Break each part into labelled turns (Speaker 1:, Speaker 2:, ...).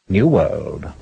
Speaker 1: New World.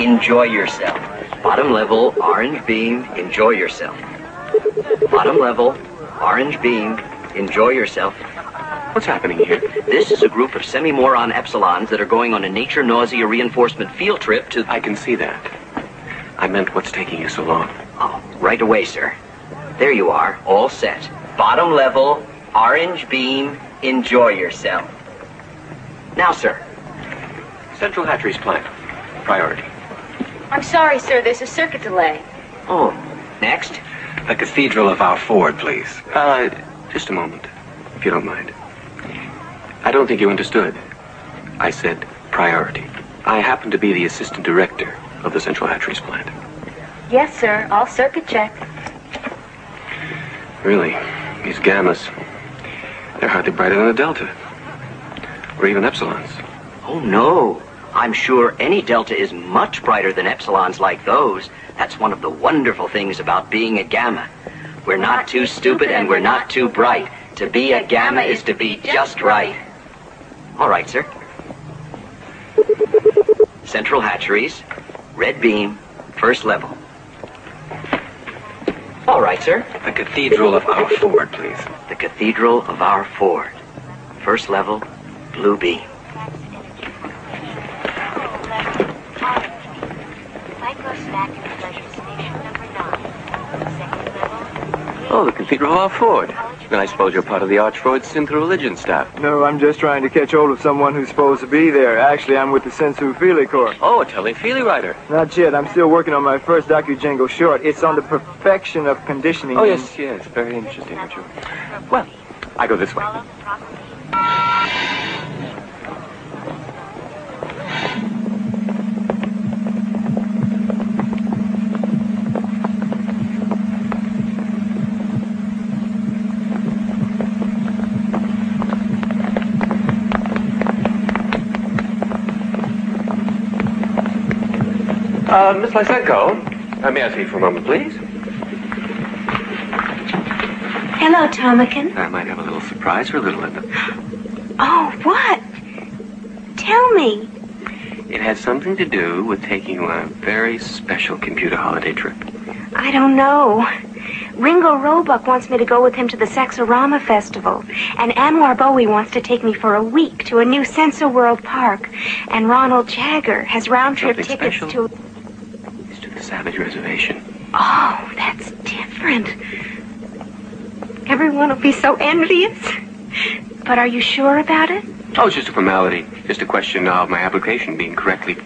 Speaker 2: Enjoy yourself. Bottom level, orange beam, enjoy yourself. Bottom level, orange beam, enjoy yourself.
Speaker 3: What's happening here?
Speaker 2: This is a group of semi-moron epsilons that are going on a nature nausea reinforcement field trip to...
Speaker 3: I can see that. I meant what's taking you so long.
Speaker 2: Oh, right away, sir. There you are, all set. Bottom level, orange beam, enjoy yourself. Now, sir.
Speaker 3: Central Hatcheries plant. Priority.
Speaker 4: I'm sorry, sir. There's a circuit delay.
Speaker 2: Oh, next?
Speaker 3: The Cathedral of Our Ford, please. Just a moment, if you don't mind. I don't think you understood. I said priority. I happen to be the assistant director of the Central Hatcheries plant.
Speaker 4: Yes, sir. All circuit check.
Speaker 3: Really, these gammas, they're hardly brighter than a delta. Or even epsilons.
Speaker 2: Oh, no. I'm sure any delta is much brighter than epsilons like those. That's one of the wonderful things about being a gamma. We're not too stupid and we're not too bright. To be a gamma is to be just right. All right, sir. Central Hatcheries, red beam, first level. All right, sir.
Speaker 3: The Cathedral of Our Ford, please.
Speaker 2: The Cathedral of Our Ford, first level, blue beam.
Speaker 3: Oh, the Cathedral of Our Ford. Then I suppose you're part of the Archfreud's Synth Religion staff.
Speaker 5: No, I'm just trying to catch hold of someone who's supposed to be there. Actually, I'm with the Sensu-Feely Corps.
Speaker 3: Oh, a Telefilme writer.
Speaker 5: Not yet. I'm still working on my first docu-jango short. It's on the perfection of conditioning.
Speaker 3: Oh, yes. Very interesting, Richard. Well, I go this way. Miss Lysenko, may I see you for a moment, please?
Speaker 4: Hello, Tomakin.
Speaker 3: I might have a little surprise for little Linda.
Speaker 4: Oh, what? Tell me.
Speaker 3: It has something to do with taking you on a very special computer holiday trip.
Speaker 4: I don't know. Ringo Roebuck wants me to go with him to the Sexorama Festival. And Anwar Bowie wants to take me for a week to a new Sensor World Park. And Ronald Jagger has round-trip tickets to...
Speaker 3: It's to the Savage Reservation.
Speaker 4: Oh, that's different. Everyone will be so envious. But are you sure about it?
Speaker 3: Oh, it's just a formality. Just a question of my application being correctly...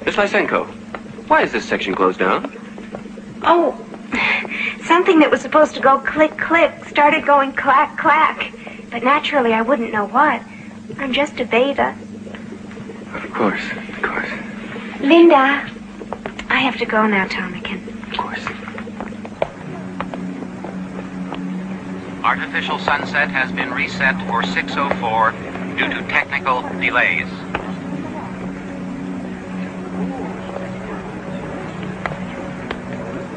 Speaker 3: Miss Lysenko, why is this section closed down?
Speaker 4: Oh, something that was supposed to go click, click started going clack, clack. But naturally, I wouldn't know what. I'm just a beta.
Speaker 3: Of course, of course.
Speaker 4: Linda, I have to go now, Tomakin.
Speaker 3: Of course.
Speaker 6: Artificial sunset has been reset for 6:04 due to technical delays.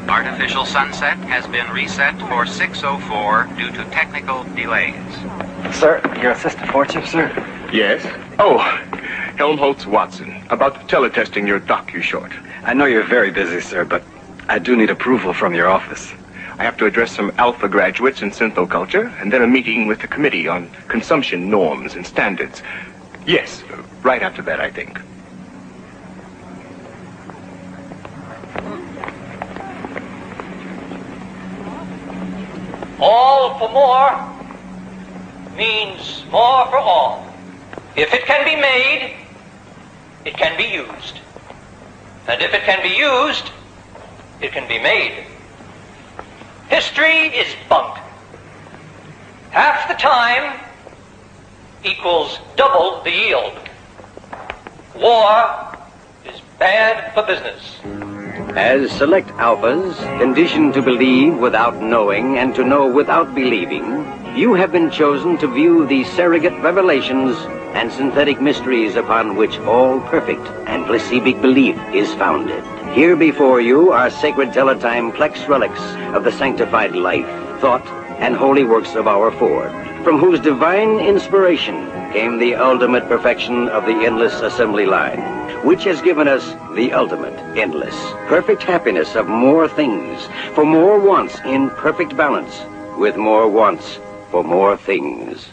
Speaker 6: Artificial sunset has been reset for 6:04 due to technical delays.
Speaker 7: Sir, your assistant for chief, sir?
Speaker 8: Yes? Oh, Helmholtz Watson, about teletesting your docu-short.
Speaker 7: I know you're very busy, sir, but I do need approval from your office.
Speaker 8: I have to address some alpha graduates in synthoculture, and then a meeting with the committee on consumption norms and standards. Yes, right after that, I think.
Speaker 1: All for more means more for all. If it can be made, it can be used. And if it can be used, it can be made. History is bunk. Half the time equals double the yield. War is bad for business.
Speaker 9: As select alphas, conditioned to believe without knowing and to know without believing, you have been chosen to view the surrogate revelations and synthetic mysteries upon which all perfect and placebo belief is founded. Here before you are sacred teletime plex relics of the sanctified life, thought, and holy works of our Ford, from whose divine inspiration came the ultimate perfection of the endless assembly line, which has given us the ultimate, endless, perfect happiness of more things, for more wants in perfect balance, with more wants for more things.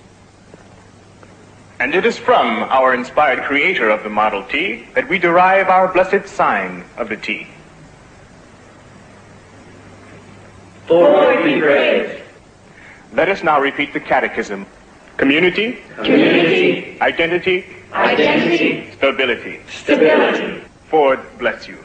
Speaker 8: And it is from our inspired creator of the Model T that we derive our blessed sign of the T.
Speaker 10: Ford be brave.
Speaker 8: Let us now repeat the catechism. Community.
Speaker 10: Community.
Speaker 8: Identity.
Speaker 10: Identity.
Speaker 8: Stability.
Speaker 10: Stability.
Speaker 8: Ford bless you.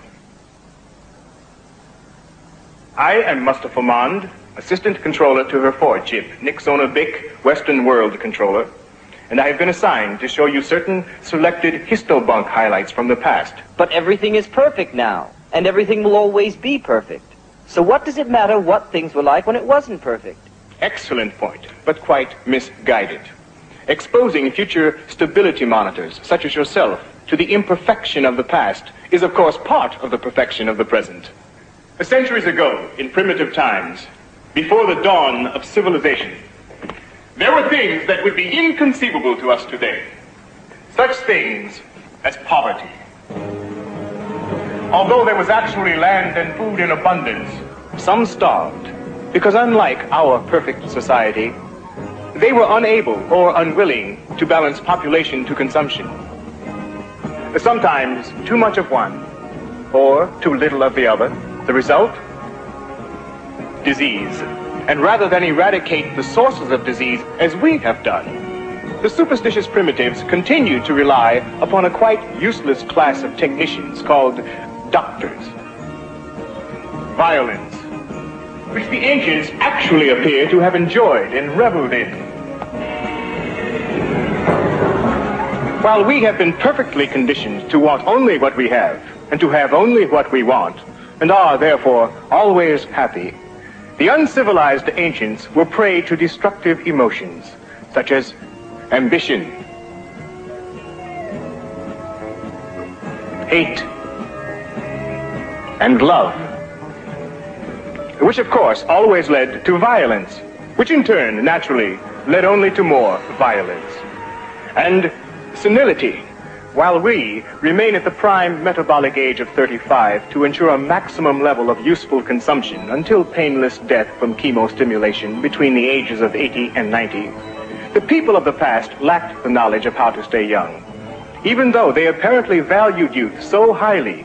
Speaker 8: I am Mustafa Mond, Assistant Controller to her Ford chip, Nixona Bic, Western World Controller, and I have been assigned to show you certain selected histobunk highlights from the past.
Speaker 11: But everything is perfect now, and everything will always be perfect. So what does it matter what things were like when it wasn't perfect?
Speaker 8: Excellent point, but quite misguided. Exposing future stability monitors, such as yourself, to the imperfection of the past is, of course, part of the perfection of the present. Centuries ago, in primitive times, before the dawn of civilization, there were things that would be inconceivable to us today. Such things as poverty. Although there was actually land and food in abundance, some starved, because unlike our perfect society, they were unable or unwilling to balance population to consumption. Sometimes too much of one, or too little of the other. The result? Disease. And rather than eradicate the sources of disease as we have done, the superstitious primitives continued to rely upon a quite useless class of technicians called doctors. Violence, which the ancients actually appear to have enjoyed and reveled in. While we have been perfectly conditioned to want only what we have, and to have only what we want, and are, therefore, always happy, the uncivilized ancients were prey to destructive emotions, such as ambition, hate, and love, which, of course, always led to violence, which in turn, naturally, led only to more violence. And senility, while we remain at the prime metabolic age of 35 to ensure a maximum level of useful consumption until painless death from chemostimulation between the ages of 80 and 90, the people of the past lacked the knowledge of how to stay young, even though they apparently valued youth so highly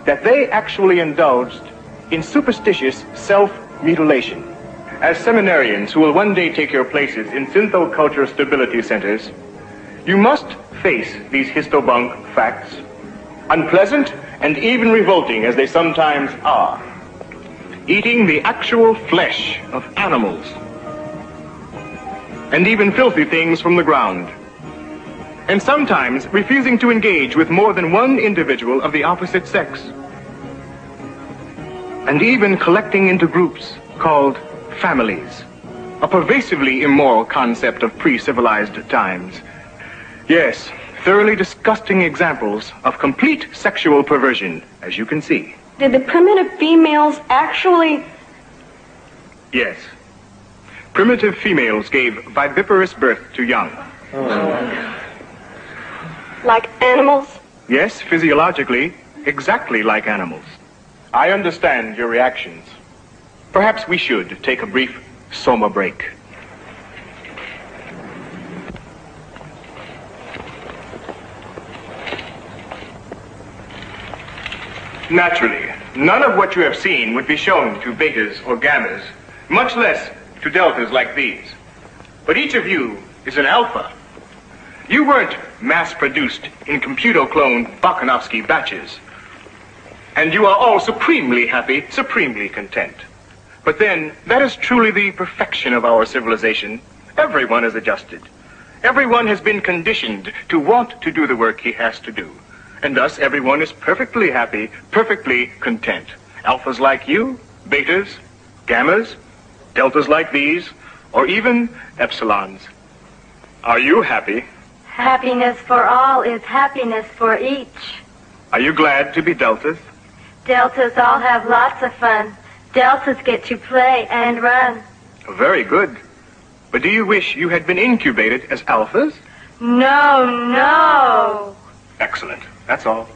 Speaker 8: that they actually indulged in superstitious self-mutilation. As seminarians who will one day take your places in synthoculture stability centers, you must face these histobunk facts, unpleasant and even revolting as they sometimes are. Eating the actual flesh of animals, and even filthy things from the ground, and sometimes refusing to engage with more than one individual of the opposite sex, and even collecting into groups called families, a pervasively immoral concept of pre-civilized times. Yes, thoroughly disgusting examples of complete sexual perversion, as you can see.
Speaker 4: Did the primitive females actually...
Speaker 8: Yes. Primitive females gave viviparous birth to young.
Speaker 4: Like animals?
Speaker 8: Yes, physiologically, exactly like animals. I understand your reactions. Perhaps we should take a brief soma break. Naturally, none of what you have seen would be shown to betas or gammas, much less to deltas like these. But each of you is an alpha. You weren't mass-produced in computer-cloned Bakhanovsky batches. And you are all supremely happy, supremely content. But then, that is truly the perfection of our civilization. Everyone is adjusted. Everyone has been conditioned to want to do the work he has to do. And thus, everyone is perfectly happy, perfectly content. Alphas like you, betas, gammas, deltas like these, or even epsilons. Are you happy?
Speaker 12: Happiness for all is happiness for each.
Speaker 8: Are you glad to be deltas?
Speaker 12: Deltas all have lots of fun. Deltas get to play and run.
Speaker 8: Very good. But do you wish you had been incubated as alphas?
Speaker 12: No, no.
Speaker 8: Excellent. That's all.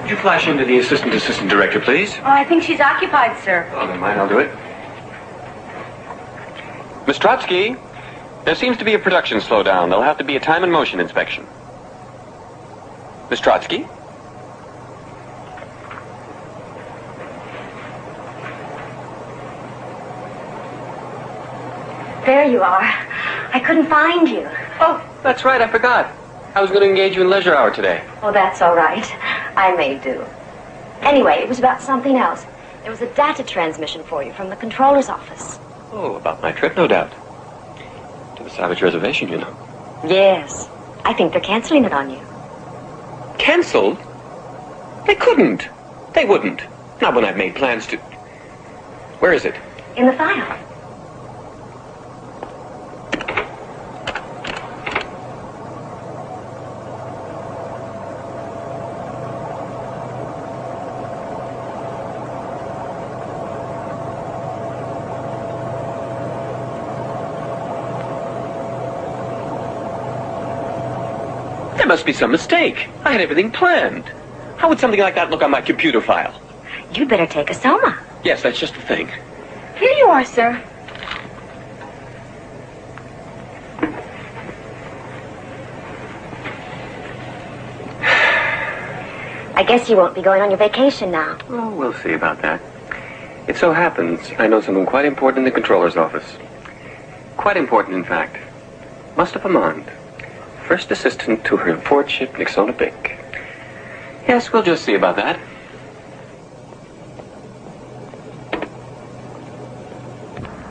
Speaker 3: Would you flash into the assistant director, please?
Speaker 12: Oh, I think she's occupied, sir.
Speaker 3: Oh, never mind, I'll do it.
Speaker 13: Miss Trotsky, there seems to be a production slowdown. There'll have to be a time and motion inspection. Miss Trotsky?
Speaker 4: There you are. I couldn't find you.
Speaker 13: Oh, that's right, I forgot. I was going to engage you in leisure hour today.
Speaker 4: Oh, that's all right. I may do. Anyway, it was about something else. There was a data transmission for you from the controller's office.
Speaker 13: Oh, about my trip, no doubt. To the Savage Reservation, you know.
Speaker 4: Yes. I think they're canceling it on you.
Speaker 13: Cancelled? They couldn't. They wouldn't. Not when I've made plans to... Where is it?
Speaker 4: In the file.
Speaker 13: There must be some mistake. I had everything planned. How would something like that look on my computer file?
Speaker 4: You'd better take a soma.
Speaker 13: Yes, that's just the thing.
Speaker 12: Here you are, sir.
Speaker 4: I guess you won't be going on your vacation now.
Speaker 3: Oh, we'll see about that. It so happens I know something quite important in the controller's office. Quite important, in fact. Mustafa Mond, first assistant to her lordship Nixona Bink. Yes, we'll just see about that.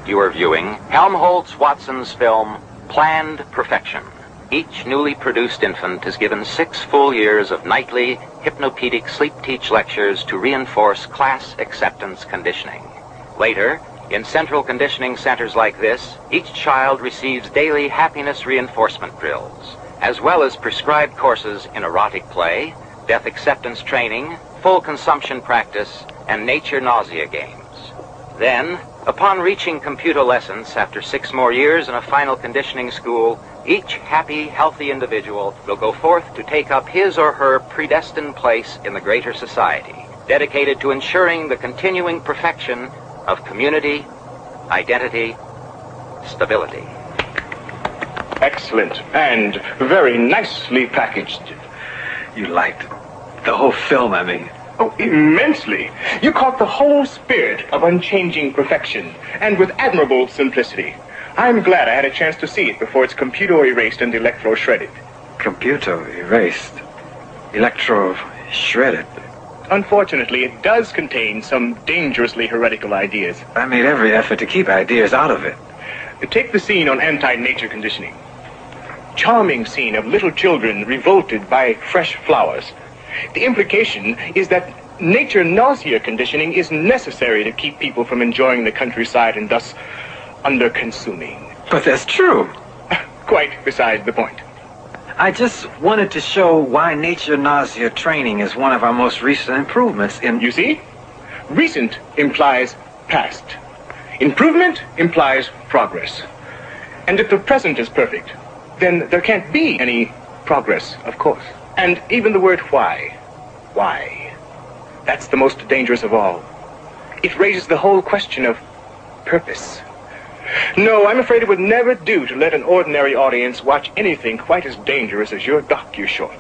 Speaker 6: You are viewing Helmholtz-Watson's film, Planned Perfection. Each newly produced infant is given 6 full years of nightly hypnopedic sleep-teach lectures to reinforce class acceptance conditioning. Later, in central conditioning centers like this, each child receives daily happiness reinforcement drills, as well as prescribed courses in erotic play, death acceptance training, full consumption practice, and nature nausea games. Then, upon reaching computer lessons after 6 more years in a final conditioning school, each happy, healthy individual will go forth to take up his or her predestined place in the greater society, dedicated to ensuring the continuing perfection of community, identity, stability.
Speaker 8: Excellent, and very nicely packaged.
Speaker 7: You liked the whole film, I mean.
Speaker 8: Oh, immensely. You caught the whole spirit of unchanging perfection, and with admirable simplicity. I'm glad I had a chance to see it before it's computer erased and electro shredded.
Speaker 7: Computer erased? Electro shredded?
Speaker 8: Unfortunately, it does contain some dangerously heretical ideas.
Speaker 7: I made every effort to keep ideas out of it.
Speaker 8: Take the scene on anti-nature conditioning. Charming scene of little children revolted by fresh flowers. The implication is that nature nausea conditioning is necessary to keep people from enjoying the countryside and thus under-consuming.
Speaker 7: But that's true.
Speaker 8: Quite besides the point.
Speaker 7: I just wanted to show why nature nausea training is one of our most recent improvements in...
Speaker 8: You see? Recent implies past. Improvement implies progress. And if the present is perfect, then there can't be any progress, of course. And even the word why. Why? That's the most dangerous of all. It raises the whole question of purpose. No, I'm afraid it would never do to let an ordinary audience watch anything quite as dangerous as your docu-short.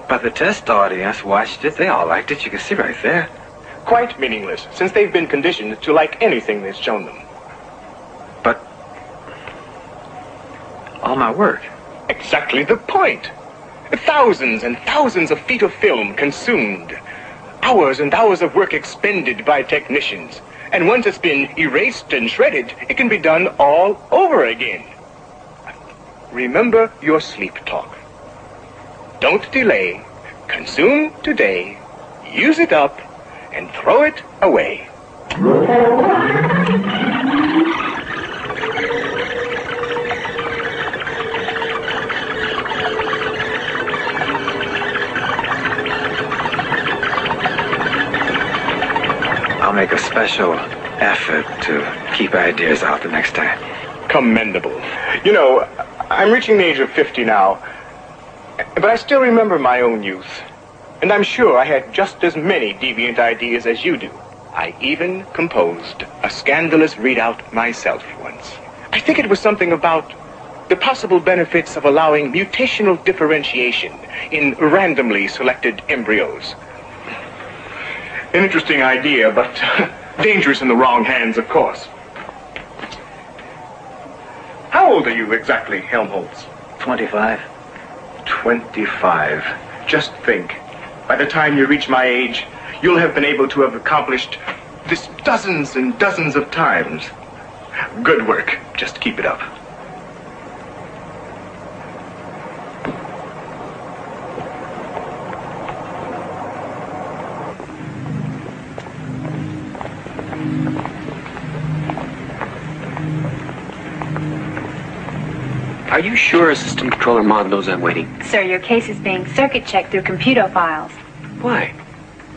Speaker 7: But the test audience watched it. They all liked it. You can see right there.
Speaker 8: Quite meaningless, since they've been conditioned to like anything that's shown them.
Speaker 7: But all my work.
Speaker 8: Exactly the point. Thousands and thousands of feet of film consumed. Hours and hours of work expended by technicians. And once it's been erased and shredded, it can be done all over again. Remember your sleep talk. Don't delay. Consume today. Use it up. And throw it away.
Speaker 7: I'll make a special effort to keep ideas out the next time.
Speaker 8: Commendable. You know, I'm reaching the age of 50 now, but I still remember my own youth. And I'm sure I had just as many deviant ideas as you do. I even composed a scandalous readout myself once. I think it was something about the possible benefits of allowing mutational differentiation in randomly selected embryos. An interesting idea, but dangerous in the wrong hands, of course. How old are you exactly, Helmholtz?
Speaker 7: 25.
Speaker 8: 25. Just think. By the time you reach my age, you'll have been able to have accomplished this dozens and dozens of times. Good work. Just keep it up.
Speaker 3: Are you sure Assistant Controller Maud knows I'm waiting?
Speaker 14: Sir, your case is being circuit checked through computer files.
Speaker 3: Why?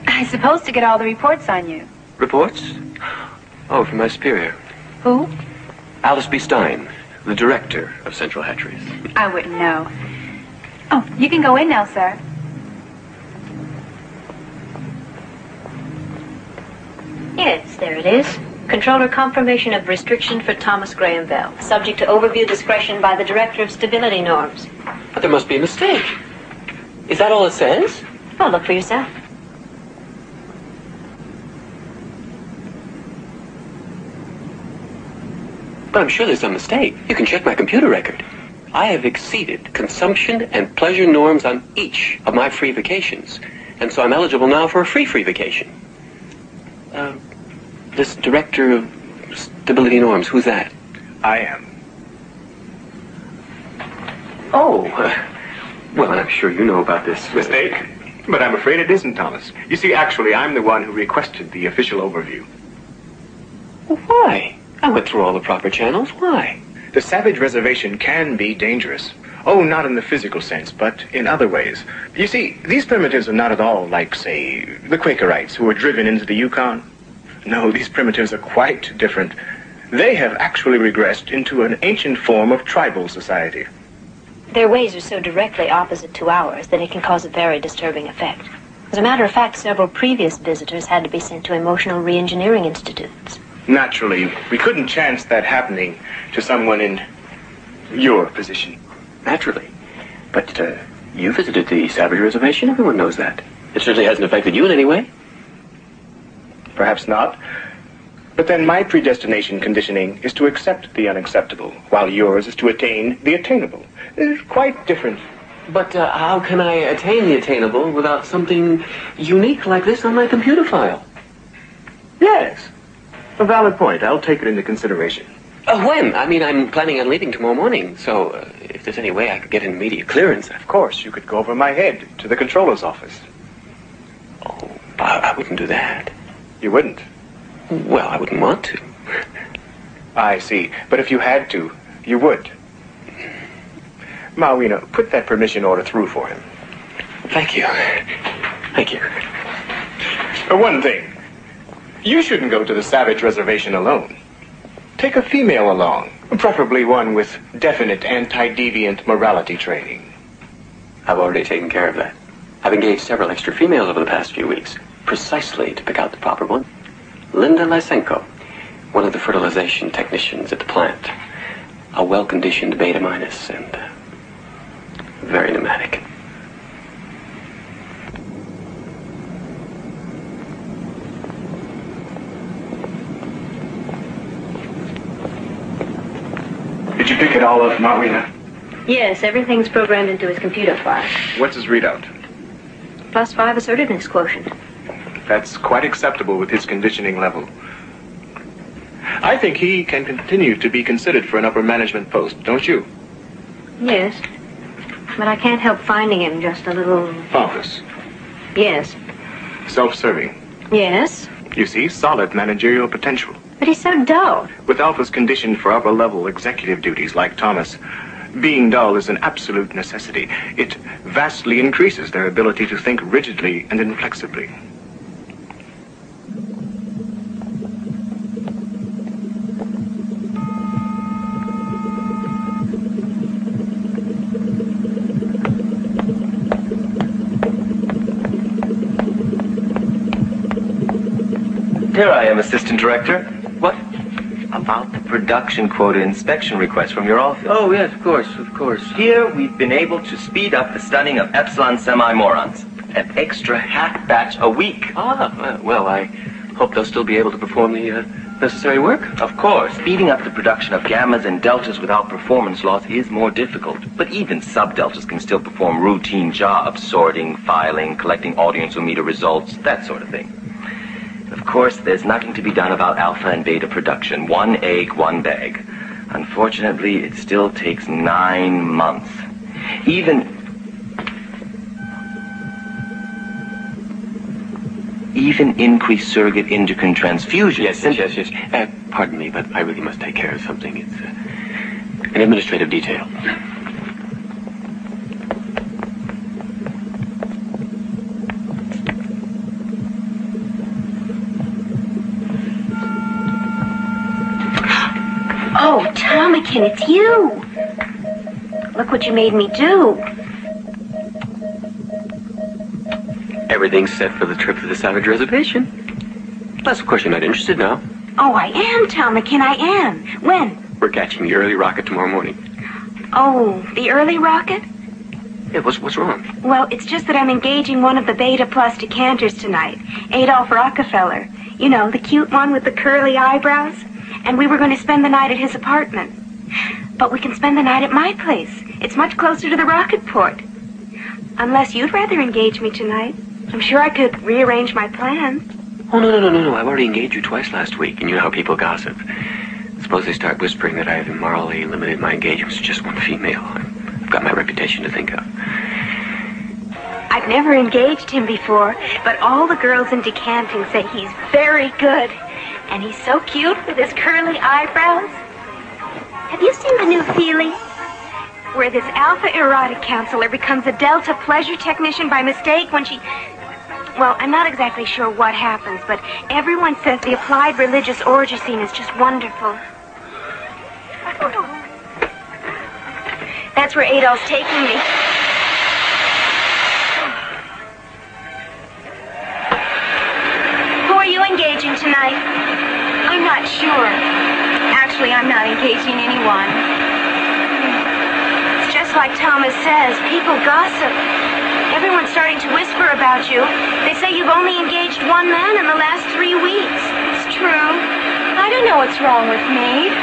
Speaker 14: I'm supposed to get all the reports on you.
Speaker 3: Reports? Oh, from my superior.
Speaker 14: Who?
Speaker 3: Alice B. Stein, the director of Central Hatcheries.
Speaker 14: I wouldn't know. Oh, you can go in now, sir.
Speaker 15: Yes, there it is. Controller confirmation of restriction for Thomas Graham Bell. Subject to overview discretion by the Director of Stability Norms.
Speaker 3: But there must be a mistake. Is that all it says?
Speaker 15: Well, look for yourself.
Speaker 3: But I'm sure there's some mistake. You can check my computer record. I have exceeded consumption and pleasure norms on each of my free vacations. And so I'm eligible now for a free vacation. This Director of Stability Norms, who's that?
Speaker 8: I am.
Speaker 3: Oh, well, I'm sure you know about this.
Speaker 8: Mistake? But I'm afraid it isn't, Thomas. You see, actually, I'm the one who requested the official overview.
Speaker 3: Well, why? I went through all the proper channels. Why?
Speaker 8: The Savage Reservation can be dangerous. Oh, not in the physical sense, but in other ways. You see, these primitives are not at all like, say, the Quakerites who were driven into the Yukon. No, these primitives are quite different. They have actually regressed into an ancient form of tribal society.
Speaker 15: Their ways are so directly opposite to ours that it can cause a very disturbing effect. As a matter of fact, several previous visitors had to be sent to emotional reengineering institutes.
Speaker 8: Naturally, we couldn't chance that happening to someone in your position.
Speaker 3: Naturally. But you visited the Savage Reservation. Everyone knows that. It certainly hasn't affected you in any way.
Speaker 8: Perhaps not. But then my predestination conditioning is to accept the unacceptable, while yours is to attain the attainable. It's quite different.
Speaker 3: But how can I attain the attainable without something unique like this on my computer file?
Speaker 8: Yes. A valid point. I'll take it into consideration.
Speaker 3: When? I mean, I'm planning on leaving tomorrow morning, so if there's any way I could get an immediate clearance.
Speaker 8: Of course, you could go over my head to the controller's office.
Speaker 3: Oh, I wouldn't do that.
Speaker 8: You wouldn't?
Speaker 3: Well, I wouldn't want to.
Speaker 8: I see. But if you had to, you would. Mawina, put that permission order through for him.
Speaker 3: Thank you. Thank you.
Speaker 8: One thing. You shouldn't go to the Savage Reservation alone. Take a female along, preferably one with definite anti-deviant morality training.
Speaker 3: I've already taken care of that. I've engaged several extra females over the past few weeks, precisely to pick out the proper one. Linda Lysenko, one of the fertilization technicians at the plant. A well-conditioned beta minus and very pneumatic.
Speaker 8: Did you pick it all up, Marina?
Speaker 15: Yes, everything's programmed into his computer file.
Speaker 3: What's his readout?
Speaker 15: +5 assertiveness quotient.
Speaker 8: That's quite acceptable with his conditioning level. I think he can continue to be considered for an upper management post, don't you?
Speaker 15: Yes. But I can't help finding him just a little...
Speaker 8: Pompous.
Speaker 15: Yes.
Speaker 8: Self-serving.
Speaker 15: Yes.
Speaker 8: You see, solid managerial potential.
Speaker 15: But he's so dull.
Speaker 8: With Alpha's conditioned for upper-level executive duties like Thomas, being dull is an absolute necessity. It vastly increases their ability to think rigidly and inflexibly.
Speaker 16: Here I am, Assistant Director. What? About the production quota inspection request from your office.
Speaker 11: Oh, yes, of course.
Speaker 16: Here, we've been able to speed up the stunning of epsilon semi-morons. An extra half batch a week.
Speaker 3: Well, I hope they'll still be able to perform the necessary work.
Speaker 16: Of course. Speeding up the production of gammas and deltas without performance loss is more difficult. But even sub-deltas can still perform routine jobs, sorting, filing, collecting audiometer results, that sort of thing. Of course, there's nothing to be done about alpha and beta production. One egg, one bag. Unfortunately, it still takes 9 months. Even increased surrogate endocrine transfusion.
Speaker 3: Yes. Pardon me, but I really must take care of something. It's an administrative detail.
Speaker 4: Oh, Tomakin, it's you. Look what you made me do.
Speaker 3: Everything's set for the trip to the Savage Reservation. Unless, of course, you're not interested now.
Speaker 4: Oh, I am, Tomakin, I am. When?
Speaker 3: We're catching the early rocket tomorrow morning.
Speaker 4: Oh, the early rocket?
Speaker 3: Yeah, what's wrong?
Speaker 4: Well, it's just that I'm engaging one of the Beta Plus decanters tonight. Adolph Rockefeller. You know, the cute one with the curly eyebrows. And we were going to spend the night at his apartment. But we can spend the night at my place. It's much closer to the rocket port. Unless you'd rather engage me tonight. I'm sure I could rearrange my plans.
Speaker 3: Oh, no. I've already engaged you twice last week, and you know how people gossip. Suppose they start whispering that I have immorally limited my engagements to just one female. I've got my reputation to think of.
Speaker 4: I've never engaged him before, but all the girls in decanting say he's very good. And he's so cute with his curly eyebrows. Have you seen the new Feely? Where this alpha erotic counselor becomes a delta pleasure technician by mistake when she... Well, I'm not exactly sure what happens, but everyone says the applied religious orgy scene is just wonderful. That's where Adolph's taking me. Who are you engaging tonight? I'm not sure. Actually, I'm not engaging anyone. It's just like Thomas says, people gossip. Everyone's starting to whisper about you. They say you've only engaged one man in the last 3 weeks. It's true. I don't know what's wrong with me.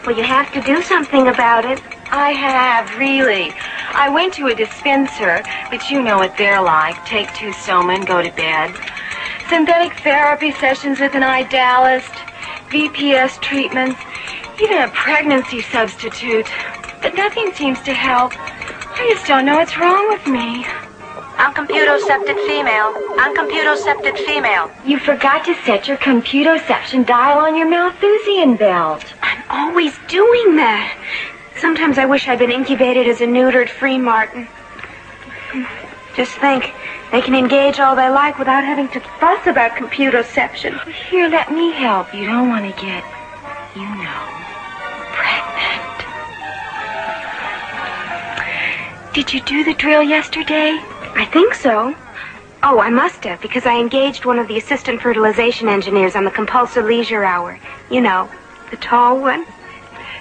Speaker 4: Well, you have to do something about it.
Speaker 17: I have, really. I went to a dispenser, but you know what they're like. Take 2 soma and go to bed. Synthetic therapy sessions with an idealist, VPS treatments, even a pregnancy substitute. But nothing seems to help. I just don't know what's wrong with me.
Speaker 12: Uncomputocepted female. Uncomputocepted female.
Speaker 17: You forgot to set your computoception dial on your Malthusian belt.
Speaker 4: I'm always doing that. Sometimes I wish I'd been incubated as a neutered free martin. Just think, they can engage all they like without having to fuss about computoception.
Speaker 17: Here, let me help. You don't want to get, pregnant. Did you do the drill yesterday?
Speaker 4: I think so. Oh, I must have, because I engaged one of the assistant fertilization engineers on the compulsive leisure hour. You know, the tall one.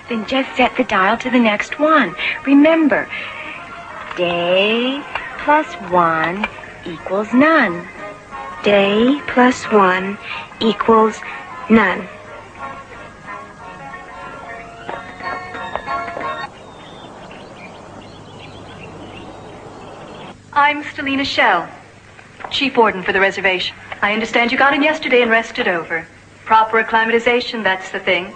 Speaker 17: Then just set the dial to the next one. Remember, day plus 1 equals none.
Speaker 4: Day plus 1 equals none.
Speaker 14: I'm Stelina Shell, chief warden for the reservation. I understand you got in yesterday and rested over. Proper acclimatization, that's the thing.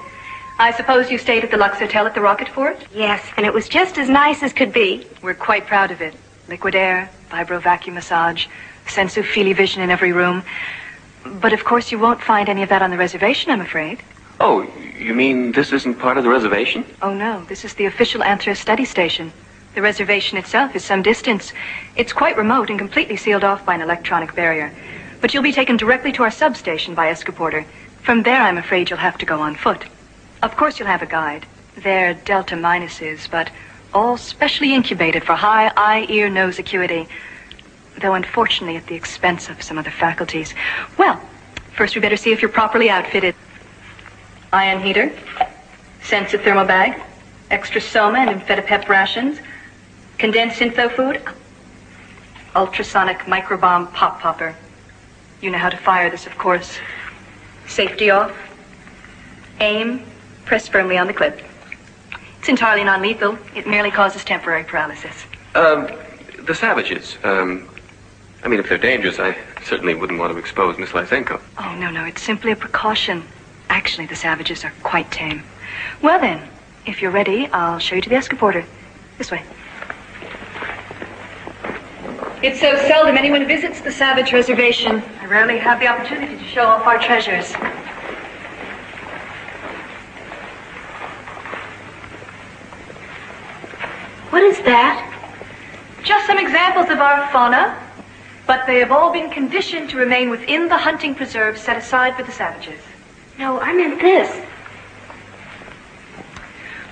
Speaker 14: I suppose you stayed at the Lux Hotel at the Rocket Fort?
Speaker 4: Yes, and it was just as nice as could be.
Speaker 14: We're quite proud of it. Liquid air, vibro-vacuum massage, sensu-feely vision in every room. But of course you won't find any of that on the reservation, I'm afraid.
Speaker 3: Oh, you mean this isn't part of the reservation?
Speaker 14: Oh, no. This is the official Anthro study station. The reservation itself is some distance. It's quite remote and completely sealed off by an electronic barrier. But you'll be taken directly to our substation by Escaporter. From there, I'm afraid you'll have to go on foot. Of course, you'll have a guide. They're Delta minuses, but all specially incubated for high eye, ear, nose acuity. Though, unfortunately, at the expense of some other faculties. Well, first we better see if you're properly outfitted. Ion heater, sensithermal bag, extra soma and Infetapep rations, condensed syntho food, ultrasonic microbomb pop popper. You know how to fire this, of course. Safety off. Aim. Press firmly on the clip. It's entirely non-lethal. It merely causes temporary paralysis.
Speaker 3: The savages. I mean, if they're dangerous, I certainly wouldn't want to expose Miss Lysenko.
Speaker 14: Oh, no. It's simply a precaution. Actually, the savages are quite tame. Well, then, if you're ready, I'll show you to the Escaporter. This way. It's so seldom anyone visits the Savage Reservation. I rarely have the opportunity to show off our treasures.
Speaker 4: What is that?
Speaker 14: Just some examples of our fauna, but they have all been conditioned to remain within the hunting preserve set aside for the savages.
Speaker 4: No, I meant this.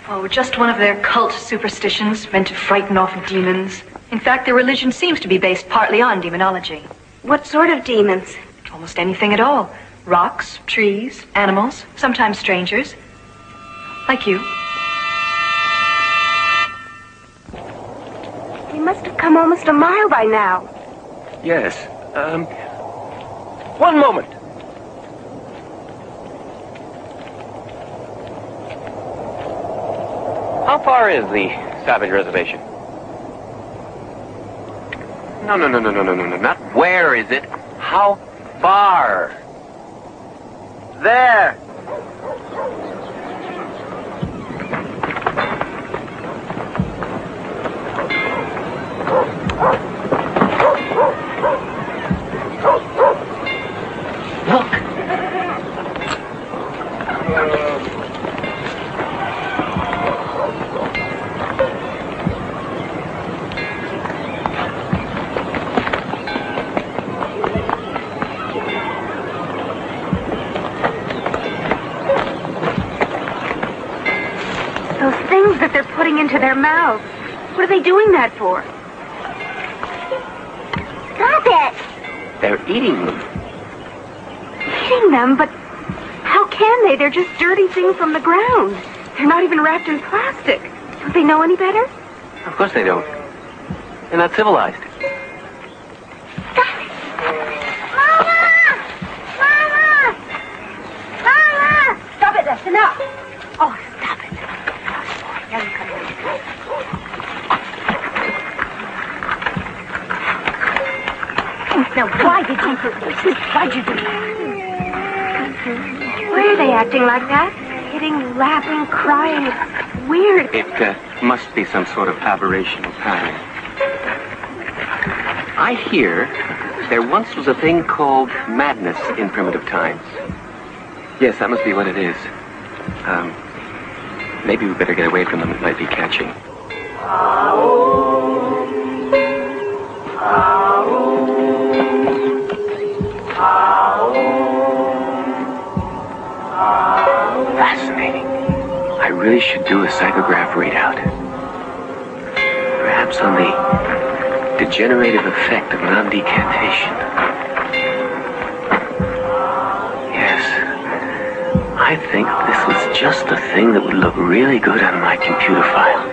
Speaker 14: Oh, just one of their cult superstitions meant to frighten off demons. In fact, their religion seems to be based partly on demonology.
Speaker 4: What sort of demons?
Speaker 14: Almost anything at all. Rocks, trees, animals, sometimes strangers. Like you.
Speaker 4: He must have come almost a mile by now.
Speaker 3: Yes. One moment.
Speaker 13: How far is the Savage Reservation?
Speaker 3: No. Not where is it? How far?
Speaker 11: There.
Speaker 2: Look.
Speaker 4: Those things that they're putting into their mouths. What are they doing that for? Stop it!
Speaker 3: They're eating them.
Speaker 4: Eating them? But how can they? They're just dirty things from the ground. They're not even wrapped in plastic. Don't they know any better?
Speaker 3: Of course they don't. They're not civilized.
Speaker 4: Stop it, that's enough. Oh, stop it. Now you come here. Now, why did you do this? Why'd you do that? Why are they acting like that? Hitting, laughing, crying. It's weird.
Speaker 3: It must be some sort of aberrational pattern. I hear there once was a thing called madness in primitive times. Yes, that must be what it is. Maybe we better get away from them. It might be catching. Fascinating. I really should do a psychograph readout. Perhaps on the degenerative effect of non-decantation. I think this was just the thing that would look really good on my computer file.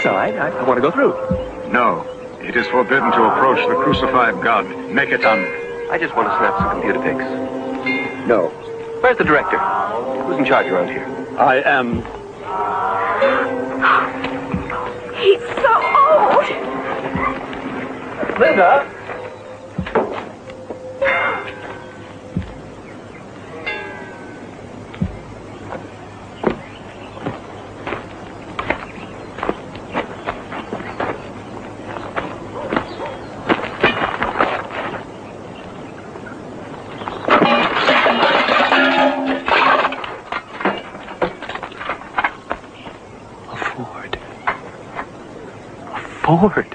Speaker 3: inside. I want to go through.
Speaker 18: No. It is forbidden to approach the crucified God. Meketan.
Speaker 3: I just want to snap some computer pics. No. Where's the director? Who's in charge around here?
Speaker 18: I am.
Speaker 4: He's so old.
Speaker 3: Linda? Ford.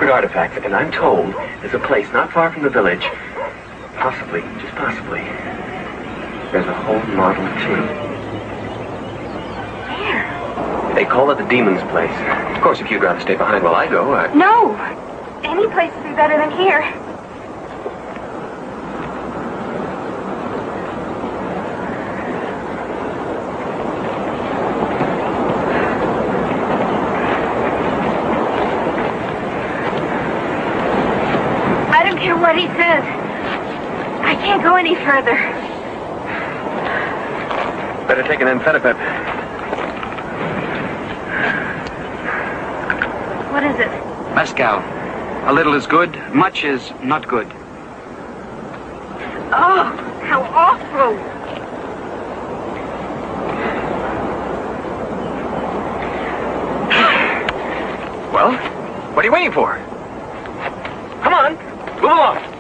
Speaker 3: Artifacts, and I'm told there's a place not far from the village, possibly, just possibly, there's a whole Model T.
Speaker 4: Where?
Speaker 3: They call it the Demon's Place. Of course, if you'd rather stay behind while I go,
Speaker 4: No! Any place would be better than here. What he says. I can't go any further.
Speaker 3: Better take an amphetamine.
Speaker 4: What is it?
Speaker 19: Mescal. A little is good, much is not good.
Speaker 4: Oh, how awful.
Speaker 3: Well, what are you waiting for? Come on. Move along.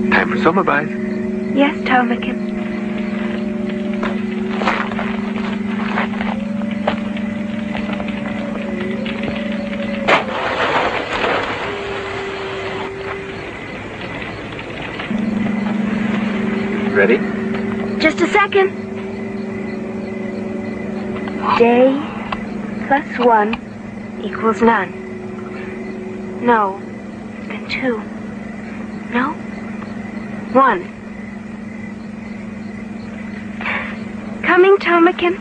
Speaker 3: Time for summer buys.
Speaker 4: Yes, Tomakin.
Speaker 3: Ready?
Speaker 4: Just a second. J plus 1 equals none. No, then 2. No? 1. Coming, Tomakin.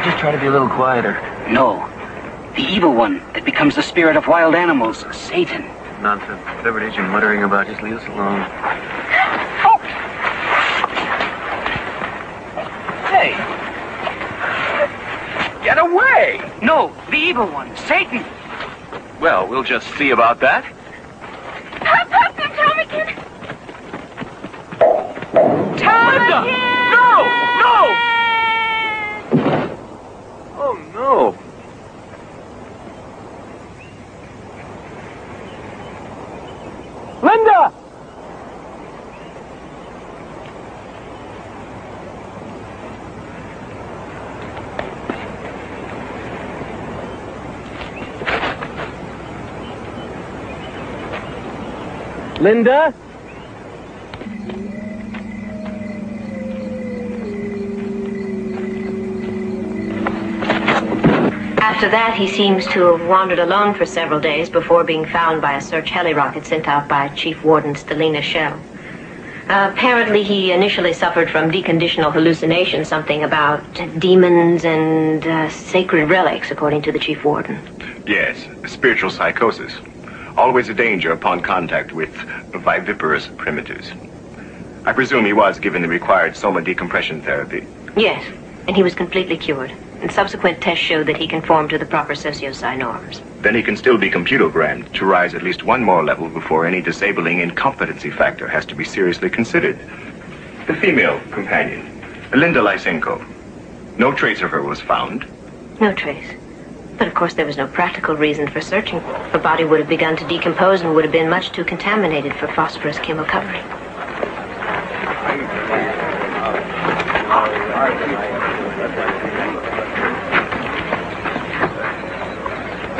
Speaker 19: Just try to be a little quieter. No. The evil one that becomes the spirit of wild animals, Satan.
Speaker 3: Nonsense. Whatever it is you're muttering about, just leave us alone.
Speaker 19: Oh. Hey. Get away! No, the evil one, Satan.
Speaker 3: Well, we'll just see about that.
Speaker 4: Hop, hop, Tomakin!
Speaker 3: Tomakin! No! No! Oh, no.
Speaker 5: Linda! Linda?
Speaker 15: After that, he seems to have wandered alone for several days before being found by a search heli rocket sent out by Chief Warden Stelina Shell. Apparently, he initially suffered from deconditional hallucinations, something about demons and sacred relics, according to the Chief Warden.
Speaker 18: Yes, spiritual psychosis. Always a danger upon contact with viviparous primitives. I presume he was given the required soma decompression therapy.
Speaker 15: Yes, and he was completely cured. And subsequent tests showed that he conformed to the proper socio-psy norms.
Speaker 18: Then he can still be computerogrammed to rise at least one more level before any disabling incompetency factor has to be seriously considered. The female companion, Linda Lysenko. No trace of her was found.
Speaker 15: No trace. But of course there was no practical reason for searching. Her body would have begun to decompose and would have been much too contaminated for phosphorus chemocovering.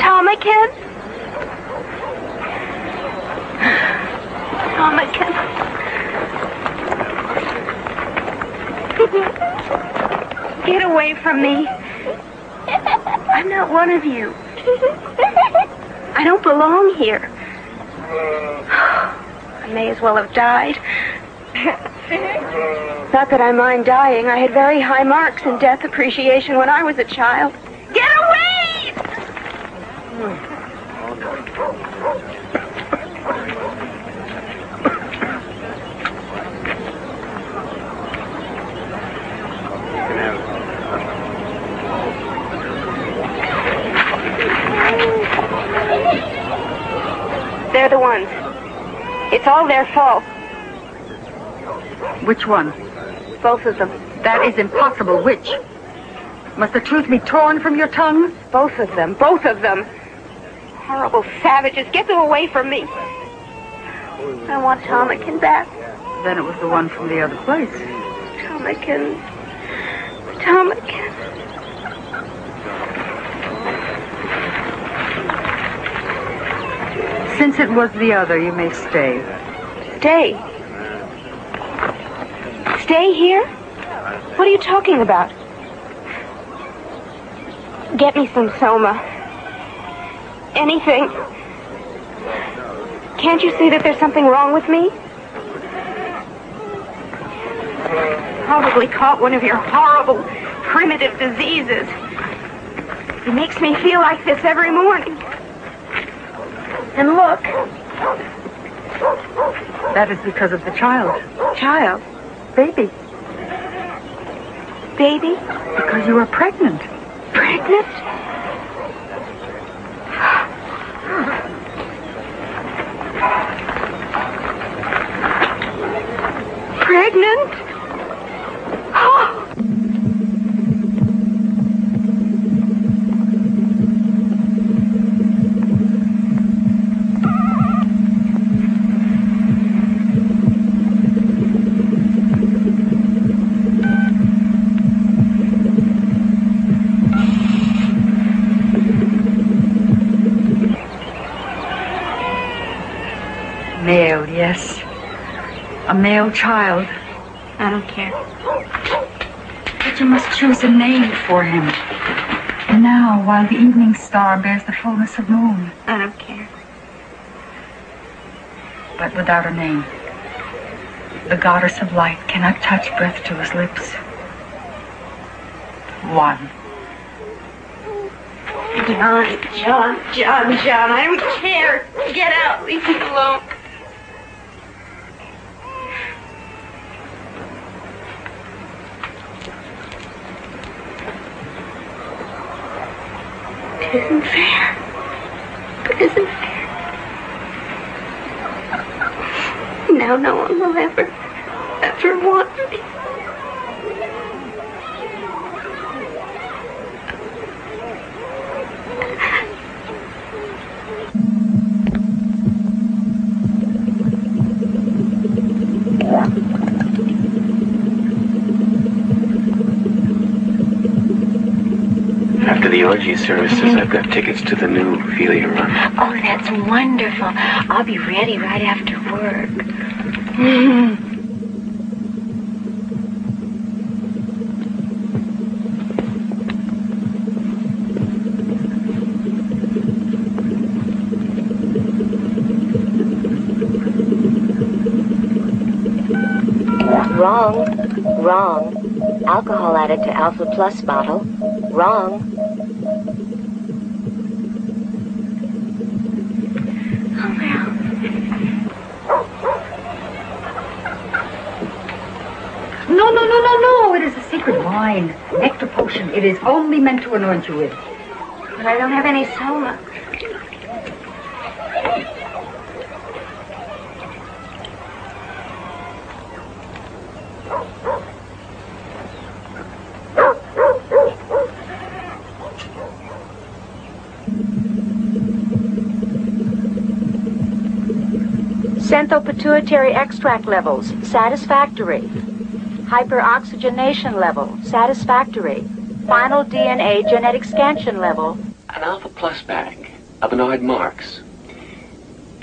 Speaker 4: Tomakin? Tomakin. Get away from me. I'm not one of you. I don't belong here. I may as well have died. Not that I mind dying. I had very high marks in death appreciation when I was a child. Get away! They're the ones. It's all their fault.
Speaker 20: Which one?
Speaker 4: Both of them.
Speaker 20: That is impossible. Which? Must the truth be torn from your tongue?
Speaker 4: Both of them. Both of them. Horrible savages. Get them away from me. I want Tomakin back.
Speaker 20: Then it was the one from the other place.
Speaker 4: Tomakin. Tomakin.
Speaker 20: Since it was the other, you may stay.
Speaker 4: Stay? Stay here? What are you talking about? Get me some soma. Anything. Can't you see that there's something wrong with me? Probably caught one of your horrible, primitive diseases. It makes me feel like this every morning. And look.
Speaker 20: That is because of the child.
Speaker 4: Child?
Speaker 20: Baby.
Speaker 4: Baby?
Speaker 20: Because you are pregnant.
Speaker 4: Pregnant? Pregnant?
Speaker 20: Male, yes. A male child.
Speaker 4: I don't care.
Speaker 20: But you must choose a name for him. Now, while the evening star bears the fullness of moon.
Speaker 4: I don't care.
Speaker 20: But without a name, the goddess of light cannot touch breath to his lips. One.
Speaker 4: John, I don't care. Get out. Leave me alone. It isn't fair. It isn't fair. Now no one will ever want me.
Speaker 3: After the orgy services, I've got tickets to the new Ophelia run.
Speaker 15: Oh, that's wonderful. I'll be ready right after work. Wrong. Alcohol added to Alpha Plus bottle. Wrong.
Speaker 20: No. It is a secret wine. Nectar potion. It is only meant to anoint you with.
Speaker 4: But I don't have any soma. Xanthopituitary extract levels, satisfactory. Hyperoxygenation level, satisfactory. Final DNA genetic scansion level.
Speaker 3: An Alpha Plus bag, a Bernard Marx.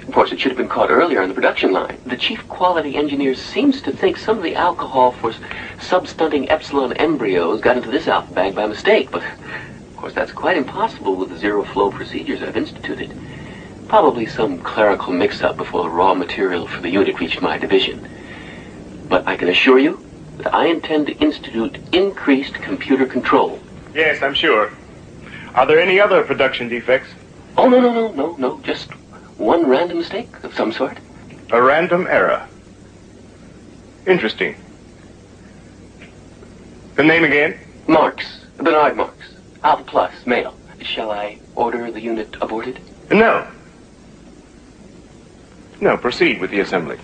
Speaker 3: Of course, it should have been caught earlier on the production line. The chief quality engineer seems to think some of the alcohol for substunting epsilon embryos got into this alpha bag by mistake, but of course that's quite impossible with the zero flow procedures I've instituted. Probably some clerical mix-up before the raw material for the unit reached my division. But I can assure you that I intend to institute increased computer control.
Speaker 8: Yes, I'm sure. Are there any other production defects?
Speaker 3: Oh, no. Just one random mistake of some sort.
Speaker 8: A random error. Interesting. The name again?
Speaker 3: Marx. Bernard Marx. Alpha Plus, male. Shall I order the unit aborted?
Speaker 8: No. No, proceed with the assembly.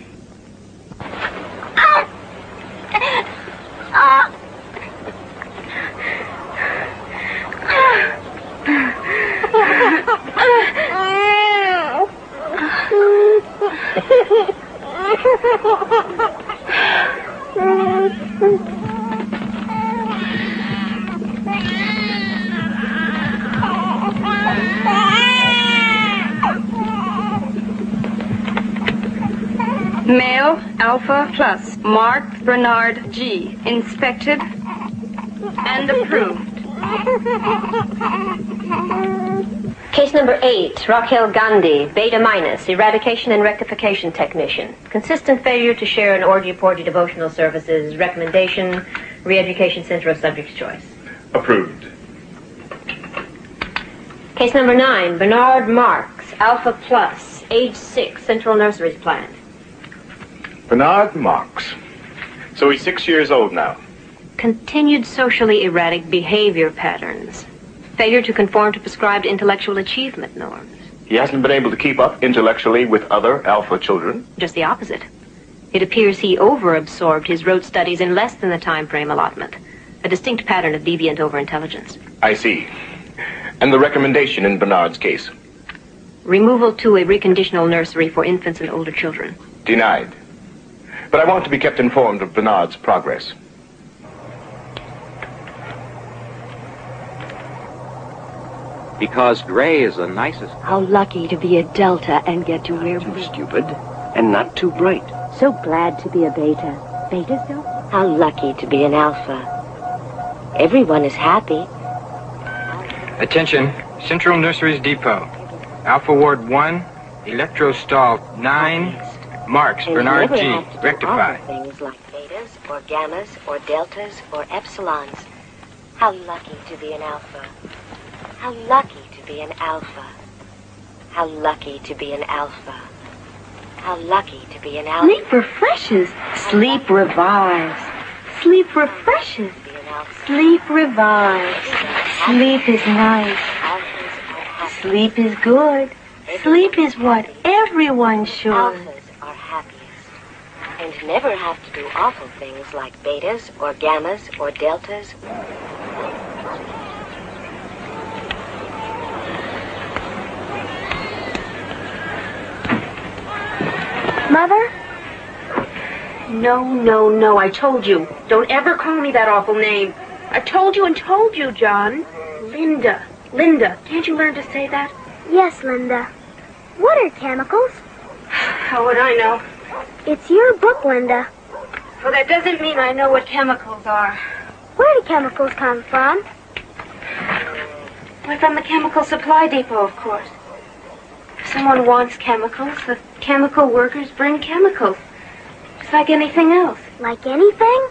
Speaker 14: Male, Alpha Plus, marked Bernard G. Inspected and approved.
Speaker 15: Case number 8, Raquel Gandhi, Beta minus, eradication and rectification technician. Consistent failure to share in orgy-porgy devotional services. Recommendation, re-education center of subject's choice.
Speaker 8: Approved.
Speaker 15: Case number 9, Bernard Marx, Alpha Plus, age 6, Central Nurseries Plan.
Speaker 8: Bernard Marx. So he's 6 years old now.
Speaker 15: Continued socially erratic behavior patterns. Failure to conform to prescribed intellectual achievement norms.
Speaker 8: He hasn't been able to keep up intellectually with other alpha children.
Speaker 15: Just the opposite. It appears he overabsorbed his rote studies in less than the time frame allotment. A distinct pattern of deviant overintelligence.
Speaker 8: I see. And the recommendation in Bernard's case?
Speaker 15: Removal to a reconditional nursery for infants and older children.
Speaker 8: Denied. But I want to be kept informed of Bernard's progress.
Speaker 6: Because gray is the nicest.
Speaker 4: How lucky to be a Delta and get to wear blue.
Speaker 9: Too stupid and not too bright.
Speaker 4: So glad to be a Beta. Betas, though?
Speaker 15: How lucky to be an Alpha. Everyone is happy.
Speaker 7: Attention, Central Nurseries Depot. Alpha Ward 1, Electro Stall 9, Marx, Bernard G, rectify.
Speaker 15: Things like betas or gammas or deltas or epsilons. How lucky to be an Alpha. How lucky to be an Alpha. How lucky to be an Alpha. How lucky to be an Alpha.
Speaker 4: Sleep refreshes. Sleep revives. Sleep refreshes. Sleep revives. Sleep is nice. Sleep is good. Sleep is what everyone should.
Speaker 15: Alphas are happiest. And never have to do awful things like betas or gammas or deltas.
Speaker 4: Mother? No, I told you. Don't ever call me that awful name. I told you and told you, John. Linda. Can't you learn to say that?
Speaker 12: Yes, Linda. What are chemicals?
Speaker 4: How would I know?
Speaker 12: It's your book, Linda.
Speaker 4: Well, that doesn't mean I know what chemicals are.
Speaker 12: Where do chemicals come from?
Speaker 4: Why, from the chemical supply depot, of course. If someone wants chemicals, the chemical workers bring chemicals. Just like anything else.
Speaker 12: Like anything?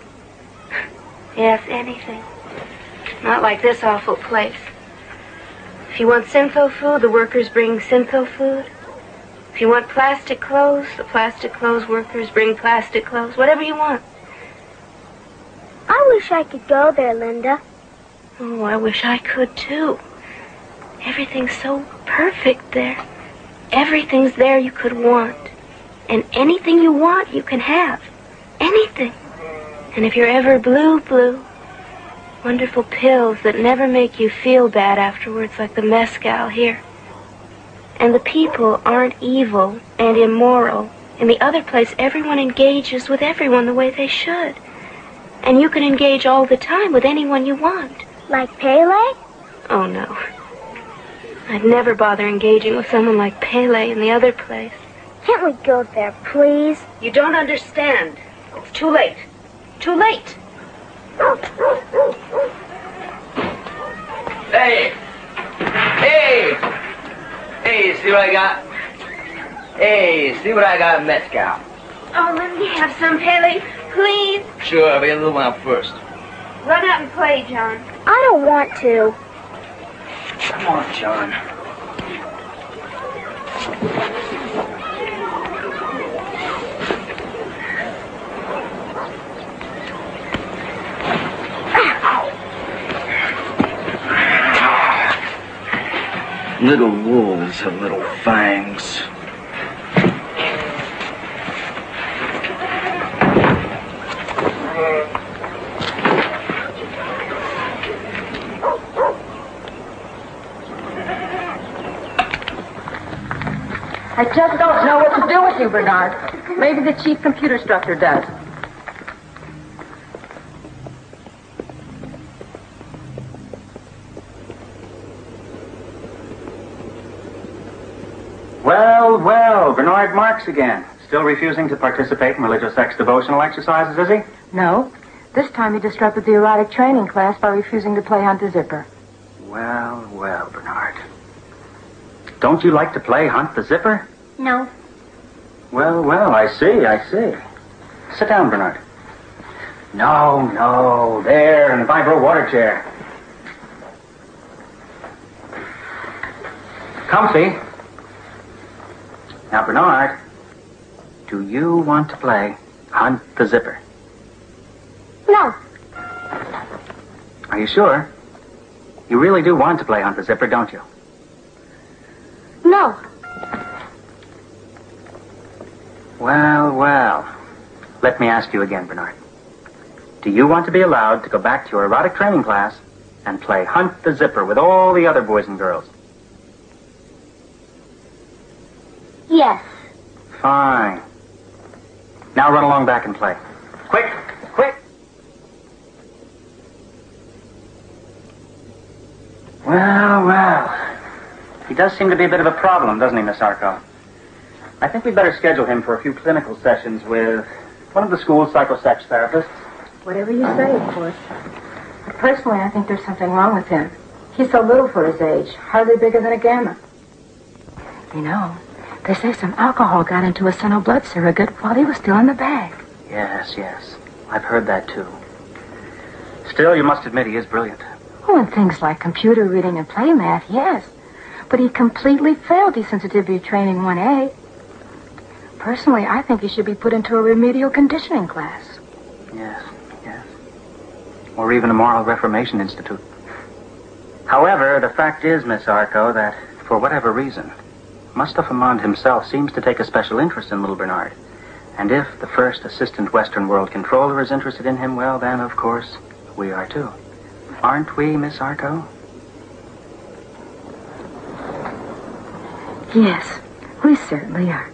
Speaker 4: Yes, anything. Not like this awful place. If you want syntho food, the workers bring syntho food. If you want plastic clothes, the plastic clothes workers bring plastic clothes. Whatever you want.
Speaker 12: I wish I could go there, Linda.
Speaker 4: Oh, I wish I could, too. Everything's so perfect there. Everything's there you could want. And anything you want, you can have. Anything. And if you're ever blue, wonderful pills that never make you feel bad afterwards, like the mezcal here. And the people aren't evil and immoral. In the other place, everyone engages with everyone the way they should. And you can engage all the time with anyone you want.
Speaker 12: Like Pele?
Speaker 4: Oh, no. I'd never bother engaging with someone like Pele in the other place.
Speaker 12: Can't we go there, please?
Speaker 4: You don't understand. It's too late. Too late.
Speaker 11: Hey! Hey! Hey, see what I got? Hey, see what I got, mezcal.
Speaker 4: Oh, let me have some, Pele, please.
Speaker 11: Sure, I'll get a little one out first.
Speaker 4: Run out and play, John.
Speaker 12: I don't want to.
Speaker 11: Come on, John. Little wolves have little fangs.
Speaker 21: I just don't know what to do with you, Bernard. Maybe the chief computer instructor does.
Speaker 22: Well, Bernard Marx again. Still refusing to participate in religious sex devotional exercises, is he?
Speaker 21: No. This time he disrupted the erotic training class by refusing to play Hunt the Zipper.
Speaker 22: Well, Bernard. Don't you like to play Hunt the Zipper?
Speaker 12: No.
Speaker 22: Well, I see. Sit down, Bernard. No, there, in the vibro water chair. Comfy. Now, Bernard, do you want to play Hunt the Zipper?
Speaker 12: No.
Speaker 22: Are you sure? You really do want to play Hunt the Zipper, don't you?
Speaker 12: No.
Speaker 22: Well. Let me ask you again, Bernard. Do you want to be allowed to go back to your erotic training class and play Hunt the Zipper with all the other boys and girls?
Speaker 12: Yes.
Speaker 22: Fine. Now run along back and play. Quick! Well. He does seem to be a bit of a problem, doesn't he, Miss Arco? I think we'd better schedule him for a few clinical sessions with one of the school's psychosex therapists.
Speaker 21: Whatever you say, of course. But personally, I think there's something wrong with him. He's so little for his age, hardly bigger than a gamma. You know, they say some alcohol got into a senile blood surrogate while he was still in the bag.
Speaker 22: Yes. I've heard that, too. Still, you must admit he is brilliant.
Speaker 21: Oh, and things like computer reading and play math, yes. But he completely failed desensitivity training 1A. Personally, I think he should be put into a remedial conditioning class.
Speaker 22: Yes. Or even a moral reformation institute. However, the fact is, Miss Arco, that for whatever reason, Mustafa Mond himself seems to take a special interest in little Bernard. And if the first assistant Western World Controller is interested in him, well, then, of course, we are too. Aren't we, Miss Arco?
Speaker 21: Yes, we certainly are.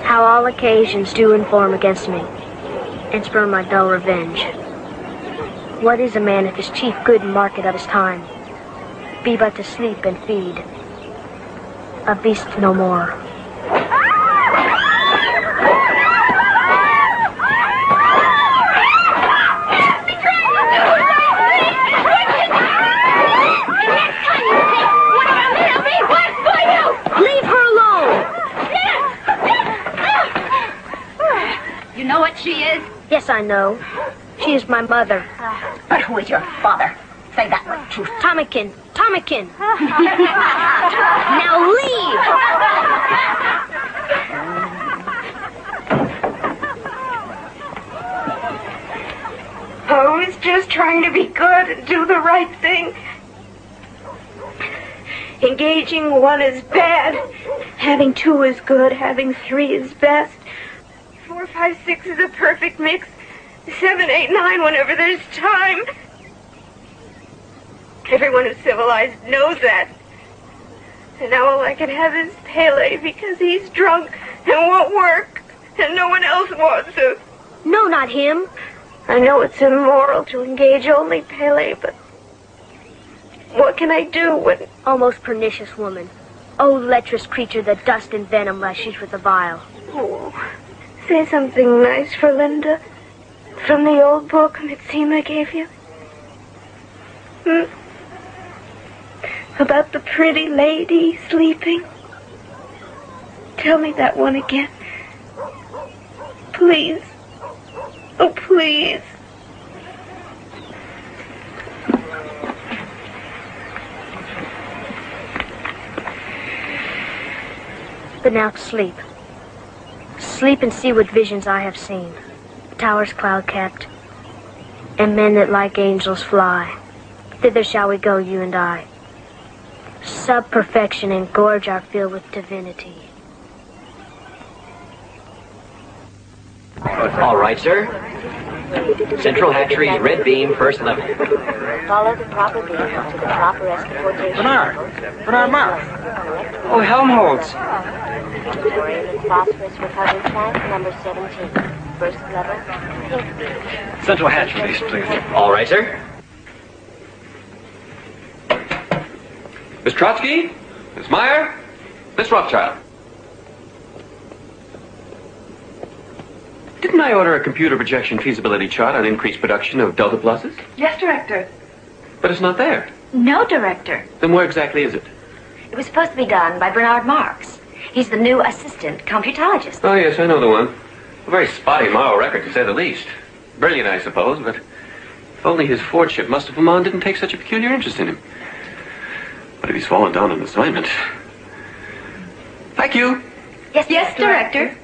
Speaker 12: How all occasions do inform against me, and spur my dull revenge. What is a man if his chief good and market of his time be but to sleep and feed, a beast no more? Yes, I know. She is my mother.
Speaker 21: But who is your father? Say that with truth.
Speaker 12: Tomikin. Tomikin. Now leave!
Speaker 4: I was just trying to be good and do the right thing. Engaging one is bad. Having two is good. Having three is best. 4, 5, 6 is a perfect mix. 7, 8, 9 whenever there's time. Everyone who's civilized knows that. And now all I can have is Pele because he's drunk and won't work. And no one else wants him.
Speaker 12: No, not him.
Speaker 4: I know it's immoral to engage only Pele, but what can I do when...
Speaker 12: Oh, most pernicious woman. Oh, lecherous creature that dust and venom rushes with the vial.
Speaker 4: Oh, say something nice for Linda. From the old book Mitsima gave you. About the pretty lady sleeping. Tell me that one again. Please. Oh, please.
Speaker 12: But now sleep. Sleep and see what visions I have seen. Towers cloud-capped, and men that like angels fly. Thither shall we go, you and I. Sub-perfection engorge our fill with divinity.
Speaker 2: All right, sir. Central hatchery, red beam, first level.
Speaker 12: Follow the proper beam to the proper escortation.
Speaker 7: Bernard Marx. Oh, Helmholtz.
Speaker 12: Thorium and phosphorus recovery tank, number 17. First level, pink beam.
Speaker 3: Central hatcheries, please.
Speaker 2: All right, sir.
Speaker 13: Miss Trotsky? Miss Meyer? Miss Rothschild? Didn't I order a computer projection feasibility chart on increased production of delta pluses?
Speaker 14: Yes, Director.
Speaker 13: But it's not there.
Speaker 14: No, Director.
Speaker 13: Then where exactly is it?
Speaker 15: It was supposed to be done by Bernard Marx. He's the new assistant computologist.
Speaker 13: Oh, yes, I know the one. A very spotty moral record, to say the least. Brilliant, I suppose, but if only his Fordship Mustafa Mon didn't take such a peculiar interest in him. But if he's fallen down on assignment... Thank you.
Speaker 14: Yes, Director.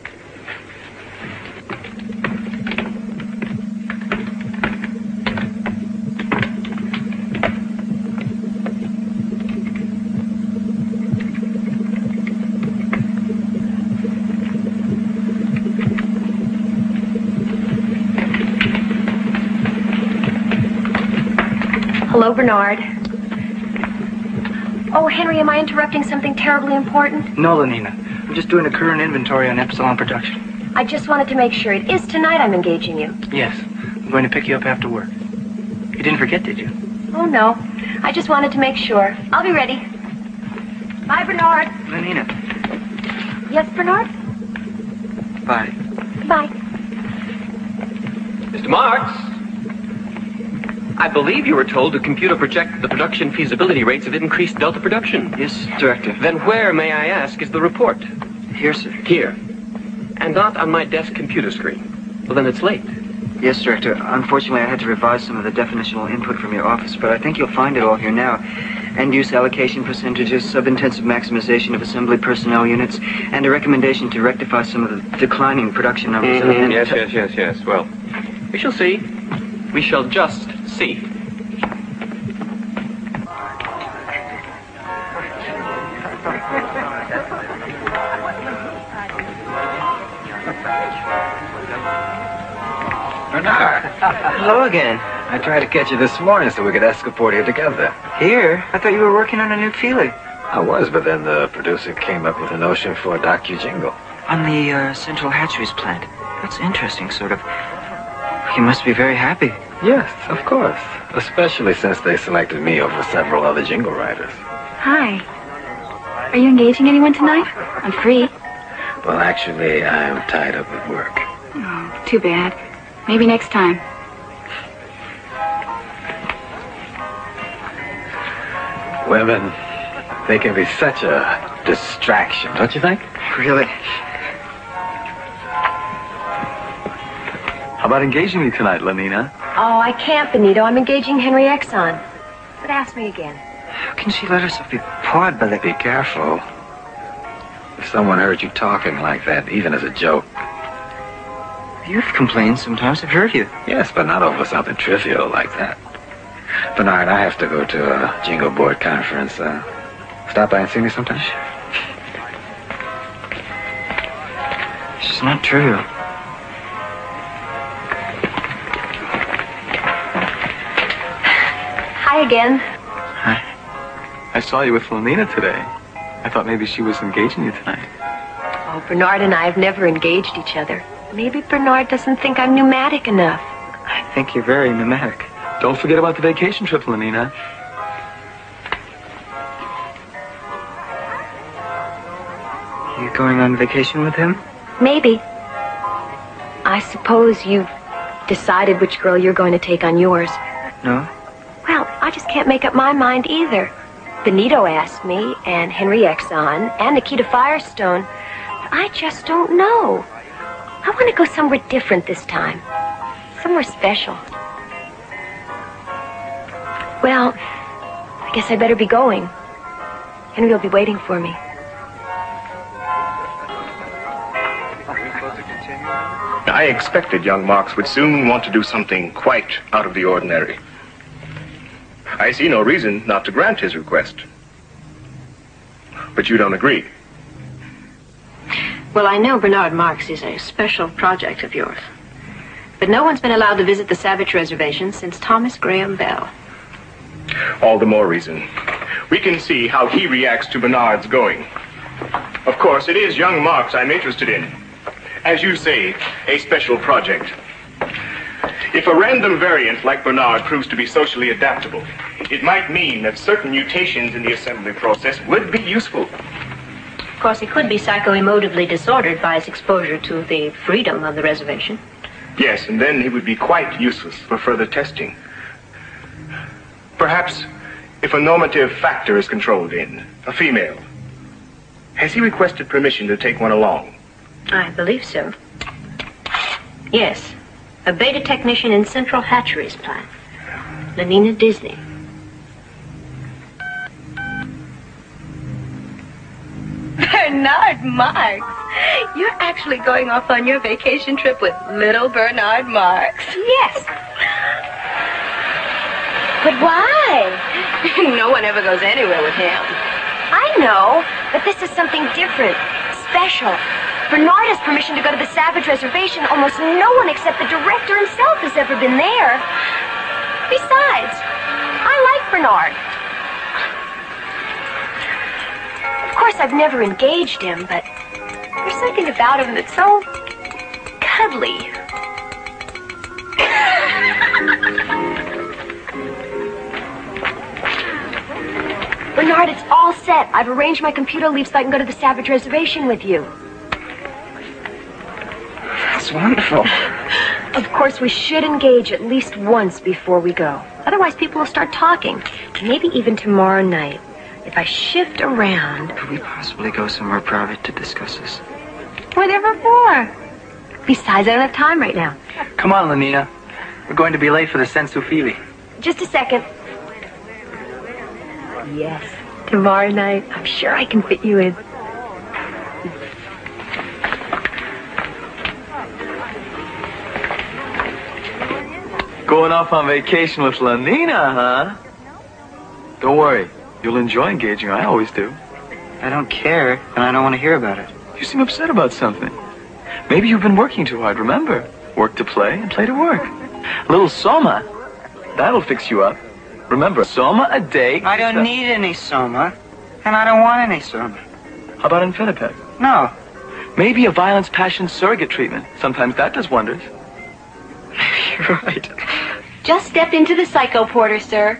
Speaker 15: Hello, Bernard. Oh, Henry, am I interrupting something terribly important?
Speaker 22: No, Lenina. I'm just doing a current inventory on Epsilon production.
Speaker 15: I just wanted to make sure it is tonight I'm engaging you.
Speaker 22: Yes. I'm going to pick you up after work. You didn't forget, did you?
Speaker 15: Oh, no. I just wanted to make sure. I'll be ready. Bye, Bernard.
Speaker 22: Lenina.
Speaker 15: Yes, Bernard?
Speaker 22: Bye.
Speaker 15: Bye.
Speaker 13: Mr. Marx? I believe you were told to computer project the production feasibility rates of increased delta production.
Speaker 22: Yes, Director.
Speaker 13: Then where, may I ask, is the report?
Speaker 22: Here, sir.
Speaker 13: Here. And not on my desk computer screen. Well, then it's late.
Speaker 22: Yes, Director. Unfortunately, I had to revise some of the definitional input from your office, but I think you'll find it all here now. End-use allocation percentages, sub-intensive maximization of assembly personnel units, and a recommendation to rectify some of the declining production numbers.
Speaker 13: Yes. Well, we shall see. We shall just see.
Speaker 5: Bernard. Hello again. I tried to catch you this morning so we could escaport here together.
Speaker 22: Here? I thought you were working on a new feeling.
Speaker 5: I was, but then the producer came up with a notion for a docu-jingle.
Speaker 22: On the Central Hatcheries plant. That's interesting, sort of. You must be very happy.
Speaker 5: Yes, of course. Especially since they selected me over several other jingle writers.
Speaker 14: Hi. Are you engaging anyone tonight? I'm free.
Speaker 5: Well, actually, I am tied up with work.
Speaker 14: Oh, too bad. Maybe next time.
Speaker 5: Women, they can be such a distraction, don't you think?
Speaker 22: Really?
Speaker 1: How about engaging me tonight, Lenina?
Speaker 15: Oh, I can't, Benito. I'm engaging Henry Exon. But ask me again.
Speaker 19: How can she let herself be pawed by the...
Speaker 10: Be careful. If someone heard you talking like that, even as a joke.
Speaker 19: You've complained sometimes. I've heard you.
Speaker 10: Yes, but not over something trivial like that. Bernard, I have to go to a jingle board conference. Stop by and see me sometime?
Speaker 19: It's not trivial.
Speaker 15: Hi again.
Speaker 1: Hi. I saw you with Lenina today. I thought maybe she was engaging you tonight.
Speaker 15: Oh, Bernard and I have never engaged each other. Maybe Bernard doesn't think I'm pneumatic enough.
Speaker 19: I think you're very pneumatic.
Speaker 1: Don't forget about the vacation trip, Lenina.
Speaker 19: You going on vacation with him?
Speaker 15: Maybe. I suppose you've decided which girl you're going to take on yours.
Speaker 19: No.
Speaker 15: Well, I just can't make up my mind either. Benito asked me, and Henry Exon, and Nikita Firestone. I just don't know. I want to go somewhere different this time. Somewhere special. Well, I guess I better be going. Henry will be waiting for me.
Speaker 18: I expected young Marx would soon want to do something quite out of the ordinary. I see no reason not to grant his request. But you don't agree.
Speaker 15: Well, I know Bernard Marx is a special project of yours. But no one's been allowed to visit the Savage Reservation since Thomas Graham Bell.
Speaker 18: All the more reason. We can see how he reacts to Bernard's going. Of course, it is young Marx I'm interested in. As you say, a special project. If a random variant like Bernard proves to be socially adaptable, it might mean that certain mutations in the assembly process would be useful.
Speaker 15: Of course, he could be psycho-emotively disordered by his exposure to the freedom of the reservation.
Speaker 18: Yes, and then he would be quite useless for further testing. Perhaps if a normative factor is controlled in, a female, has he requested permission to take one along?
Speaker 15: I believe so. Yes. A beta technician in Central Hatcheries plant. Lenina Disney.
Speaker 17: Bernard Marx. You're actually going off on your vacation trip with little Bernard Marx.
Speaker 15: Yes. But why?
Speaker 17: No one ever goes anywhere with him.
Speaker 15: I know, but this is something different, special. Bernard has permission to go to the Savage Reservation. Almost no one except the director himself has ever been there. Besides, I like Bernard. Of course, I've never engaged him, but there's something about him that's so cuddly. Bernard, it's all set. I've arranged my computer leave so I can go to the Savage Reservation with you.
Speaker 19: That's wonderful.
Speaker 15: Of course, we should engage at least once before we go. Otherwise, people will start talking. Maybe even tomorrow night. If I shift around...
Speaker 19: Could we possibly go somewhere private to discuss this?
Speaker 15: Whatever for. Besides, I don't have time right now.
Speaker 19: Come on, Lenina. We're going to be late for the sensu fili.
Speaker 15: Just a second. Yes. Tomorrow night, I'm sure I can fit you in.
Speaker 1: Going off on vacation with Lenina, huh? Don't worry. You'll enjoy engaging. I always do.
Speaker 19: I don't care, and I don't want to hear about it.
Speaker 1: You seem upset about something. Maybe you've been working too hard, remember? Work to play and play to work. A little soma. That'll fix you up. Remember, soma a day.
Speaker 19: I don't need any soma, and I don't want any soma.
Speaker 1: How about Infiniped?
Speaker 19: No.
Speaker 1: Maybe a violence passion surrogate treatment. Sometimes that does wonders.
Speaker 19: You're right.
Speaker 17: Just stepped into the psycho porter, sir.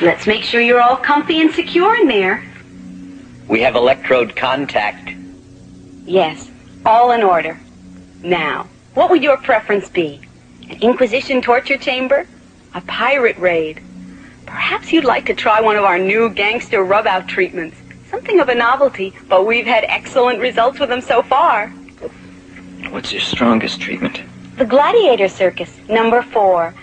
Speaker 17: Let's make sure you're all comfy and secure in there.
Speaker 2: We have electrode contact.
Speaker 17: Yes, all in order. Now, what would your preference be? An Inquisition torture chamber? A pirate raid?
Speaker 16: Perhaps you'd like to try one of our new gangster rub-out treatments. Something of a novelty, but we've had excellent results with them so far.
Speaker 19: What's your strongest treatment?
Speaker 16: The Gladiator Circus, number 4.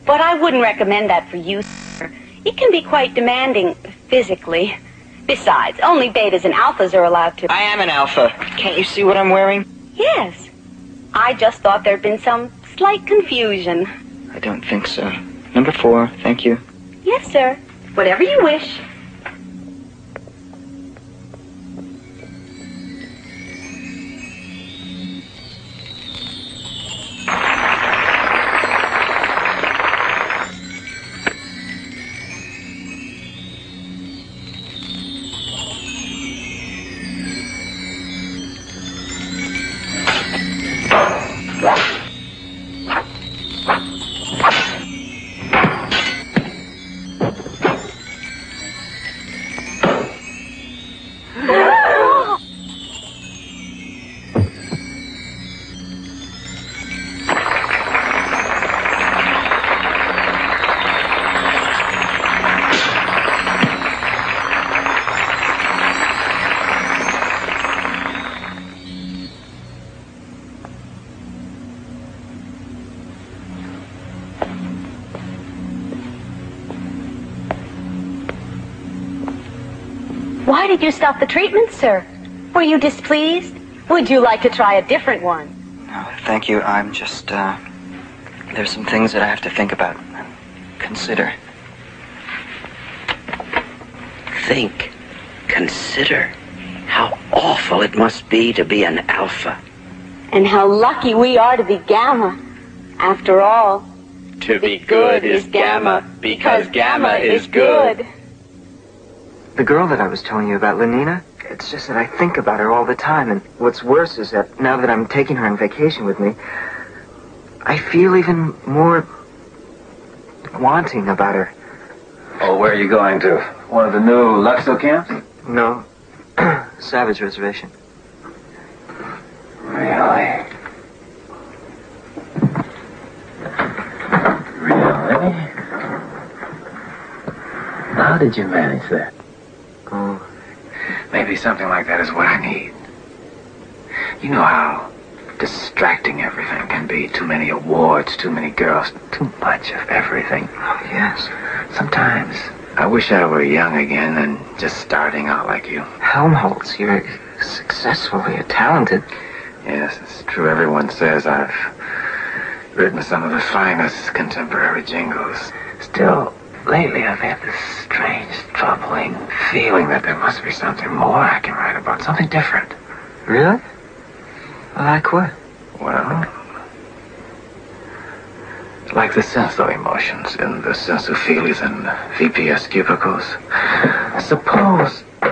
Speaker 16: But I wouldn't recommend that for you, sir. It can be quite demanding physically. Besides, only betas and alphas are allowed to...
Speaker 19: I am an alpha. Can't you see what I'm wearing?
Speaker 16: Yes. I just thought there'd been some slight confusion.
Speaker 19: I don't think so. Number 4, thank you.
Speaker 16: Yes, sir. Whatever you wish. Why did you stop the treatment, sir? Were you displeased? Would you like to try a different one?
Speaker 19: No, thank you. I'm just, there's some things that I have to think about and consider.
Speaker 2: Think. Consider. How awful it must be to be an alpha.
Speaker 16: And how lucky we are to be gamma. After all,
Speaker 2: To be good is gamma, because gamma is good.
Speaker 19: The girl that I was telling you about, Lenina, it's just that I think about her all the time, and what's worse is that now that I'm taking her on vacation with me, I feel even more wanting about her.
Speaker 10: Oh, where are you going to? One of the new Luxo camps?
Speaker 19: No. Savage Reservation.
Speaker 10: Really? Really? How did you manage that?
Speaker 19: Oh.
Speaker 10: Maybe something like that is what I need. You know how distracting everything can be. Too many awards, too many girls, too much of everything.
Speaker 19: Oh, yes.
Speaker 10: Sometimes I wish I were young again and just starting out like you.
Speaker 19: Helmholtz, you're successful, you're talented.
Speaker 10: Yes, it's true. Everyone says I've written some of the finest contemporary jingles. Still, lately I've had this strange, troubling feeling that there must be something more I can write about, something different.
Speaker 19: Really? Like what?
Speaker 10: Well, like the sensory emotions in the sensophilies and VPS cubicles.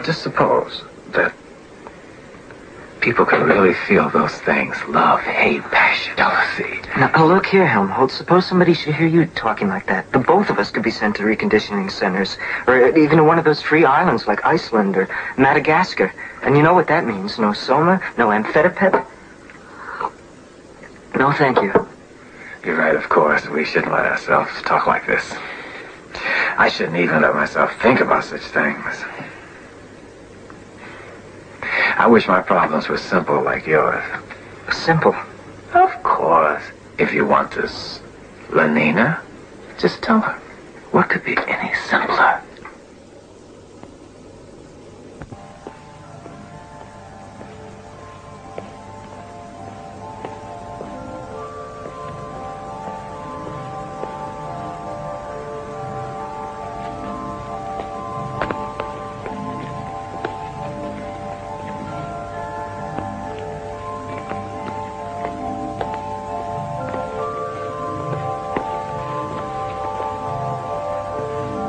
Speaker 10: Just suppose that people could really feel those things. Love, hate, passion, jealousy.
Speaker 19: Now, look here, Helmholtz. Suppose somebody should hear you talking like that. The both of us could be sent to reconditioning centers. Or even to one of those free islands like Iceland or Madagascar. And you know what that means. No soma, no amphetamine. No, thank you.
Speaker 10: You're right, of course. We shouldn't let ourselves talk like this. I shouldn't even let myself think about such things. I wish my problems were simple like yours.
Speaker 19: Simple?
Speaker 10: Of course. If you want this, Lenina, just tell her. What could be any simpler?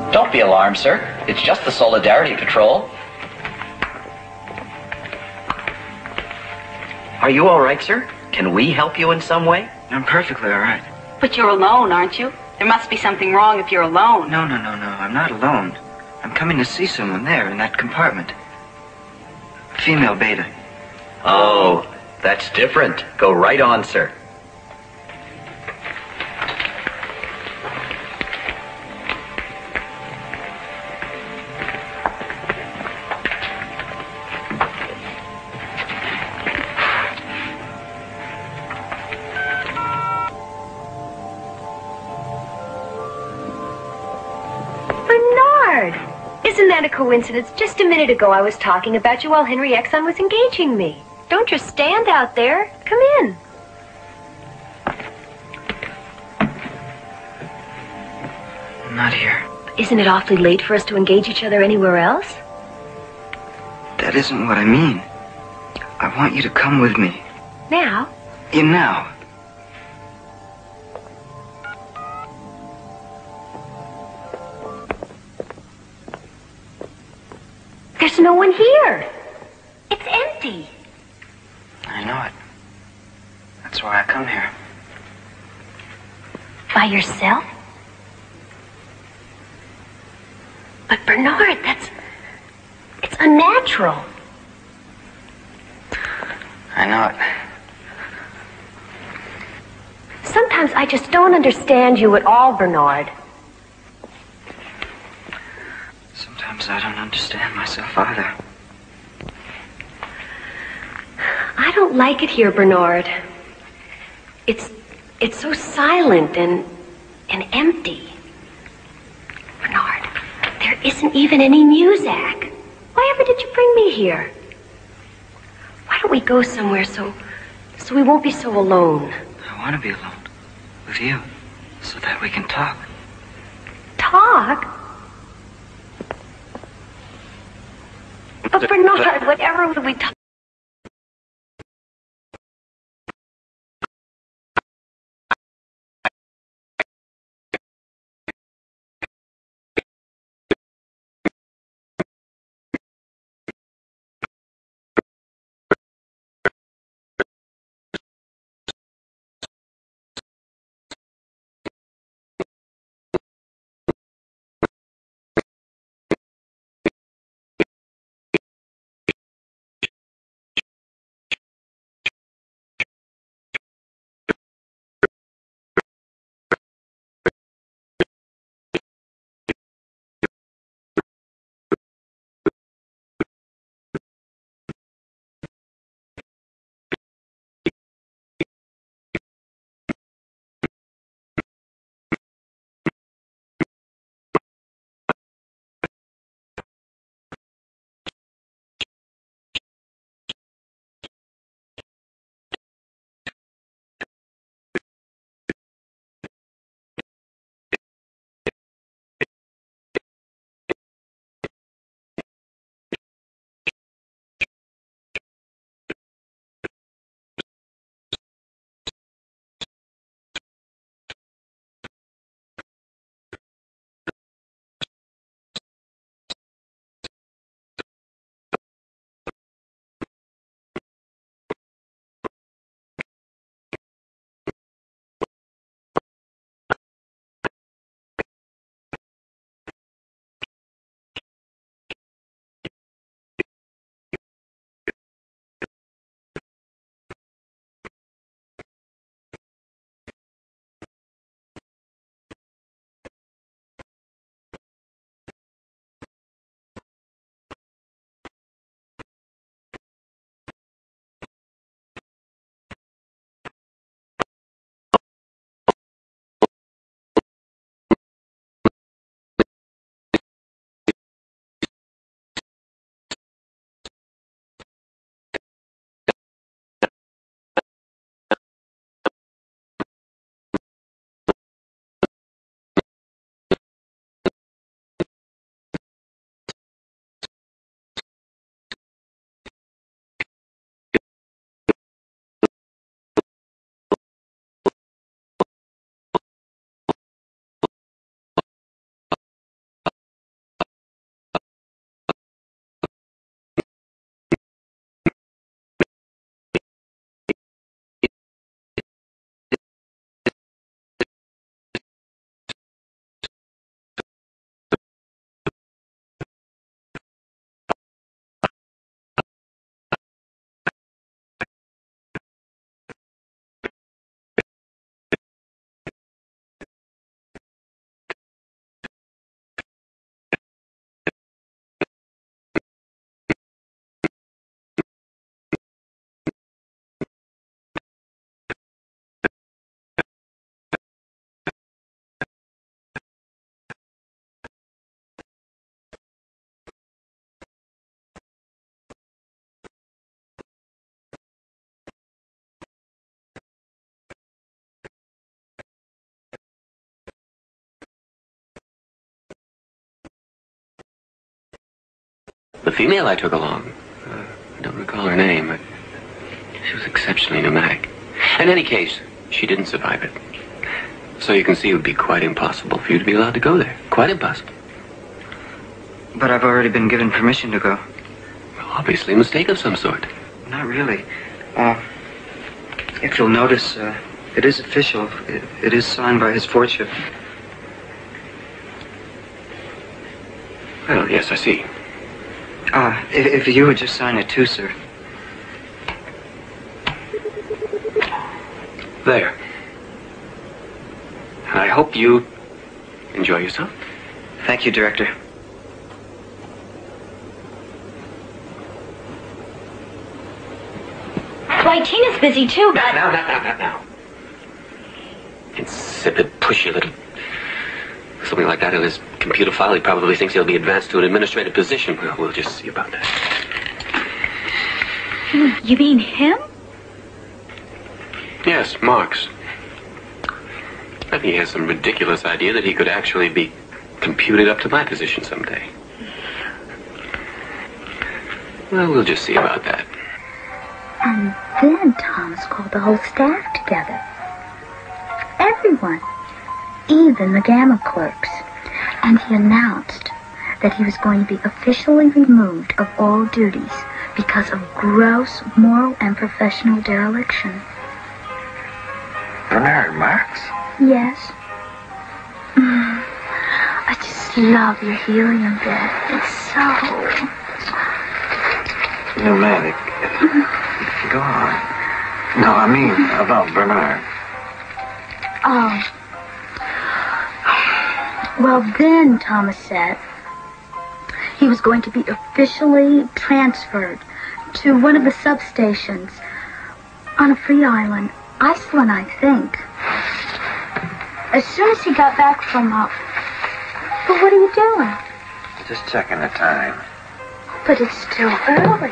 Speaker 2: Don't be alarmed, sir. It's just the Solidarity Patrol. Are you all right, sir? Can we help you in some way?
Speaker 19: I'm perfectly all right.
Speaker 16: But you're alone, aren't you? There must be something wrong if you're alone.
Speaker 19: No. I'm not alone. I'm coming to see someone there in that compartment. Female beta.
Speaker 2: Oh, that's different. Go right on, sir.
Speaker 4: Isn't that a coincidence? Just a minute ago I was talking about you while Henry Exon was engaging me. Don't just stand out there. Come in.
Speaker 19: Not here.
Speaker 4: Isn't it awfully late for us to engage each other anywhere else?
Speaker 19: That isn't what I mean. I want you to come with me.
Speaker 4: Now?
Speaker 19: In now.
Speaker 4: There's no one here. It's empty.
Speaker 19: I know it. That's why I come here.
Speaker 4: By yourself? But Bernard, it's unnatural.
Speaker 19: I know it.
Speaker 4: Sometimes I just don't understand you at all, Bernard.
Speaker 19: Sometimes I don't understand myself either.
Speaker 4: I don't like it here, Bernard. It's so silent and empty. Bernard, there isn't even any music. Why ever did you bring me here? Why don't we go somewhere so we won't be so alone?
Speaker 19: I want to be alone. With you. So that we can talk.
Speaker 4: Talk? But Bernard, whatever would we talk?
Speaker 13: The female I took along, I don't recall her name, but she was exceptionally pneumatic. In any case, she didn't survive it. So you can see it would be quite impossible for you to be allowed to go there. Quite impossible.
Speaker 19: But I've already been given permission to go.
Speaker 13: Well, obviously a mistake of some sort.
Speaker 19: Not really. If you'll notice, it is official. It is signed by his Fordship.
Speaker 13: Well, yes, I see.
Speaker 19: If you would just sign it too, sir.
Speaker 13: There. And I hope you enjoy yourself.
Speaker 19: Thank you, Director.
Speaker 4: Why, Tina's busy too, but...
Speaker 13: Now. Insipid, pushy little... Something like that in his computer file. He probably thinks he'll be advanced to an administrative position. Well, we'll just see about that.
Speaker 4: You mean him?
Speaker 13: Yes, Marx. I think he has some ridiculous idea that he could actually be computed up to my position someday. Well, we'll just see about that.
Speaker 21: And then Thomas called the whole staff together. Everyone. Even the Gamma clerks. And he announced that he was going to be officially removed of all duties because of gross moral and professional dereliction.
Speaker 10: Bernard Marx?
Speaker 21: Yes. I just love your helium bed. It's so...
Speaker 10: Pneumatic. Go on. No, I mean about Bernard.
Speaker 21: Oh. Well, then, Thomas said, he was going to be officially transferred to one of the substations on a free island, Iceland, I think. As soon as he got back from But what are you doing?
Speaker 10: Just checking the time.
Speaker 21: But it's still early.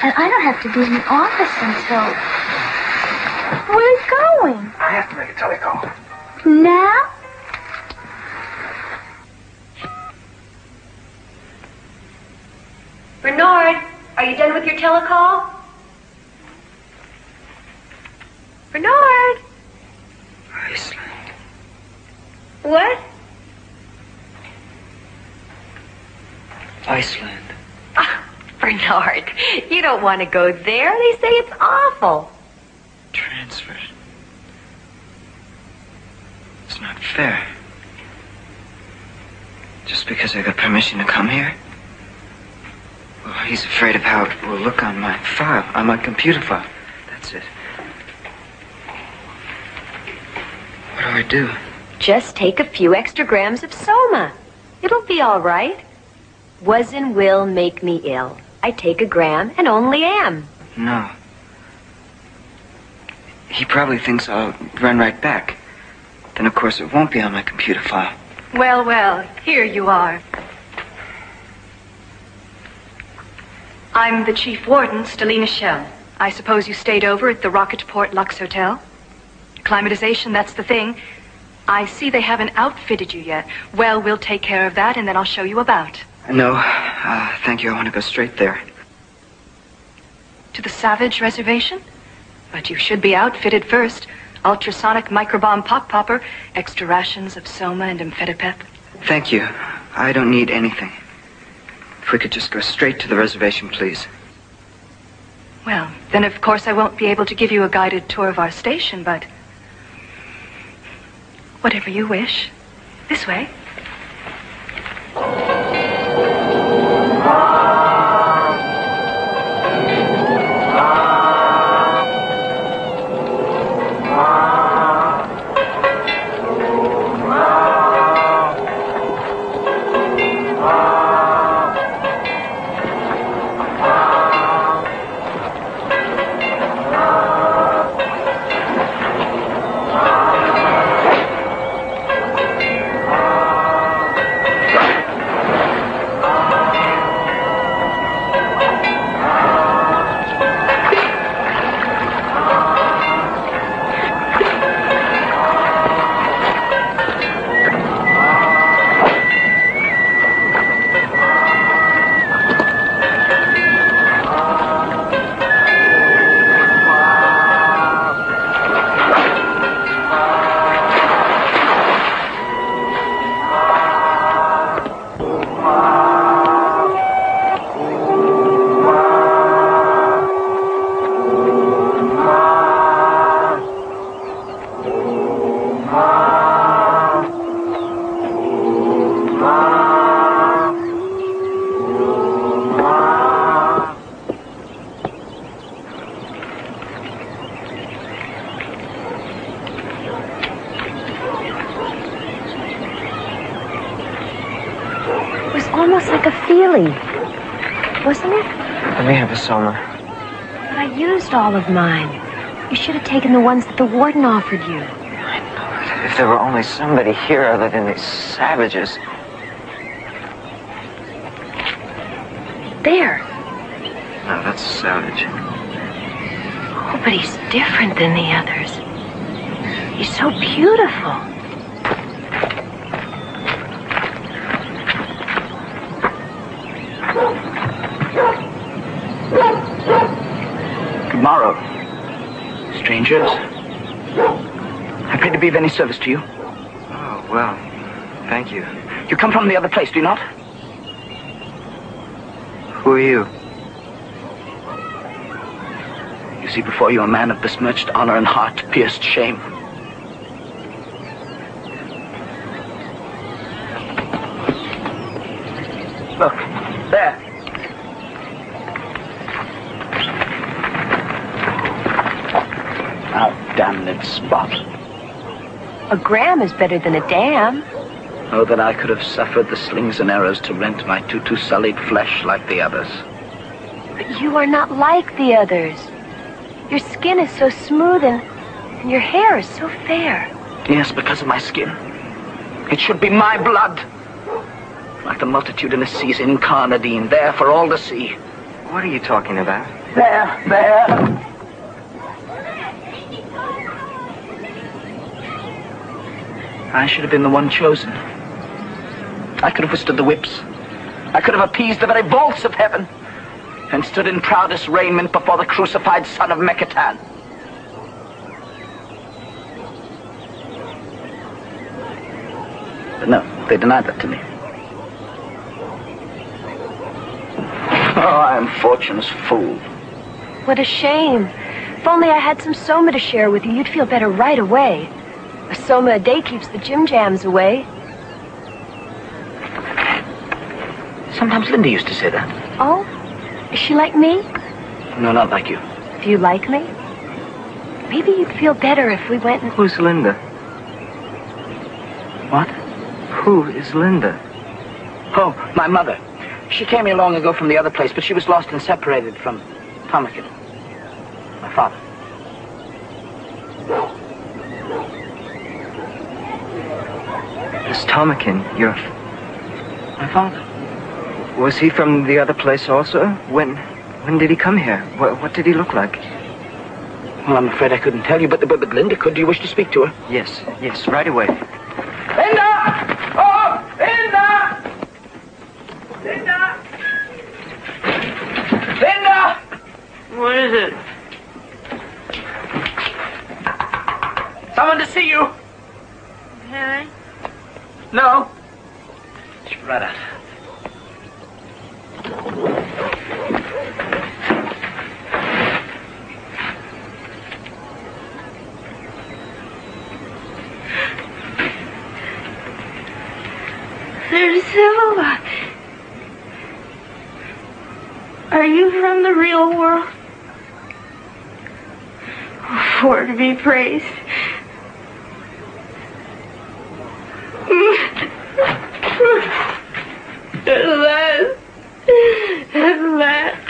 Speaker 21: And I don't have to be in the office until... Where are you going?
Speaker 10: I have to make a telecall.
Speaker 21: Now?
Speaker 15: Bernard, are you done with your telecall? Bernard!
Speaker 19: Iceland.
Speaker 15: What?
Speaker 19: Iceland.
Speaker 15: Bernard, you don't want to go there. They say it's awful.
Speaker 19: Transferred. It's not fair. Just because I got permission to come here? Well, he's afraid of how it will look on my file, on my computer file. That's it. What do I do?
Speaker 15: Just take a few extra grams of soma. It'll be all right. Was and will make me ill. I take a gram and only am.
Speaker 19: No. He probably thinks I'll run right back. Then, of course, it won't be on my computer file.
Speaker 14: Well, well, here you are. I'm the chief warden, Stelina Shell. I suppose you stayed over at the Rocketport Lux Hotel? Climatization, that's the thing. I see they haven't outfitted you yet. Well, we'll take care of that, and then I'll show you about.
Speaker 19: No, thank you. I want to go straight there.
Speaker 14: To the Savage Reservation? But you should be outfitted first. Ultrasonic microbomb pop-popper, extra rations of soma and amphetamine.
Speaker 19: Thank you. I don't need anything. If we could just go straight to the reservation, please.
Speaker 14: Well, then of course I won't be able to give you a guided tour of our station, but... whatever you wish. This way.
Speaker 12: like a feelie, wasn't it?
Speaker 19: Let me have a soma.
Speaker 12: But I used all of mine. You should have taken the ones that the warden offered you.
Speaker 19: If there were only somebody here other than these savages.
Speaker 12: There.
Speaker 19: No, that's a savage.
Speaker 12: Oh, but he's different than the others. He's so beautiful.
Speaker 8: Good morrow, strangers. I pray to be of any service to you.
Speaker 19: Oh, well, thank you.
Speaker 8: You come from the other place, do you not?
Speaker 19: Who are you?
Speaker 8: You see before you a man of besmirched honor and heart-pierced shame. Look, there. Now, damned spot.
Speaker 12: A gram is better than a dam.
Speaker 8: Oh, that I could have suffered the slings and arrows to rent my tutu-sullied flesh like the others.
Speaker 12: But you are not like the others. Your skin is so smooth and your hair is so fair.
Speaker 8: Yes, because of my skin. It should be my blood. Like the multitudinous seas in Carnadine, there for all to see.
Speaker 19: What are you talking about?
Speaker 8: There. I should have been the one chosen. I could have withstood the whips. I could have appeased the very bolts of heaven and stood in proudest raiment before the crucified son of Mekatan. But no, they denied that to me. Oh, I am fortune's fool.
Speaker 12: What a shame. If only I had some soma to share with you, you'd feel better right away. A soma a day keeps the jim jams away.
Speaker 8: Sometimes Linda used to say that.
Speaker 12: Oh? Is she like me?
Speaker 8: No, not like you.
Speaker 12: Do you like me? Maybe you'd feel better if we went and...
Speaker 19: Who's Linda?
Speaker 8: What?
Speaker 19: Who is Linda?
Speaker 8: Oh, my mother. She came here long ago from the other place, but she was lost and separated from Thompson, my father.
Speaker 19: Is Thompson your...
Speaker 8: My father.
Speaker 19: Was he from the other place also? When did he come here? What did he look like?
Speaker 8: Well, I'm afraid I couldn't tell you, but Linda could. Do you wish to speak to her?
Speaker 19: Yes, right away.
Speaker 8: Linda! Oh, Linda! Linda! Linda!
Speaker 11: What is it?
Speaker 8: Someone to see you.
Speaker 11: Harry?
Speaker 8: No. She's right out.
Speaker 17: There's Silva. Are you from the real world? For to be praised. At last,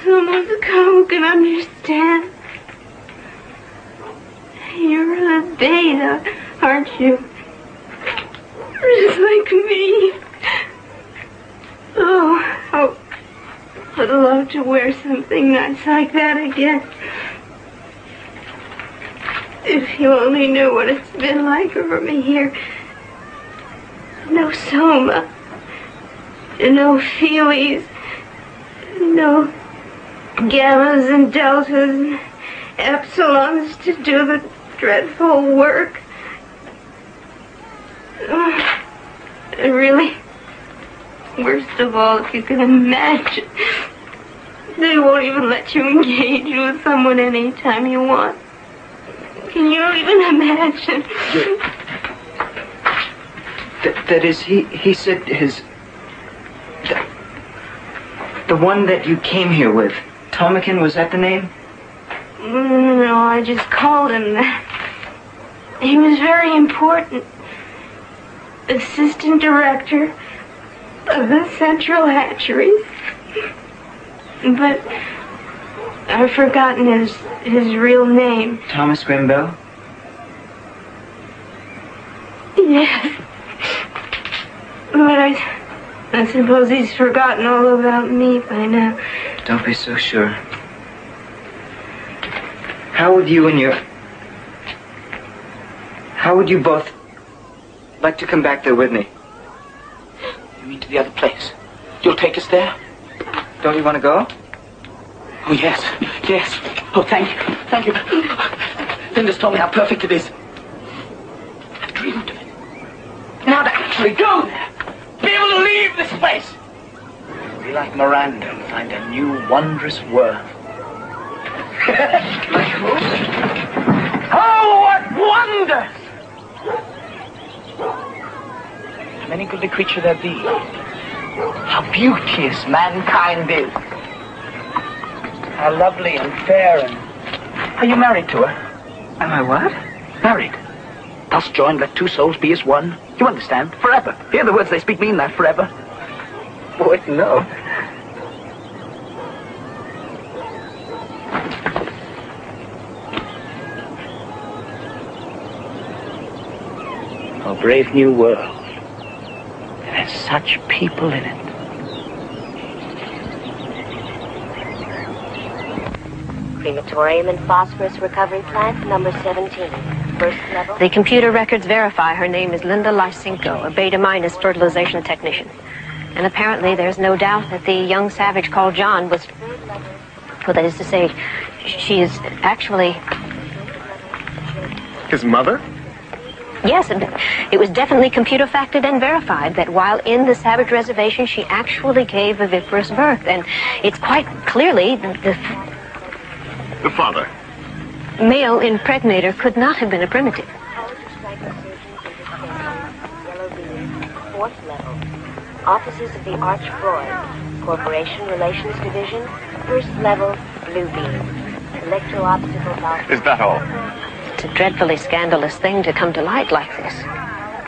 Speaker 17: someone's come who can understand. You're a beta, aren't you? Just like me. Oh, I'd love to wear something nice like that again. If you only knew what it's been like over me here. No soma. No feelies. No gammas and deltas and epsilons to do the dreadful work. And really, worst of all, if you can imagine, they won't even let you engage with someone anytime you want. Can you even imagine?
Speaker 19: That is, he said his... The one that you came here with, Thompson, was that the name?
Speaker 17: No, I just called him that. He was very important. Assistant director
Speaker 4: of the Central Hatcheries. But I've forgotten his real name.
Speaker 19: Thomas Grimble?
Speaker 4: Yes. But I suppose he's forgotten all about me by now.
Speaker 19: Don't be so sure. How would you both like to come back there with me?
Speaker 8: You mean to the other place? You'll take us there?
Speaker 19: Don't you want to go?
Speaker 8: Oh, yes. Yes. Oh, thank you. Thank you. Linda's told me how perfect it is. I've dreamed of it. Now to actually go there. Be able to leave this place. Be like Miranda and find a new, wondrous world. Like who? Oh, what wonders! How many goodly creature there be? How beauteous mankind is. How lovely and fair and... Are you married to her?
Speaker 19: Am I what?
Speaker 8: Married. Thus joined, let two souls be as one. You understand? Forever. Hear the words they speak mean that, forever.
Speaker 19: Boy, no.
Speaker 8: A brave new world. There's such people in it.
Speaker 15: Crematorium and phosphorus recovery plant number 17. First level. The computer records verify her name is Linda Lysenko, a beta-minus fertilization technician. And apparently there's no doubt that the young savage called John was... Well, that is to say, she is actually...
Speaker 18: His mother?
Speaker 15: Yes, and it was definitely computer factored and verified that while in the Savage Reservation, she actually gave a viviparous birth. And it's quite clearly
Speaker 18: The father.
Speaker 15: Male impregnator could not have been a primitive. Fourth level. Offices of the Archfreud. Corporation Relations Division. First level, blue beam. Electro-obstacle valve.
Speaker 18: Is that all?
Speaker 15: It's a dreadfully scandalous thing to come to light like this.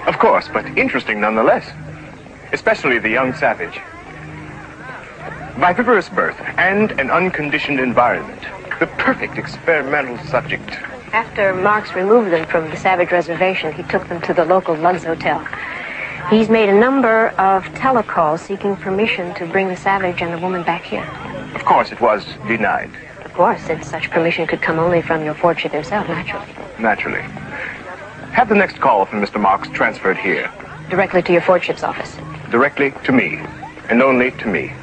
Speaker 18: Of course, but interesting nonetheless. Especially the young savage. Viviparous birth and an unconditioned environment. The perfect experimental subject.
Speaker 15: After Marx removed them from the Savage Reservation, he took them to the local Lugs Hotel. He's made a number of telecalls seeking permission to bring the Savage and the woman back here.
Speaker 18: Of course, it was denied.
Speaker 15: Of course, since such permission could come only from your fortune himself, naturally.
Speaker 18: Naturally. Have the next call from Mr. Marx transferred here.
Speaker 15: Directly to your Fordship's office.
Speaker 18: Directly to me, and only to me.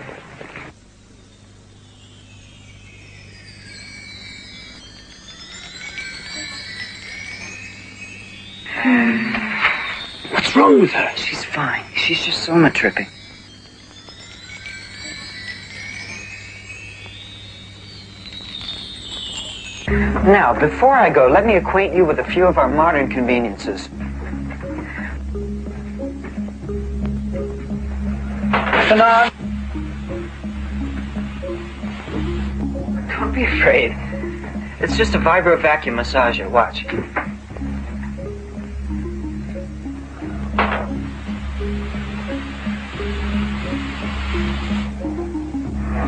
Speaker 19: What's wrong with her? She's fine. She's just soma tripping. Now, before I go, let me acquaint you with a few of our modern conveniences. Fanon! Don't be afraid. It's just a vibro vacuum massager. Watch.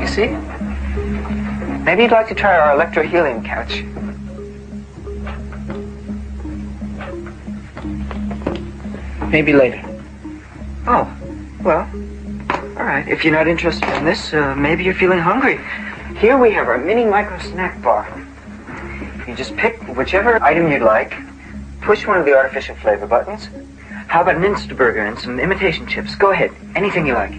Speaker 19: You see? Maybe you'd like to try our electrohelium couch. Maybe later. Oh, well, all right. If you're not interested in this, maybe you're feeling hungry. Here we have our mini micro snack bar. You just pick whichever item you'd like, push one of the artificial flavor buttons. How about an Insta burger and some imitation chips? Go ahead, anything you like.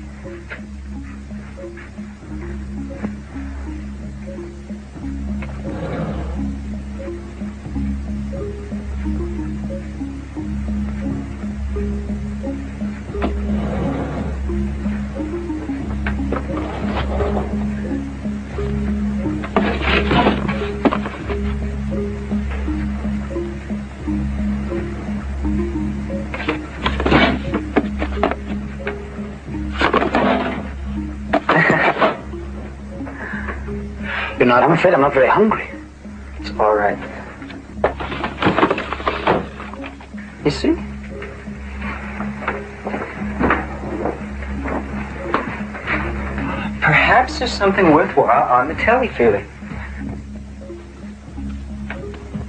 Speaker 19: I'm afraid I'm not very hungry. It's all right. You see? Perhaps there's something worthwhile on the telefilm.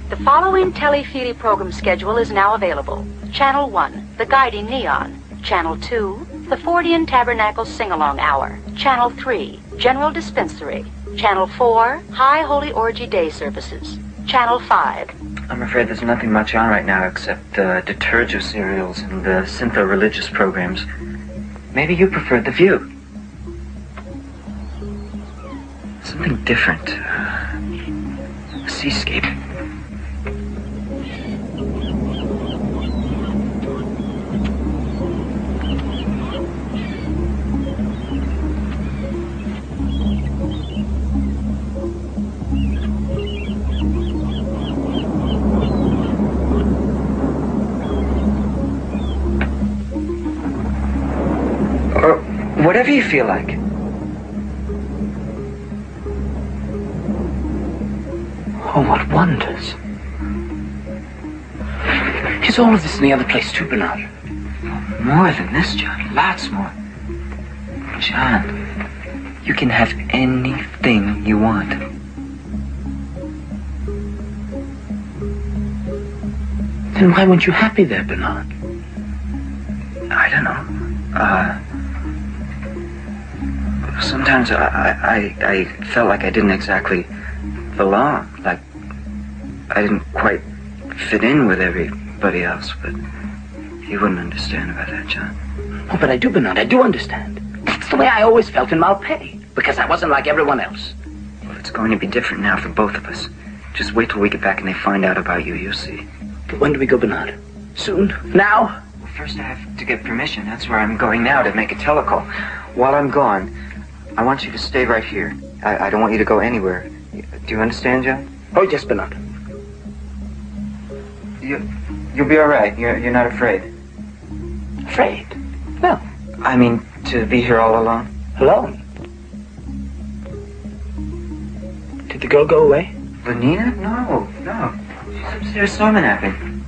Speaker 6: The following telefilm program schedule is now available. Channel 1, The Guiding Neon. Channel 2, The Fortean Tabernacle Sing-Along Hour. Channel 3, General Dispensary. Channel 4, High Holy Orgy Day Services. Channel 5.
Speaker 19: I'm afraid there's nothing much on right now except detergent serials and the syntho-religious programs. Maybe you preferred The View. Something different. A seascape. Whatever you feel like.
Speaker 8: Oh, what wonders. Is all of this in the other place too, Bernard?
Speaker 19: More than this, John. Lots more. John, you can have anything you want.
Speaker 8: Then why weren't you happy there, Bernard?
Speaker 19: I don't know. Sometimes I felt like I didn't exactly belong. Like I didn't quite fit in with everybody else, but you wouldn't understand about that, John.
Speaker 8: Oh, but I do, Bernard. I do understand. That's the way I always felt in Malpais, because I wasn't like everyone else.
Speaker 19: Well, it's going to be different now for both of us. Just wait till we get back and they find out about you. You'll see.
Speaker 8: But when do we go, Bernard? Soon? Now?
Speaker 19: Well, first I have to get permission. That's where I'm going now, to make a telecall. While I'm gone, I want you to stay right here. I don't want you to go anywhere. Do you understand, John?
Speaker 8: Oh, yes, Bernard.
Speaker 19: You'll be all right. You're not afraid.
Speaker 8: Afraid? No.
Speaker 19: I mean, to be here all alone.
Speaker 8: Alone? Did the girl go away?
Speaker 19: Lenina? No. She's upstairs salmon-napping.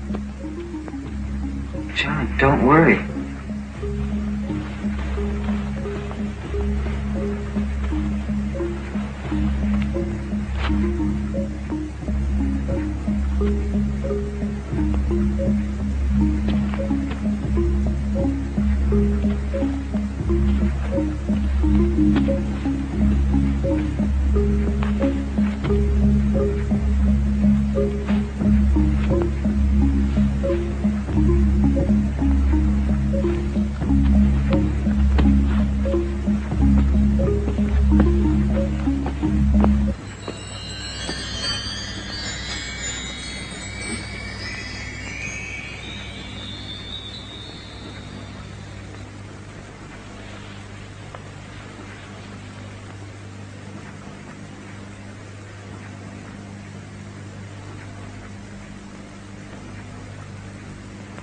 Speaker 19: John, don't worry.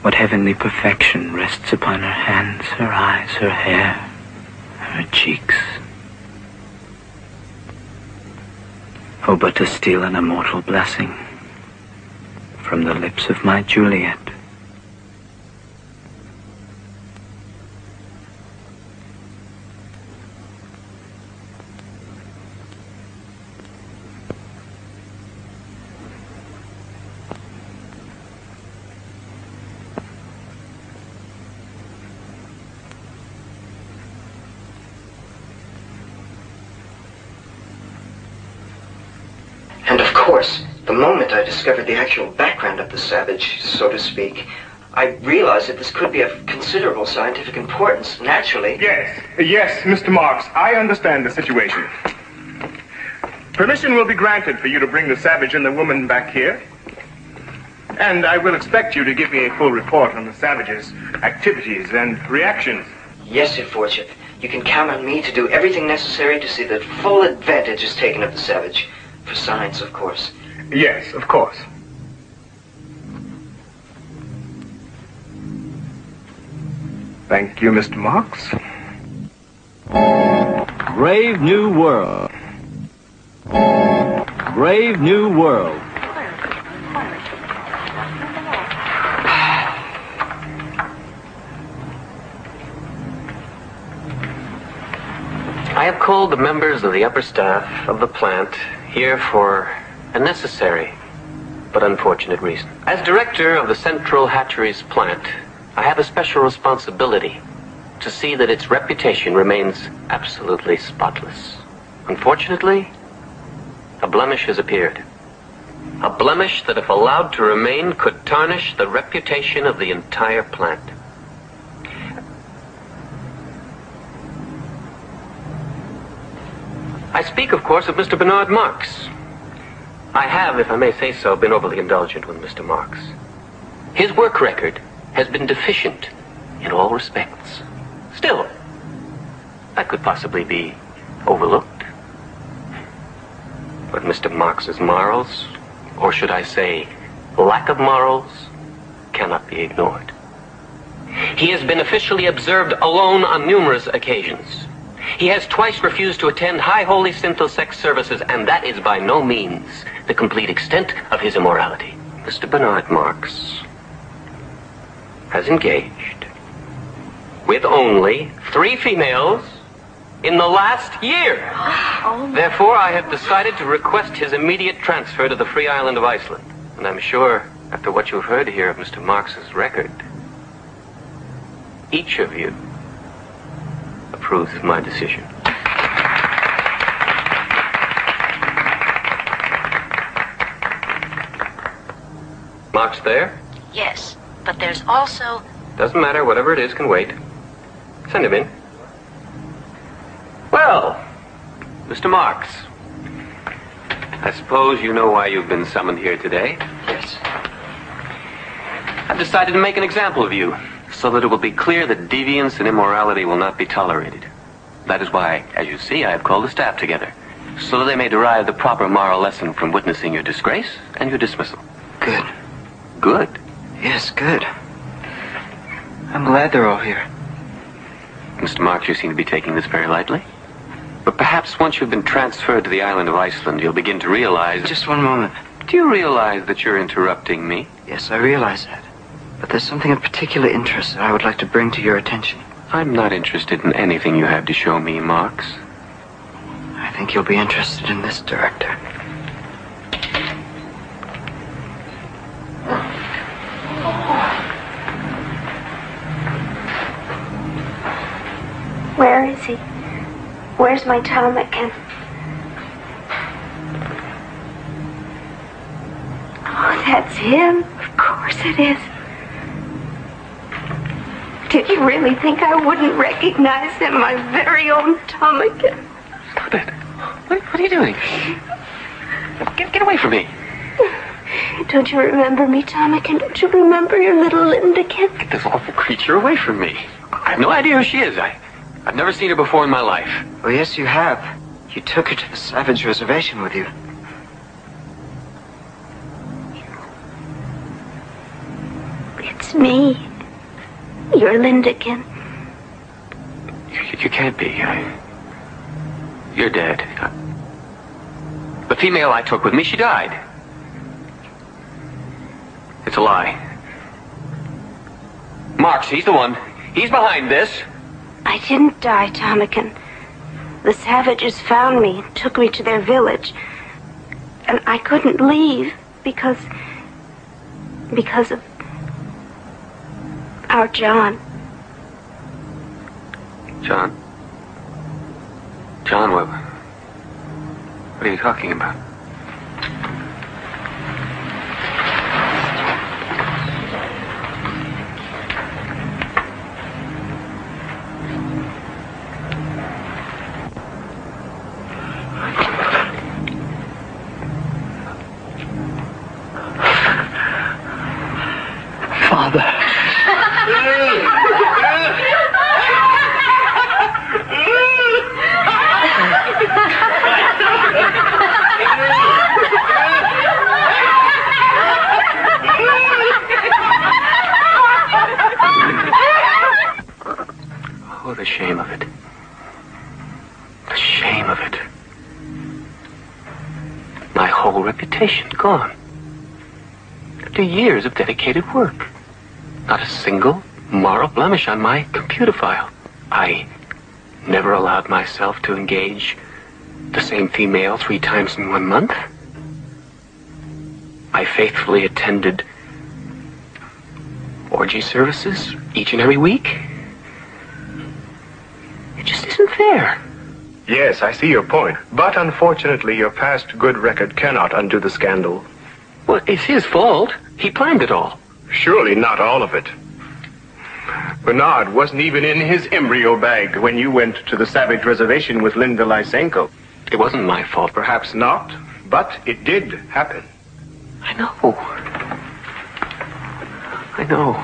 Speaker 8: What heavenly perfection rests upon her hands, her eyes, her hair, her cheeks. Oh, but to steal an immortal blessing from the lips of my Juliet.
Speaker 19: And of course, the moment I discovered the actual background of the savage, so to speak, I realized that this could be of considerable scientific importance, naturally.
Speaker 18: Yes, Mr. Marks, I understand the situation. Permission will be granted for you to bring the savage and the woman back here. And I will expect you to give me a full report on the savage's activities and reactions.
Speaker 19: Yes, Your Lordship. You can count on me to do everything necessary to see that full advantage is taken of the savage. For science, of course.
Speaker 18: Yes, of course. Thank you, Mr. Marks.
Speaker 20: Brave New World. Brave New World.
Speaker 3: I have called the members of the upper staff of the plant here for a necessary but unfortunate reason. As director of the Central Hatcheries plant, I have a special responsibility to see that its reputation remains absolutely spotless. Unfortunately, a blemish has appeared. A blemish that, if allowed to remain, could tarnish the reputation of the entire plant. I speak, of course, of Mr. Bernard Marx. I have, if I may say so, been overly indulgent with Mr. Marx. His work record has been deficient in all respects. Still, that could possibly be overlooked. But Mr. Marx's morals, or should I say, lack of morals, cannot be ignored. He has been officially observed alone on numerous occasions. He has twice refused to attend High Holy Synthosex services, and that is by no means the complete extent of his immorality. Mr. Bernard Marx has engaged with only 3 females in the last year. Therefore, I have decided to request his immediate transfer to the free island of Iceland. And I'm sure, after what you've heard here of Mr. Marx's record, each of you approves of my decision. Marx there?
Speaker 6: Yes, but there's also...
Speaker 3: Doesn't matter, whatever it is can wait. Send him in. Well, Mr. Marx, I suppose you know why you've been summoned here today? Yes. I've decided to make an example of you, so that it will be clear that deviance and immorality will not be tolerated. That is why, as you see, I have called the staff together, so that they may derive the proper moral lesson from witnessing your disgrace and your dismissal.
Speaker 19: Good.
Speaker 3: Good?
Speaker 19: Yes, good. I'm glad they're all here.
Speaker 3: Mr. Marx, you seem to be taking this very lightly. But perhaps once you've been transferred to the island of Iceland, you'll begin to realize...
Speaker 19: Just one moment.
Speaker 3: Do you realize that you're interrupting me?
Speaker 19: Yes, I realize that. But there's something of particular interest that I would like to bring to your attention.
Speaker 3: I'm not interested in anything you have to show me, Marx.
Speaker 19: I think you'll be interested in this, Director.
Speaker 4: Where is he? Where's my ptarmigan? Oh, that's him. Of course it is. Did you really think I wouldn't recognize him, my very own ptarmigan?
Speaker 3: Stop it. What are you doing? Get away from me.
Speaker 4: Don't you remember me, ptarmigan? Don't you remember your little Lindakin?
Speaker 3: Get this awful creature away from me. I have no idea who she is. I've never seen her before in my life.
Speaker 19: Oh, yes, you have. You took her to the Savage Reservation with you.
Speaker 4: It's me. You're Lindakin.
Speaker 3: You can't be. You're dead. The female I took with me, she died. It's a lie. Marx, he's the one. He's behind this.
Speaker 4: I didn't die, ptarmigan. The savages found me and took me to their village. And I couldn't leave because of our John.
Speaker 3: John? John, what are you talking about?
Speaker 8: Father.
Speaker 3: Oh, the shame of it. The shame of it. My whole reputation gone. After years of dedicated work. Not a single moral blemish on my computer file. I never allowed myself to engage the same female 3 times in 1 month. I faithfully attended orgy services each and every week. It just isn't fair.
Speaker 18: Yes, I see your point. But unfortunately, your past good record cannot undo the scandal.
Speaker 3: Well, it's his fault. He planned it all.
Speaker 18: Surely not all of it. Bernard wasn't even in his embryo bag when you went to the Savage Reservation with Linda Lysenko.
Speaker 3: It wasn't my fault.
Speaker 18: Perhaps not, but it did happen.
Speaker 3: I know. I know.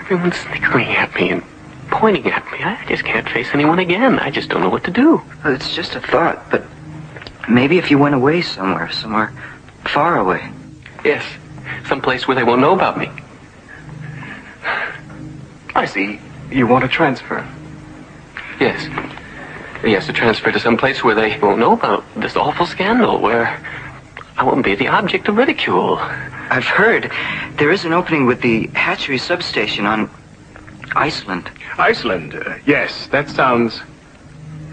Speaker 3: Everyone's snickering at me and pointing at me. I just can't face anyone again. I just don't know what to do.
Speaker 19: Well, it's just a thought, but maybe if you went away somewhere far away.
Speaker 3: Yes, someplace where they won't know about me.
Speaker 18: I see. You want to transfer?
Speaker 3: Yes. Yes, to transfer to some place where they won't know about this awful scandal, where I won't be the object of ridicule.
Speaker 19: I've heard there is an opening with the hatchery substation on Iceland.
Speaker 18: Iceland? Yes, that sounds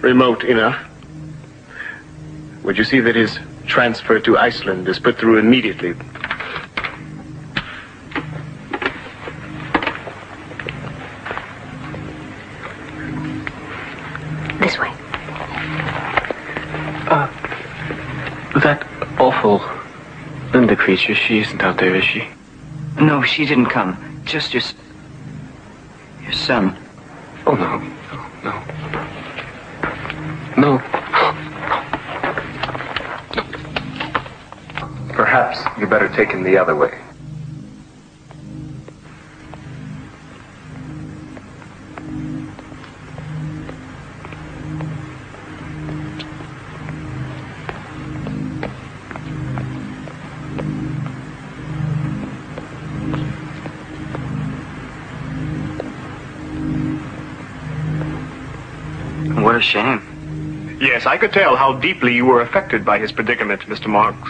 Speaker 18: remote enough. Would you see that his transfer to Iceland is put through immediately?
Speaker 4: This way.
Speaker 3: That awful Linda creature, she isn't out there, is she?
Speaker 19: No, she didn't come. Just your son.
Speaker 3: Oh, no. No.
Speaker 18: Perhaps you better take him the other way.
Speaker 19: What a shame.
Speaker 18: Yes, I could tell how deeply you were affected by his predicament, Mr. Marks.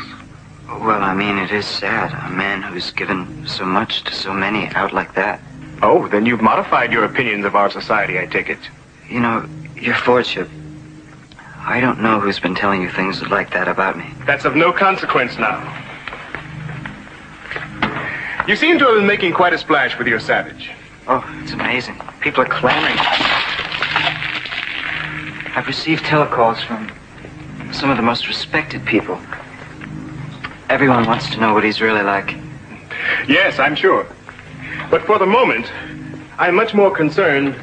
Speaker 19: Well, I mean, it is sad. A man who's given so much to so many out like that.
Speaker 18: Oh, then you've modified your opinions of our society, I take it.
Speaker 19: You know, your lordship, I don't know who's been telling you things like that about me.
Speaker 18: That's of no consequence now. You seem to have been making quite a splash with your Savage.
Speaker 19: Oh, it's amazing. People are clamoring. I've received telecalls from some of the most respected people. Everyone wants to know what he's really like.
Speaker 18: Yes, I'm sure. But for the moment, I'm much more concerned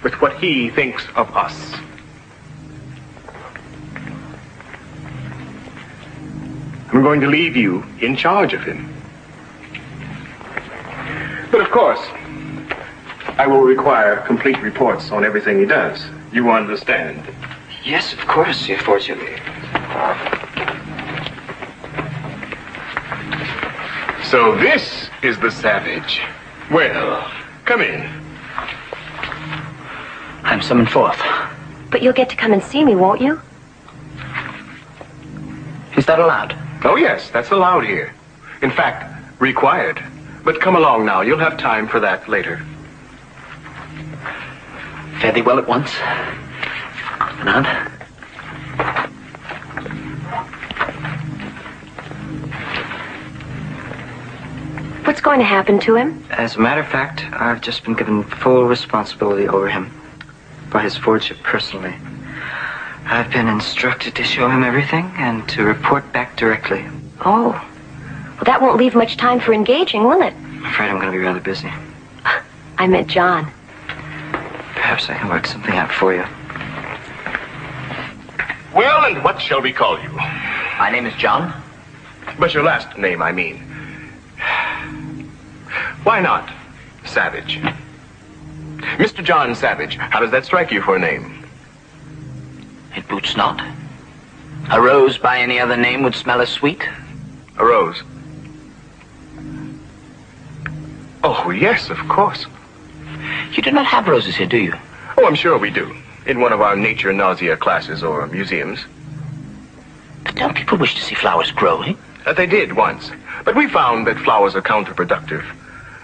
Speaker 18: with what he thinks of us. I'm going to leave you in charge of him. But of course, I will require complete reports on everything he does. You understand?
Speaker 19: Yes, of course, your lordship.
Speaker 18: So this is the Savage. Well, come in.
Speaker 8: I'm summoned forth.
Speaker 4: But you'll get to come and see me, won't you?
Speaker 8: Is that allowed?
Speaker 18: Oh, yes, that's allowed here. In fact, required. But come along now. You'll have time for that later.
Speaker 8: Fare thee well at once. Bernard.
Speaker 4: What's going to happen to him?
Speaker 19: As a matter of fact, I've just been given full responsibility over him by his lordship personally. I've been instructed to show him everything and to report back directly.
Speaker 4: Oh. Well, that won't leave much time for engaging, will it?
Speaker 19: I'm afraid I'm going to be rather busy.
Speaker 4: I meant John.
Speaker 19: Perhaps I can work something out for you.
Speaker 18: Well, and what shall we call you?
Speaker 8: My name is John.
Speaker 18: But your last name, I mean. Why not Savage? Mr. John Savage, how does that strike you for a name?
Speaker 8: It boots not. A rose by any other name would smell as sweet.
Speaker 18: A rose? Oh, yes, of course.
Speaker 8: You do not have roses here, do you?
Speaker 18: Oh, I'm sure we do. In one of our nature nausea classes or museums.
Speaker 8: But don't people wish to see flowers growing?
Speaker 18: They did once. But we found that flowers are counterproductive.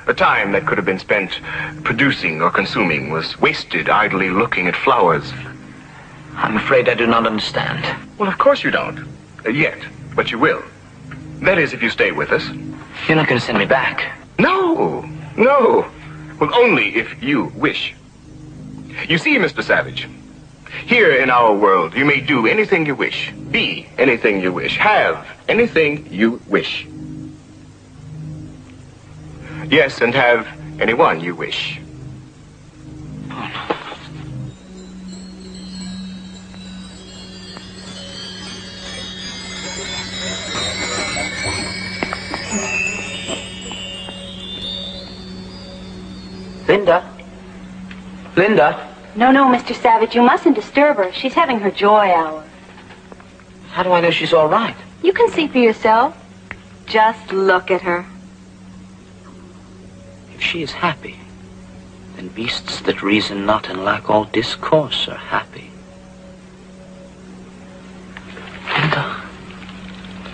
Speaker 18: A time that could have been spent producing or consuming was wasted idly looking at flowers.
Speaker 8: I'm afraid I do not understand.
Speaker 18: Well, of course you don't. Yet. But you will. That is, if you stay with us.
Speaker 8: You're not going to send me back?
Speaker 18: No. No. Well, only if you wish. You see, Mr. Savage, here in our world, you may do anything you wish, be anything you wish, have anything you wish. Yes, and have anyone you wish.
Speaker 8: Linda? Linda?
Speaker 16: No, Mr. Savage, you mustn't disturb her. She's having her joy hour.
Speaker 8: How do I know she's all right?
Speaker 16: You can see for yourself. Just look at her.
Speaker 8: If she is happy, then beasts that reason not and lack all discourse are happy.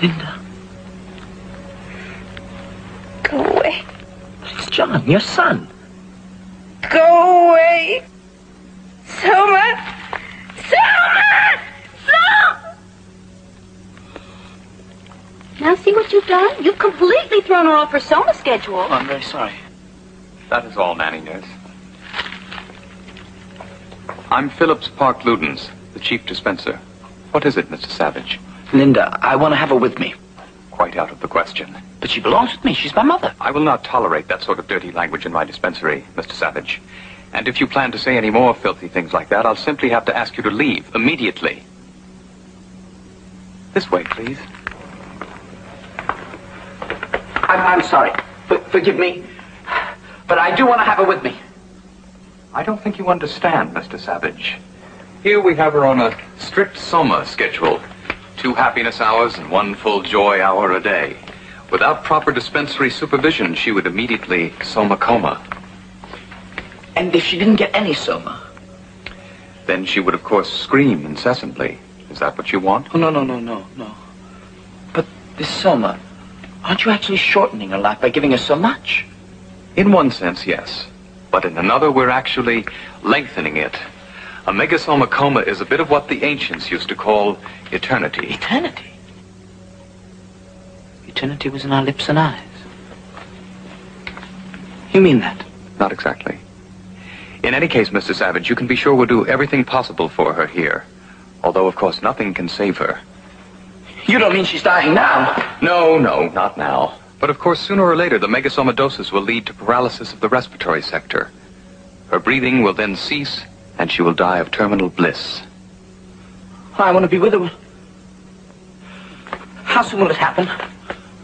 Speaker 8: Linda.
Speaker 16: Go away.
Speaker 8: It's John, your son.
Speaker 16: Go away. Soma! Now see what you've done? You've completely thrown her off her Soma schedule.
Speaker 8: Oh, I'm very sorry.
Speaker 7: That is all, Nanny Nurse. I'm Phillips Park Ludens, the chief dispenser. What is it, Mr. Savage?
Speaker 8: Linda, I want to have her with me.
Speaker 7: Quite out of the question.
Speaker 8: But she belongs with me. She's my mother.
Speaker 7: I will not tolerate that sort of dirty language in my dispensary, Mr. Savage. And if you plan to say any more filthy things like that, I'll simply have to ask you to leave immediately. This way, please.
Speaker 8: I'm sorry. Forgive me. But I do want to have her with me.
Speaker 7: I don't think you understand, Mr. Savage. Here we have her on a strict Soma schedule. 2 happiness hours and 1 full joy hour a day. Without proper dispensary supervision, she would immediately Soma coma.
Speaker 8: And if she didn't get any Soma?
Speaker 7: Then she would, of course, scream incessantly. Is that what you want?
Speaker 8: Oh, no. But this Soma, aren't you actually shortening her life by giving her so much?
Speaker 7: In one sense, yes. But in another, we're actually lengthening it. A megasoma coma is a bit of what the ancients used to call eternity.
Speaker 8: Eternity? Eternity was in our lips and eyes. You mean that?
Speaker 7: Not exactly. In any case, Mr. Savage, you can be sure we'll do everything possible for her here. Although, of course, nothing can save her.
Speaker 8: You don't mean she's dying now?
Speaker 7: No, not now. But, of course, sooner or later, the megasoma doses will lead to paralysis of the respiratory sector. Her breathing will then cease, and she will die of terminal bliss.
Speaker 8: I want to be with her. How soon will it happen?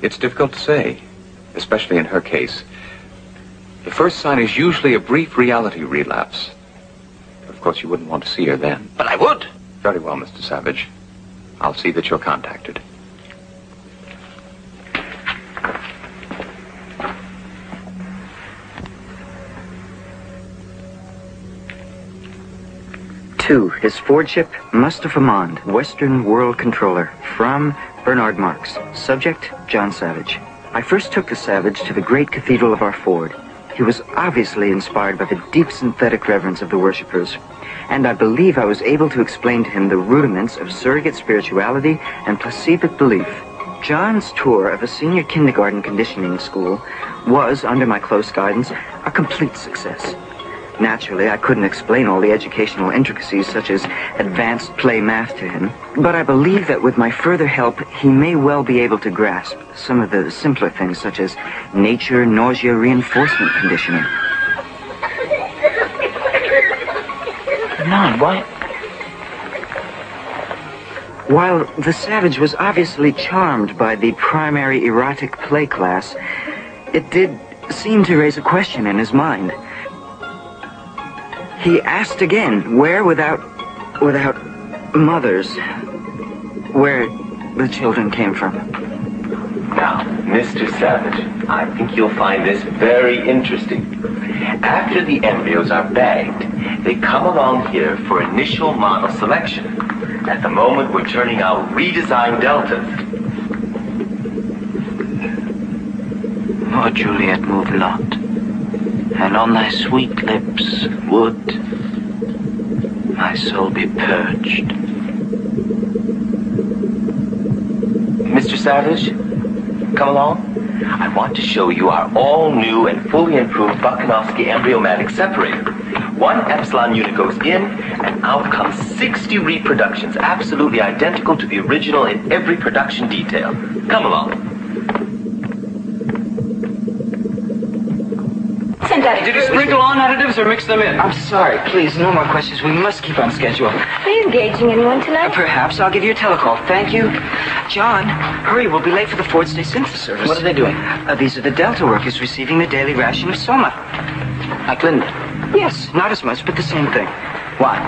Speaker 7: It's difficult to say, especially in her case. The first sign is usually a brief reality relapse. Of course, you wouldn't want to see her then.
Speaker 8: But I would.
Speaker 7: Very well, Mr. Savage. I'll see that you're contacted.
Speaker 19: To His Fordship, Mustafa Mond, Western World Controller, from Bernard Marx. Subject, John Savage. I first took the Savage to the great cathedral of our Ford. He was obviously inspired by the deep synthetic reverence of the worshippers, and I believe I was able to explain to him the rudiments of surrogate spirituality and placidic belief. John's tour of a senior kindergarten conditioning school was, under my close guidance, a complete success. Naturally, I couldn't explain all the educational intricacies such as advanced play math to him, but I believe that with my further help, he may well be able to grasp some of the simpler things such as nature, nausea, reinforcement conditioning.
Speaker 8: None, why?
Speaker 19: While the Savage was obviously charmed by the primary erotic play class, it did seem to raise a question in his mind. He asked again, where without mothers, where the children came from.
Speaker 10: Now, Mr. Savage, I think you'll find this very interesting. After the embryos are bagged, they come along here for initial model selection. At the moment, we're turning out redesigned deltas.
Speaker 19: Oh, Juliet moved a lot.
Speaker 8: and on thy sweet lips would my soul be purged.
Speaker 5: Mr. Savage, come along. I want to show you our all-new and fully improved Bakanowski embryomatic separator. One epsilon unit goes in, and out comes 60 reproductions, absolutely identical to the original in every production detail. Come along.
Speaker 8: Did you sprinkle on additives or mix them in? I'm sorry. Please, no more questions. We must keep on schedule.
Speaker 4: Are you engaging anyone tonight?
Speaker 8: Perhaps. I'll give you a telecall. Thank you. John, hurry. We'll be late for the Ford's Day Synthesis service. What are they doing? These are the Delta workers receiving the daily ration of soma. Like Linda? Yes, not as much, but the same thing. Why?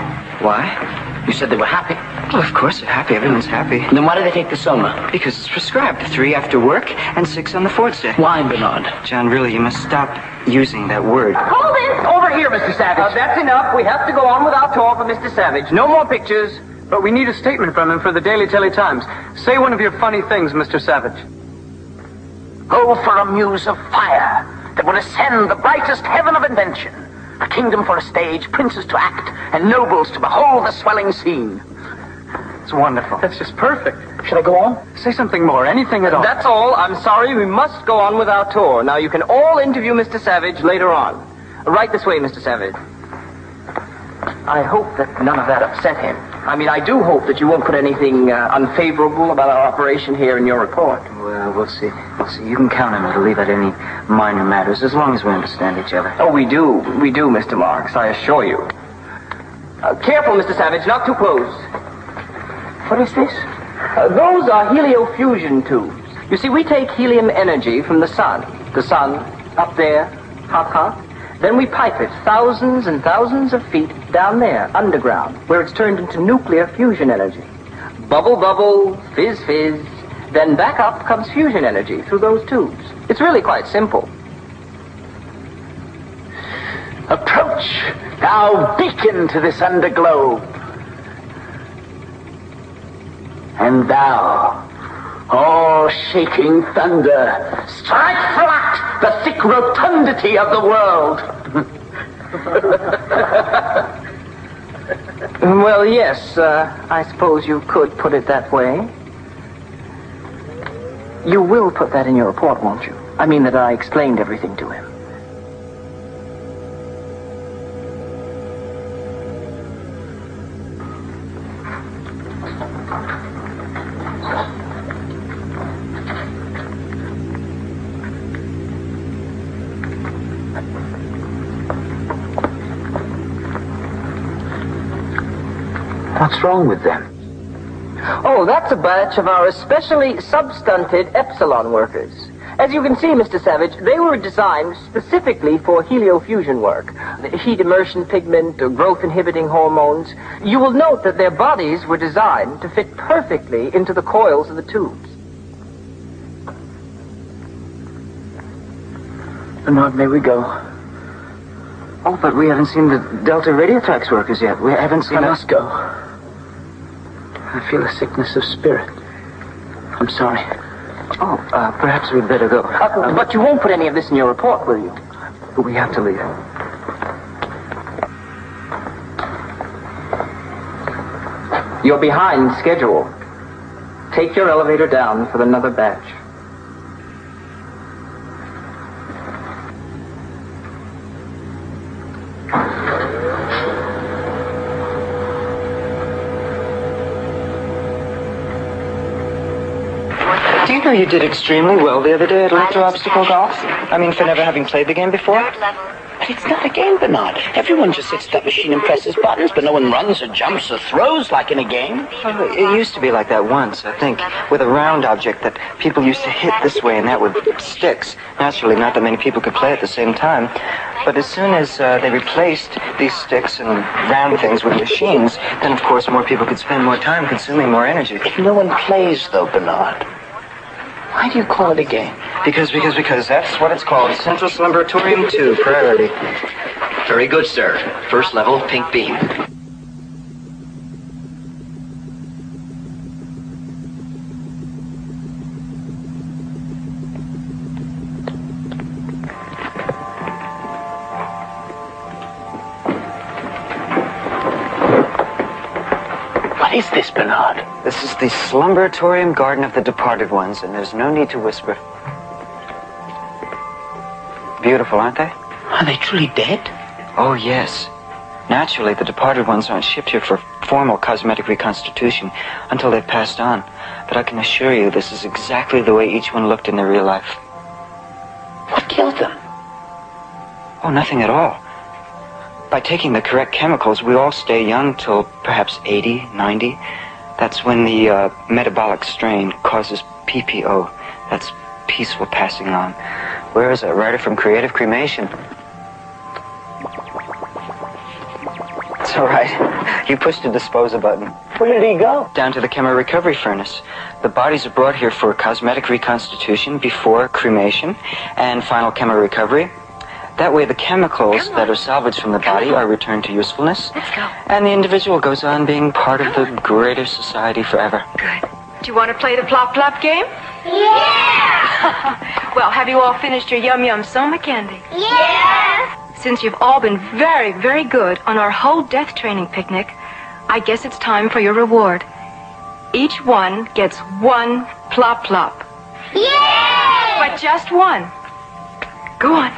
Speaker 8: Why? You said they were happy. Well, of course they're happy. Everyone's happy. Then why do they take the soma? Because it's prescribed. 3 after work and 6 on the Ford's Day. Why, Bernard? John, really, you must stop using that word.
Speaker 11: Hold it! Over here, Mr. Savage. That's enough. We have to go on with our tour for Mr. Savage. No more pictures.
Speaker 9: But we need a statement from him for the Daily Times. Say one of your funny things, Mr. Savage.
Speaker 8: Go for a muse of fire that will ascend the brightest heaven of invention. A kingdom for a stage, princes to act, and nobles to behold the swelling scene. It's wonderful.
Speaker 9: That's just perfect.
Speaker 8: Should I go on?
Speaker 9: Say something more, anything at all.
Speaker 11: That's all. I'm sorry, we must go on with our tour. Now, you can all interview Mr. Savage later on. Right this way, Mr. Savage. I hope that none of that upset him. I mean, I do hope that you won't put anything unfavorable about our operation here in your report.
Speaker 8: Well, we'll see. We'll see. You can count on me to leave out any minor matters, as long as we understand each other.
Speaker 11: Oh, we do. We do, Mr. Marks, I assure you. Careful, Mr. Savage, not too close. What is this? Those are heliofusion tubes. You see, we take helium energy from the sun. The sun, up there, hot, hot. Then we pipe it thousands and thousands of feet down there, underground, where it's turned into nuclear fusion energy. Bubble, bubble, fizz, fizz. Then back up comes fusion energy through those tubes. It's really quite simple.
Speaker 8: Approach, thou beacon to this underglobe. And thou, all-shaking thunder, strike flat the thick rotundity of the world.
Speaker 11: Well, yes, I suppose you could put it that way. You will put that in your report, won't you? I mean that I explained everything to him.
Speaker 8: What's wrong with them?
Speaker 11: Oh, that's a batch of our especially substunted epsilon workers. As you can see, Mr. Savage, they were designed specifically for heliofusion work. The heat immersion pigment, growth inhibiting hormones. You will note that their bodies were designed to fit perfectly into the coils of the tubes.
Speaker 8: Bernard, may we go? Oh, but we haven't seen the Delta Radiotrax workers yet. We haven't seen... I must go. I feel a sickness of spirit. I'm sorry. Oh, perhaps we'd better go.
Speaker 11: But you won't put any of this in your report, will you?
Speaker 8: But we have to leave.
Speaker 11: You're behind schedule. Take your elevator down for another batch.
Speaker 8: Do you know you did extremely well the other day at electro-obstacle golf? I mean, for never having played the game before? But it's not a game, Bernard. Everyone just sits at that machine and presses buttons, but no one runs or jumps or throws like in a game. Oh, it used to be like that once, I think, with a round object that people used to hit this way and that with sticks. Naturally, not that many people could play at the same time. But as soon as they replaced these sticks and round things with machines, then, of course, more people could spend more time consuming more energy. If no one plays, though, Bernard... Why do you call it a game? Because that's what it's called. Central Slumbratorium 2, priority.
Speaker 5: Very good, sir. First level, pink beam.
Speaker 8: is this, Bernard?
Speaker 19: This is the Slumberatorium Garden of the Departed Ones, and there's no need to whisper. Beautiful, aren't they?
Speaker 8: Are they truly dead?
Speaker 19: Oh, yes. Naturally, the departed ones aren't shipped here for formal cosmetic reconstitution until they've passed on. But I can assure you this is exactly the way each one looked in their real life.
Speaker 8: What killed them?
Speaker 19: Oh, nothing at all. By taking the correct chemicals, we all stay young till perhaps 80, 90. That's when the metabolic strain causes PPO. That's peaceful passing on. Where is that writer from Creative Cremation? It's all right. You pushed the disposal button.
Speaker 8: Where did he go?
Speaker 19: Down to the chemo recovery furnace. The bodies are brought here for cosmetic reconstitution before cremation and final chemo recovery. That way the chemicals that are salvaged from the body are returned to usefulness.
Speaker 14: Let's go.
Speaker 19: And the individual goes on being part of the greater society forever.
Speaker 14: Good. Do you want to play the plop-plop game?
Speaker 17: Yeah!
Speaker 14: Well, have you all finished your yum-yum soma candy?
Speaker 17: Yeah!
Speaker 14: Since you've all been very, very good on our whole death training picnic, I guess it's time for your reward. Each one gets one plop-plop.
Speaker 17: Yay!
Speaker 14: But just one. Go on.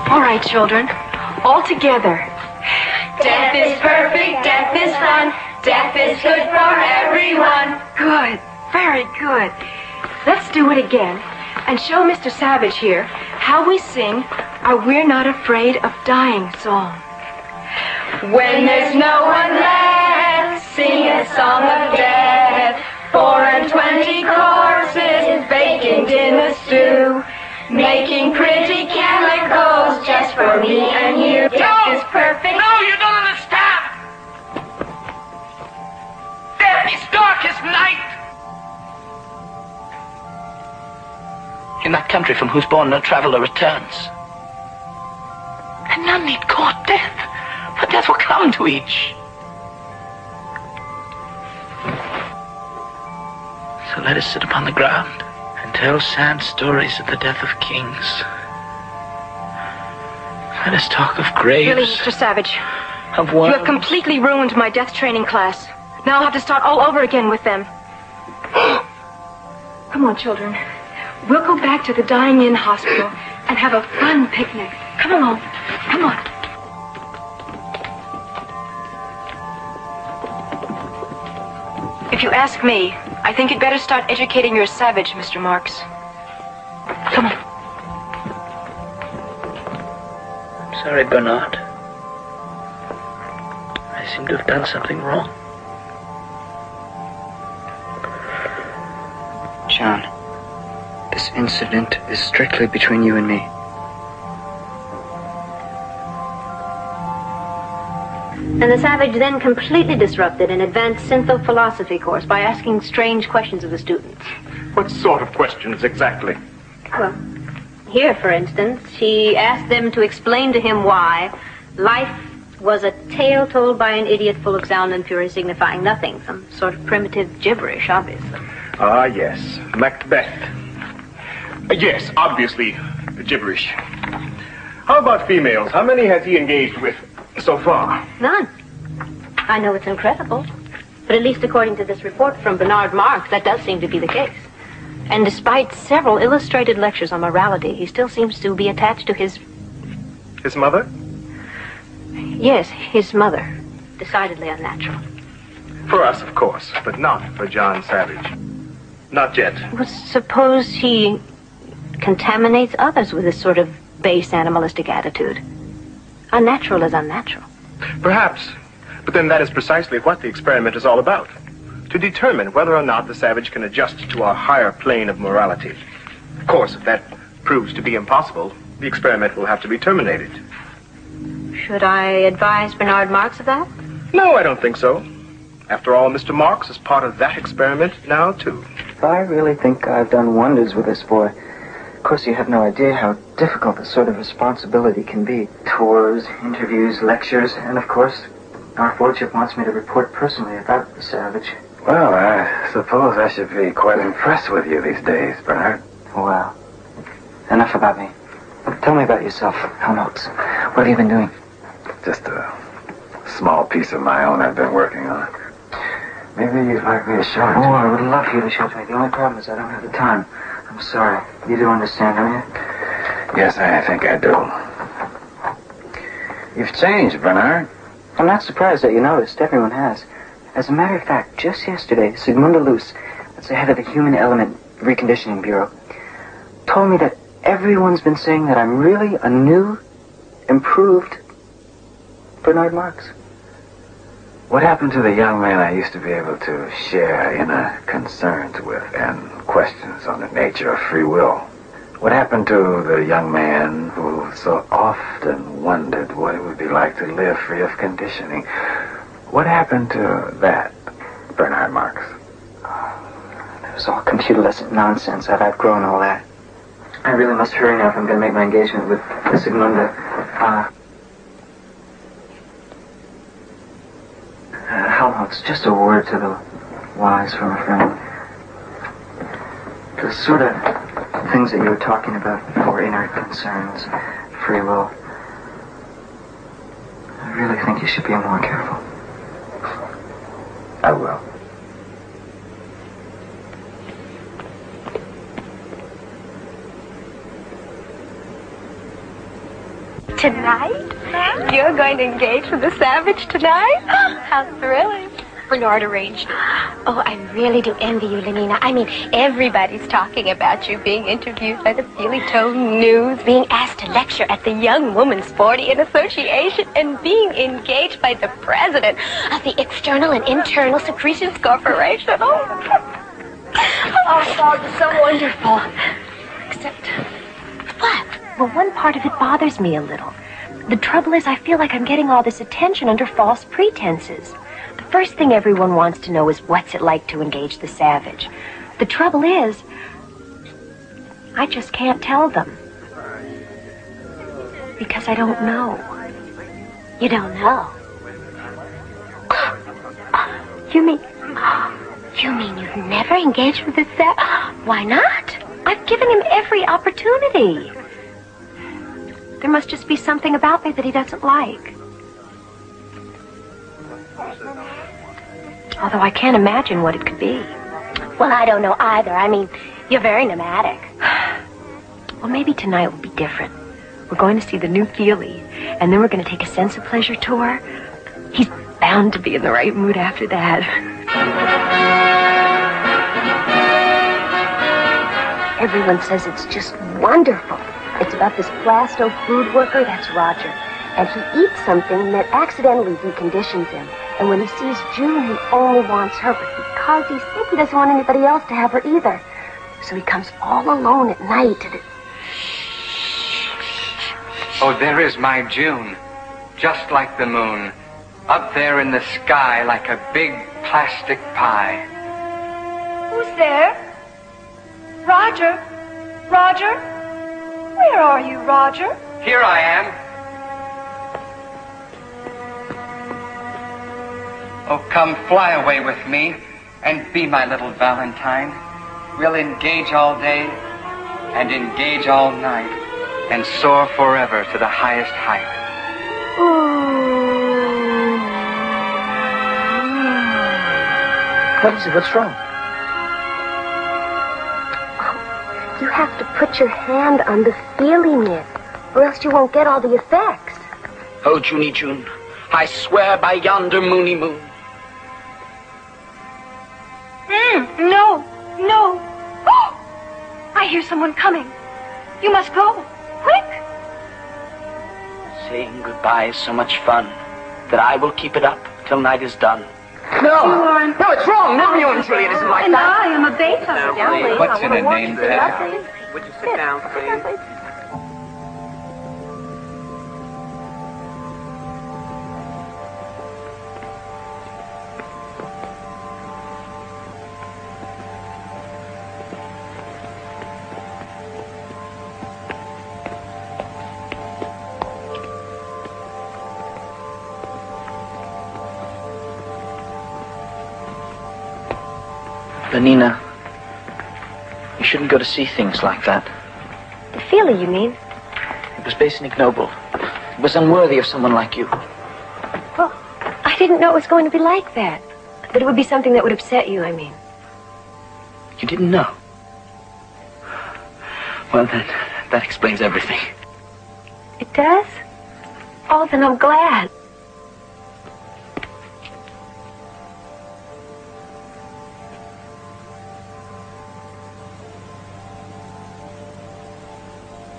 Speaker 14: All right, children, all together.
Speaker 17: Death is perfect, death is fun, death is good for everyone.
Speaker 14: Good, very good. Let's do it again and show Mr. Savage here how we sing our We're Not Afraid of Dying song.
Speaker 17: When there's no one left, sing a song of death. 420 corpses baconed in a stew, making pretty chemicals just for me and you. Death is perfect.
Speaker 8: No, you don't understand. Death is dark as night. In that country from whose bourne no traveler returns. And none need court death, for death will come to each. So let us sit upon the ground and tell sad stories of the death of kings. Let us talk of graves.
Speaker 14: Really, Mr. Savage,
Speaker 8: of worms.
Speaker 14: you have completely ruined my death training class. Now I'll have to start all over again with them. Come on, children. We'll go back to the Dying Inn Hospital and have a fun picnic. Come along. Come on. If you ask me, I think you'd better start educating your Savage, Mr. Marks. Come on.
Speaker 8: I'm sorry, Bernard. I seem to have done something wrong.
Speaker 19: John, this incident is strictly between you and me.
Speaker 15: And the Savage then completely disrupted an advanced syntho-philosophy course by asking strange questions of the students.
Speaker 18: What sort of questions exactly?
Speaker 15: Well, here, for instance, he asked them to explain to him why life was a tale told by an idiot full of sound and fury signifying nothing. Some sort of primitive gibberish, obviously.
Speaker 18: Ah, yes. Macbeth. Yes, obviously, gibberish. How about females? How many has he engaged with so far?
Speaker 15: None. I know it's incredible, but at least according to this report from Bernard Marks, that does seem to be the case. And despite several illustrated lectures on morality, he still seems to be attached to his...
Speaker 18: His mother?
Speaker 15: Yes, his mother. Decidedly unnatural.
Speaker 18: For us, of course, but not for John Savage. Not yet.
Speaker 15: Well, suppose he contaminates others with this sort of base animalistic attitude. Unnatural is unnatural.
Speaker 18: Perhaps. But then that is precisely what the experiment is all about. To determine whether or not the Savage can adjust to our higher plane of morality. Of course, if that proves to be impossible, the experiment will have to be terminated.
Speaker 15: Should I advise Bernard Marks of that?
Speaker 18: No, I don't think so. After all, Mr. Marks is part of that experiment now, too.
Speaker 19: I really think I've done wonders with this boy. Of course, you have no idea how difficult this sort of responsibility can be. Tours, interviews, lectures, and of course, our Lordship wants me to report personally about the Savage.
Speaker 10: Well, I suppose I should be quite impressed with you these days, Bernard.
Speaker 19: Well, enough about me. Tell me about yourself, Helmholtz. What have you been doing?
Speaker 10: Just a small piece of my own I've been working on. Maybe you'd like me to show it to you.
Speaker 19: Oh, I would love for you to show it to me. The only problem is I don't have the time. I'm sorry. You do understand, don't you?
Speaker 10: Yes, I think I do. You've changed, Bernard.
Speaker 19: I'm not surprised that you noticed. Everyone has. As a matter of fact, just yesterday, Sigmunda Luce, that's the head of the Human Element Reconditioning Bureau, told me that everyone's been saying that I'm really a new, improved Bernard Marx.
Speaker 10: What happened to the young man I used to be able to share inner concerns with and questions on the nature of free will? What happened to the young man who so often wondered what it would be like to live free of conditioning? What happened to that, Bernard Marx?
Speaker 19: It was all computerless nonsense. I've outgrown all that. I really must hurry now if I'm going to make my engagement with Sigmunda. Helmholtz, just a word to the wise from a friend. The sort of things that you were talking about before, inner concerns, free will, I really think you should be more careful.
Speaker 10: I will.
Speaker 4: Tonight? You're going to engage with the Savage tonight? How thrilling. Bernard arranged it. Oh, I really do envy you, Lenina. I mean, everybody's talking about you being interviewed by the Feely Tone News, being asked to lecture at the Young Women's 40th Association, and being engaged by the president of the External and Internal Secretions Corporation. Oh, God, it's so wonderful. Except... What?
Speaker 15: Well, one part of it bothers me a little. The trouble is I feel like I'm getting all this attention under false pretenses. The first thing everyone wants to know is what's it like to engage the Savage. The trouble is, I just can't tell them. Because I don't know.
Speaker 4: You don't know? You mean you've never engaged with the Savage?
Speaker 15: Why not? I've given him every opportunity. There must just be something about me that he doesn't like. Although I can't imagine what it could be.
Speaker 4: Well, I don't know either. I mean, you're very nomadic.
Speaker 15: Well, maybe tonight will be different. We're going to see the new Feely, and then we're going to take a sense of pleasure tour. He's bound to be in the right mood after that.
Speaker 4: Everyone says it's just wonderful. It's about this plasto food worker, that's Roger. And he eats something that accidentally deconditions him. And when he sees June, he only wants her. But because he's sick, he doesn't want anybody else to have her either. So he comes all alone at night to the...
Speaker 1: Oh, there is my June. Just like the moon. Up there in the sky like a big plastic pie.
Speaker 14: Who's there? Roger? Roger? Where are you, Roger?
Speaker 1: Here I am. Oh, come fly away with me and be my little Valentine. We'll engage all day and engage all night and soar forever to the highest height.
Speaker 19: What is it? What's wrong?
Speaker 4: You have to put your hand on the Feely mitt, or else you won't get all the effects.
Speaker 8: Oh, Junie June, I swear by yonder moony moon.
Speaker 14: No. Oh! I hear someone coming. You must go. Quick!
Speaker 8: Saying goodbye is so much fun that I will keep it up till night is done.
Speaker 11: No, it's wrong. Romeo and Juliet isn't like
Speaker 14: And
Speaker 11: that.
Speaker 14: I am a Beethoven.
Speaker 1: What's in a name tag?
Speaker 11: Would you sit down, please?
Speaker 8: Lenina, you shouldn't go to see things like that.
Speaker 4: The feeling, you mean?
Speaker 8: It was base and ignoble. It was unworthy of someone like you.
Speaker 4: Well, I didn't know it was going to be like that. That it would be something that would upset you, I mean.
Speaker 8: You didn't know? Well, that explains everything.
Speaker 4: It does? Oh, then I'm glad.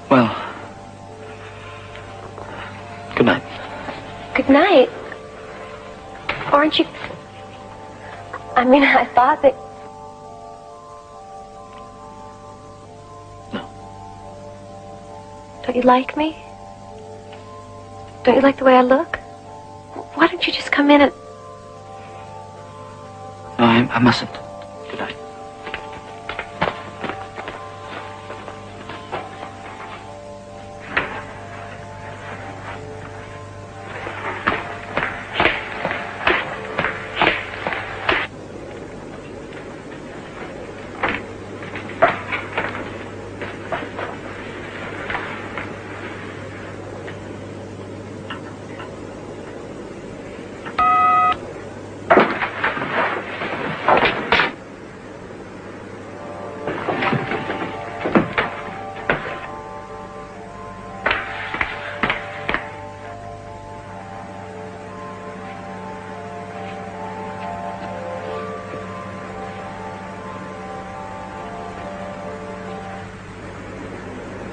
Speaker 8: Well, good night.
Speaker 4: Good night. Aren't you... I mean, I thought that...
Speaker 8: No.
Speaker 4: Don't you like me? Don't you like the way I look? Why don't you just come in and...
Speaker 8: No, I mustn't. Good night.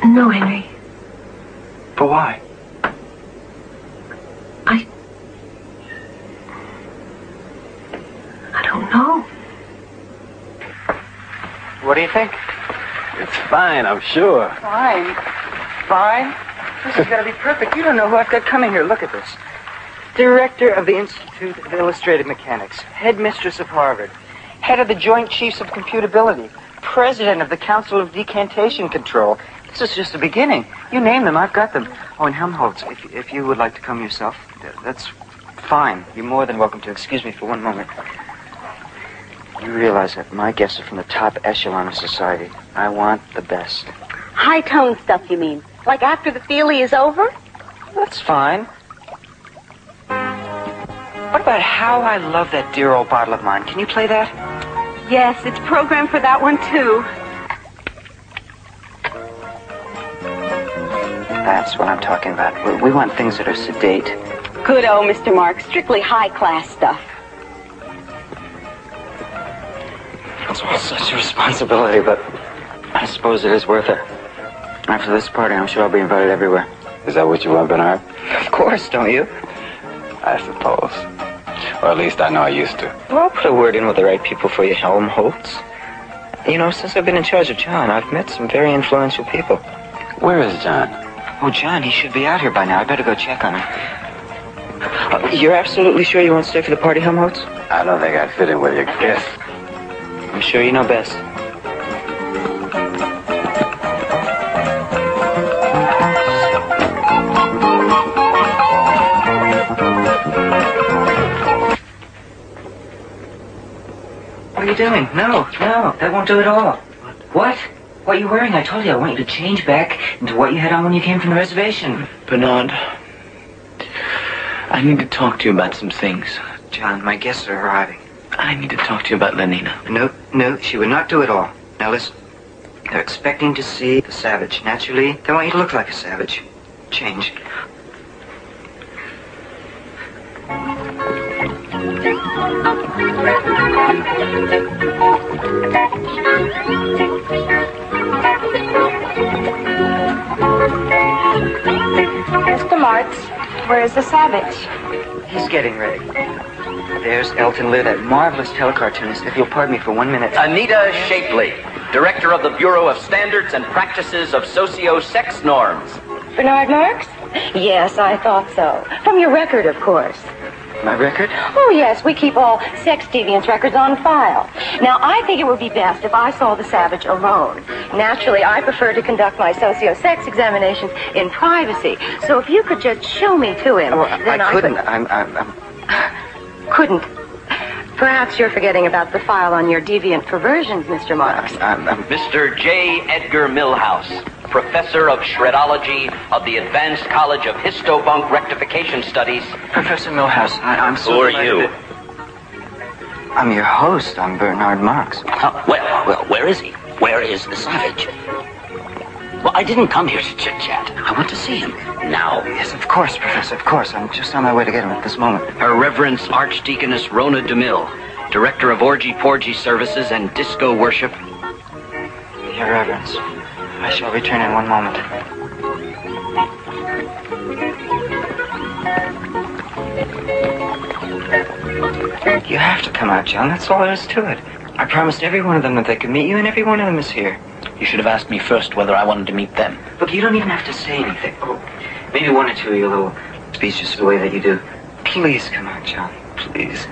Speaker 4: No, Henry.
Speaker 8: But why?
Speaker 4: I don't know.
Speaker 9: What do you think?
Speaker 10: It's fine, I'm sure.
Speaker 9: Fine. Fine? This has got to be perfect. You don't know who I've got coming here. Look at this. Director of the Institute of Illustrated Mechanics, headmistress of Harvard, head of the Joint Chiefs of Computability, president of the Council of Decantation Control. This is just the beginning. You name them, I've got them. Oh, and Helmholtz, if you would like to come yourself, that's fine. You're more than welcome to. Excuse me for one moment. You realize that my guests are from the top echelon of society. I want the best.
Speaker 16: High-tone stuff, you mean? Like after the feelie is over?
Speaker 9: That's fine. What about How I Love That Dear Old Bottle of Mine? Can you play that?
Speaker 16: Yes, it's programmed for that one, too.
Speaker 9: That's what I'm talking about. We want things that are sedate.
Speaker 16: Good, Mr. Mark. Strictly high-class stuff.
Speaker 9: It's all such a responsibility, but I suppose it is worth it. After this party, I'm sure I'll be invited everywhere.
Speaker 10: Is that what you want, Bernard?
Speaker 9: Of course, don't you?
Speaker 10: I suppose. Or at least I know I used to.
Speaker 9: Well, I'll put a word in with the right people for you, Helmholtz. You know, since I've been in charge of John, I've met some very influential people.
Speaker 10: Where is John?
Speaker 9: Oh, John, he should be out here by now. I better go check on him. You're absolutely sure you won't stay for the party, Helmholtz?
Speaker 10: I don't think I'd fit in with your guests.
Speaker 9: I'm sure you know best. What are you doing? No, that won't do at all. What? What are you wearing? I told you I want you to change back into what you had on when you came from the reservation.
Speaker 8: Bernard, I need to talk to you about some things.
Speaker 9: John, my guests are arriving.
Speaker 8: I need to talk to you about Lenina.
Speaker 9: No, she would not do it all. Now listen, they're expecting to see the savage. Naturally, they want you to look like a savage. Change.
Speaker 16: Mr. Martz, where's the savage?
Speaker 9: He's getting ready. There's Elton Lear, that marvelous telecartoonist. If you'll pardon me for 1 minute.
Speaker 2: Anita Shapley, Director of the Bureau of Standards and Practices of Socio-Sex Norms.
Speaker 16: Bernard Marx? Yes, I thought so. From your record, of course.
Speaker 9: My record?
Speaker 16: Oh, yes, we keep all sex deviance records on file. Now, I think it would be best if I saw the savage alone. Naturally, I prefer to conduct my socio-sex examinations in privacy. So if you could just show me to him,
Speaker 9: Oh,
Speaker 16: then
Speaker 9: I couldn't.
Speaker 16: Couldn't. Perhaps you're forgetting about the file on your deviant perversions, Mr. Marks.
Speaker 2: Mr. J. Edgar Milhouse, professor of shredology of the Advanced College of Histobunk Rectification Studies.
Speaker 19: Professor Milhouse, I'm so
Speaker 2: Who are
Speaker 19: delighted
Speaker 2: you?
Speaker 19: that- I'm your host. I'm Bernard Marx.
Speaker 13: Well, where is he? Where is the savage? Well, I didn't come here to chit-chat. I want to see him now.
Speaker 19: Yes, of course, Professor, of course. I'm just on my way to get him at this moment.
Speaker 13: Her Reverence Archdeaconess Rona DeMille, Director of Orgy-Porgy Services and Disco Worship.
Speaker 19: Your Reverence, I shall return in one moment. You have to come out, John. That's all there is to it. I promised every one of them that they could meet you, and every one of them is here.
Speaker 13: You should have asked me first whether I wanted to meet them.
Speaker 19: Look, you don't even have to say anything. Oh, maybe one or two of your little speeches the way that you do. Please come out, John. Please.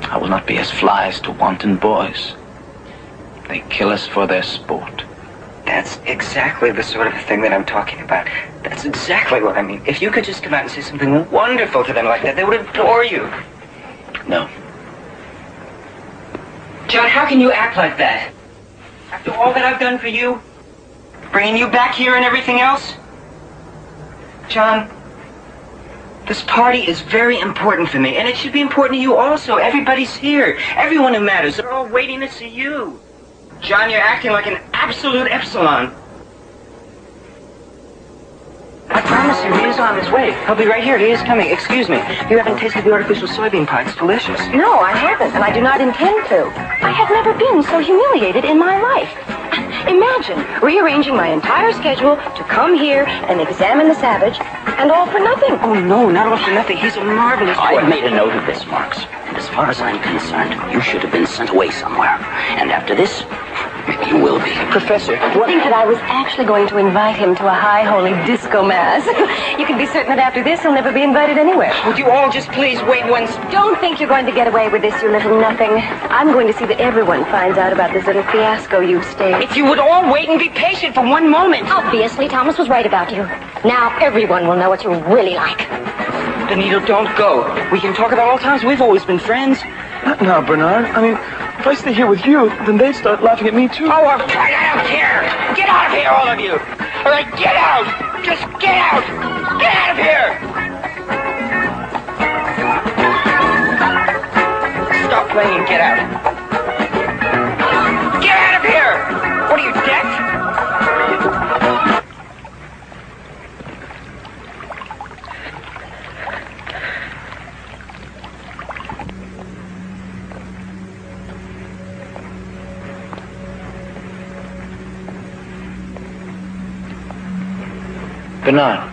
Speaker 13: I will not be as flies to wanton boys. They kill us for their sport.
Speaker 19: That's exactly the sort of thing that I'm talking about. That's exactly what I mean. If you could just come out and say something wonderful to them like that, they would adore you.
Speaker 13: No.
Speaker 19: John, how can you act like that? After all that I've done for you? Bringing you back here and everything else? John, this party is very important for me, and it should be important to you also. Everybody's here. Everyone who matters. They're all waiting to see you. John, you're acting like an absolute epsilon. I promise you, he is on his way. He'll be right here. He is coming. Excuse me. You haven't tasted the artificial soybean pie. It's delicious.
Speaker 16: No, I haven't, and I do not intend to. I have never been so humiliated in my life. Imagine rearranging my entire schedule to come here and examine the savage, and all for nothing.
Speaker 19: Oh, no, not all for nothing. He's a marvelous boy.
Speaker 13: I've made a note of this, Marx. And as far as I'm concerned, you should have been sent away somewhere. And after this, maybe you will be.
Speaker 19: Professor,
Speaker 16: I think that I was actually going to invite him to a high holy disco mass. You can be certain that after this, he'll never be invited anywhere.
Speaker 19: Would you all just please wait once?
Speaker 16: Don't think you're going to get away with this, you little nothing. I'm going to see that everyone finds out about this little fiasco you've staged.
Speaker 19: If you would all wait and be patient for one moment.
Speaker 22: Obviously, Thomas was right about you. Now everyone will know what you're really like.
Speaker 19: Benito, don't go. We can talk about all times we've always been friends.
Speaker 23: Not now, Bernard. I mean, if I stay here with you, then they'd start laughing at me, too.
Speaker 19: Oh, I don't care. Get out of here, all of you. All right, get out. Just get out. Get out of here. Stop playing and get out. Get out of here. What are you, deaf?
Speaker 13: Bernard.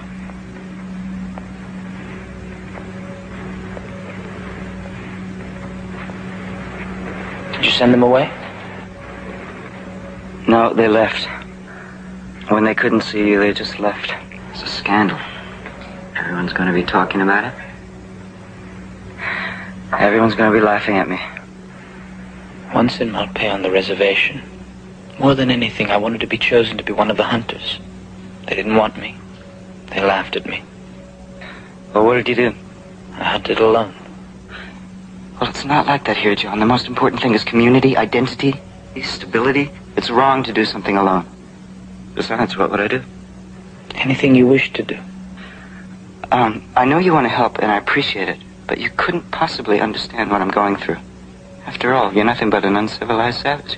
Speaker 13: Did you send them away?
Speaker 19: No, they left. When they couldn't see you, they just left. It's a scandal. Everyone's going to be talking about it. Everyone's going to be laughing at me.
Speaker 13: Once in Malpais on the reservation, more than anything, I wanted to be chosen to be one of the hunters. They didn't want me. They laughed at me.
Speaker 19: Well, what did you do?
Speaker 13: I hunted alone.
Speaker 19: Well, it's not like that here, John. The most important thing is community, identity, stability. It's wrong to do something alone. Besides, what would I do?
Speaker 13: Anything you wish to do.
Speaker 19: I know you want to help, and I appreciate it, but you couldn't possibly understand what I'm going through. After all, you're nothing but an uncivilized savage.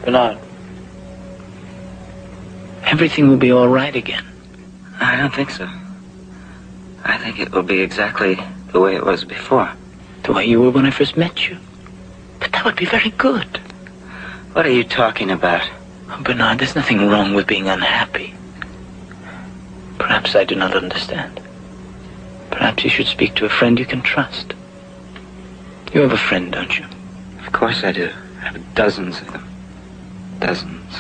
Speaker 13: Bernard, everything will be all right again.
Speaker 19: I don't think so. I think it will be exactly the way it was before.
Speaker 13: The way you were when I first met you. But that would be very good.
Speaker 19: What are you talking about?
Speaker 13: Oh, Bernard, there's nothing wrong with being unhappy. Perhaps I do not understand. Perhaps you should speak to a friend you can trust. You have a friend, don't you?
Speaker 19: Of course I do. I have dozens of them. Dozens.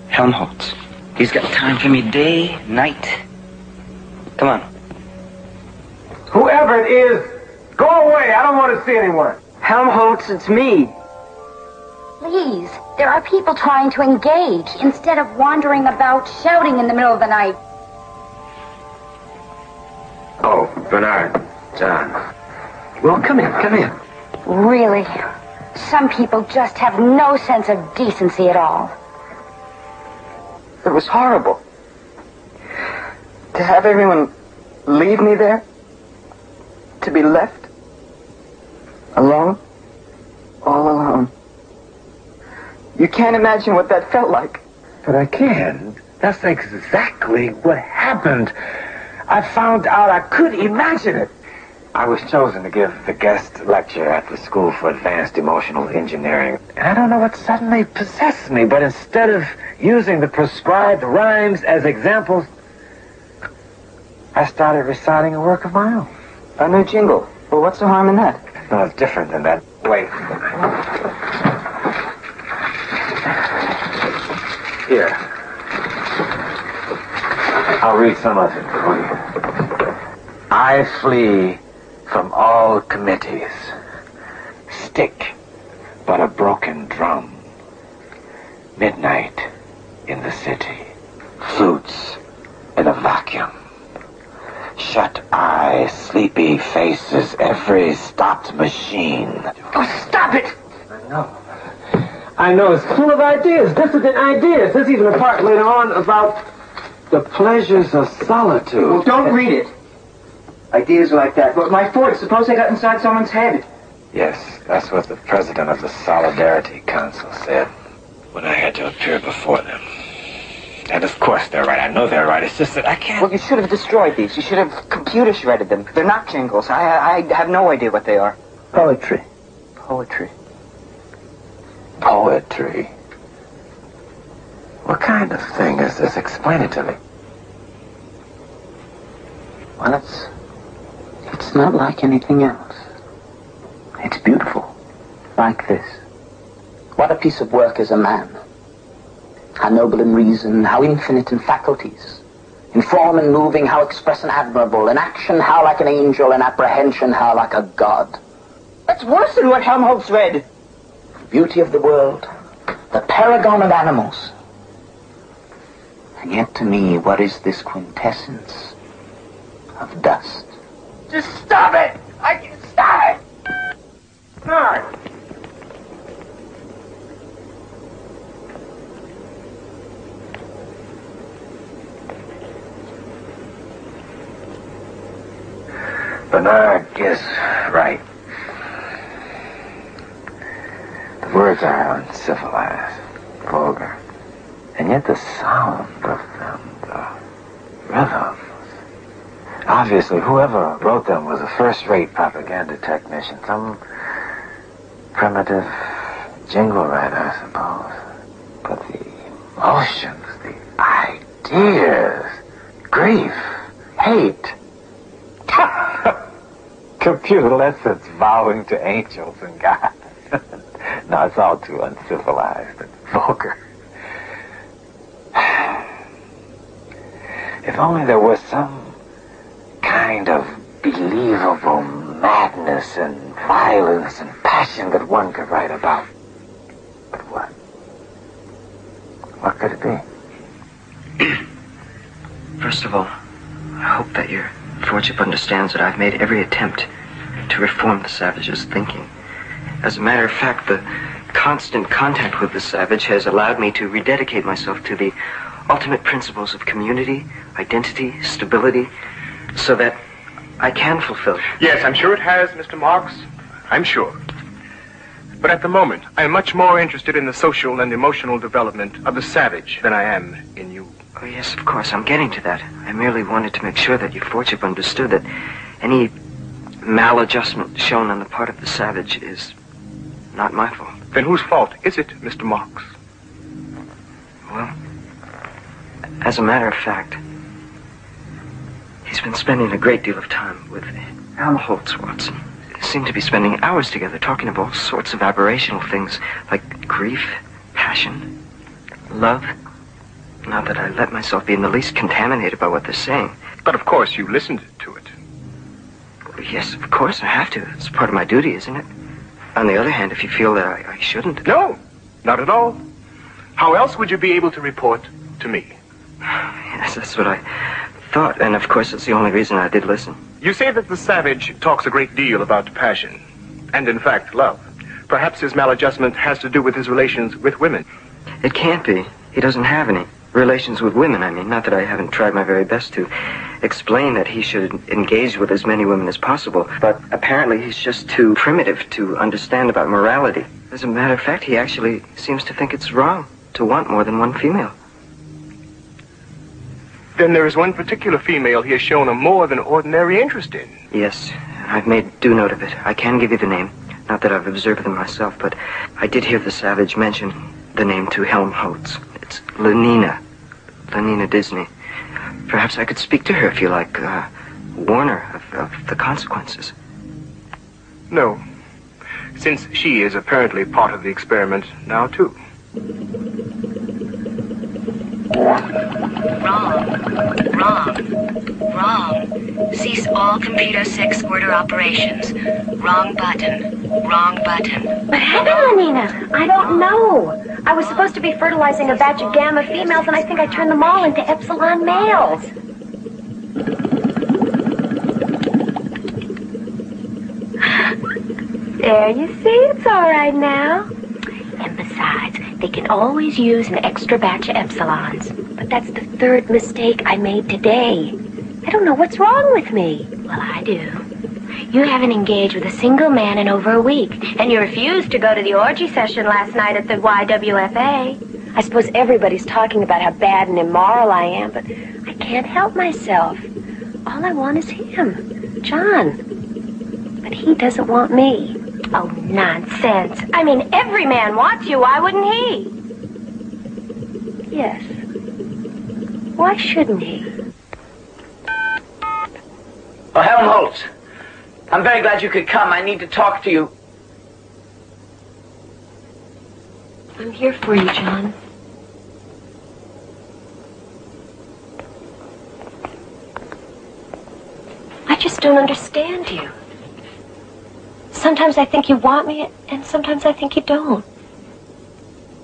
Speaker 19: Helmholtz. He's got time for me day, night. Come on.
Speaker 24: Whoever it is, go away. I don't want to see anyone.
Speaker 19: Helmholtz, it's me.
Speaker 22: Please, there are people trying to engage instead of wandering about shouting in the middle of the night.
Speaker 10: Oh, Bernard. John.
Speaker 19: Well, come in.
Speaker 22: Really? Some people just have no sense of decency at all.
Speaker 19: It was horrible. To have everyone leave me there? To be left? Alone? All alone. You can't imagine what that felt like.
Speaker 10: But I can. That's exactly what happened. I found out I could imagine it. I was chosen to give the guest lecture at the School for Advanced Emotional Engineering. And I don't know what suddenly possessed me, but instead of using the prescribed rhymes as examples, I started reciting a work of my own.
Speaker 19: A new jingle. Well, what's the harm in that?
Speaker 10: No, it's different than that. Wait. Here. I'll read some of it for you. I flee from all committees. Stick but a broken drum. Midnight in the city. Flutes in a vacuum. Shut eyes, sleepy faces, every stopped machine.
Speaker 19: Oh, stop it!
Speaker 10: I know, it's full of ideas, dissident ideas. There's even a part later on about the pleasures of solitude.
Speaker 19: Well, don't read it. Ideas like that. But my Ford, suppose they got inside someone's head.
Speaker 10: Yes, that's what the president of the Solidarity Council said when I had to appear before them. And of course they're right. I know they're right. It's just that I can't...
Speaker 19: Well, you should have destroyed these. You should have computer shredded them. They're not jingles. I have no idea what they are.
Speaker 10: Poetry.
Speaker 19: Poetry.
Speaker 10: Poetry? What kind of thing is this? Explain it to me.
Speaker 19: Well, it's not like anything else. It's beautiful. Like this. What a piece of work is a man. How noble in reason, how infinite in faculties. In form and moving, how express and admirable. In action, how like an angel. In apprehension, how like a god. That's worse than what Helmholtz read. The beauty of the world. The paragon of animals. And yet to me, what is this quintessence of dust?
Speaker 10: Just stop it! I can stop it! Bernard! Bernard is right. The words are uncivilized, vulgar, and yet the sound of them, the rhythms. Obviously, whoever wrote them was a first-rate propaganda technician, some primitive jingle writer, I suppose. But the emotions, the ideas, grief, hate. Computer lessons vowing to angels and God. No, it's all too uncivilized and vulgar. If only there was some kind of believable madness and violence and passion that one could write about. But what? What could it be?
Speaker 19: First of all, I hope that your Lordship understands that I've made every attempt to reform the Savage's thinking. As a matter of fact, the constant contact with the Savage has allowed me to rededicate myself to the ultimate principles of community, identity, stability, so that I can fulfill it.
Speaker 18: Yes, I'm sure it has, Mr. Marx. I'm sure. But at the moment, I am much more interested in the social and emotional development of the Savage than I am in you.
Speaker 19: Oh, yes, of course, I'm getting to that. I merely wanted to make sure that your Lordship understood that any maladjustment shown on the part of the Savage is not my fault.
Speaker 18: Then whose fault is it, Mr. Marx?
Speaker 19: Well, as a matter of fact, he's been spending a great deal of time with Helmholtz, Watson. They seem to be spending hours together talking of all sorts of aberrational things like grief, passion, love. Not that I let myself be in the least contaminated by what they're saying.
Speaker 18: But of course you listened to it.
Speaker 19: Well, yes, of course I have to. It's part of my duty, isn't it? On the other hand, if you feel that I shouldn't...
Speaker 18: No, not at all. How else would you be able to report to me?
Speaker 19: Yes, that's what I thought. And of course, it's the only reason I did listen.
Speaker 18: You say that the savage talks a great deal about passion, and in fact, love. Perhaps his maladjustment has to do with his relations with women.
Speaker 19: It can't be. He doesn't have any. Relations with women, I mean. Not that I haven't tried my very best to explain that he should engage with as many women as possible, but apparently he's just too primitive to understand about morality. As a matter of fact, he actually seems to think it's wrong to want more than one female.
Speaker 18: Then there is one particular female he has shown a more than ordinary interest in.
Speaker 19: Yes, I've made due note of it. I can give you the name. Not that I've observed them myself, but I did hear the savage mention the name to Helmholtz. It's Lenina Disney. Perhaps I could speak to her if you like, warn her of the consequences.
Speaker 18: No, since she is apparently part of the experiment now, too.
Speaker 6: Wrong. Cease all computer sex order operations. Wrong button.
Speaker 4: What happened, Lenina? I don't know. I was supposed to be fertilizing a batch of gamma females, and I think I turned them all into epsilon males. There, you see, it's all right now. And besides, they can always use an extra batch of epsilons. But that's the third mistake I made today. I don't know what's wrong with me.
Speaker 15: Well, I do. You haven't engaged with a single man in over a week, and you refused to go to the orgy session last night at the YWFA.
Speaker 4: I suppose everybody's talking about how bad and immoral I am, but I can't help myself. All I want is him, John. But he doesn't want me.
Speaker 15: Oh, nonsense. I mean, every man wants you. Why wouldn't he?
Speaker 4: Yes. Why shouldn't he?
Speaker 8: Oh, Helmholtz. I'm very glad you could come. I need to talk to you.
Speaker 4: I'm here for you, John. I just don't understand you. Sometimes I think you want me, and sometimes I think you don't.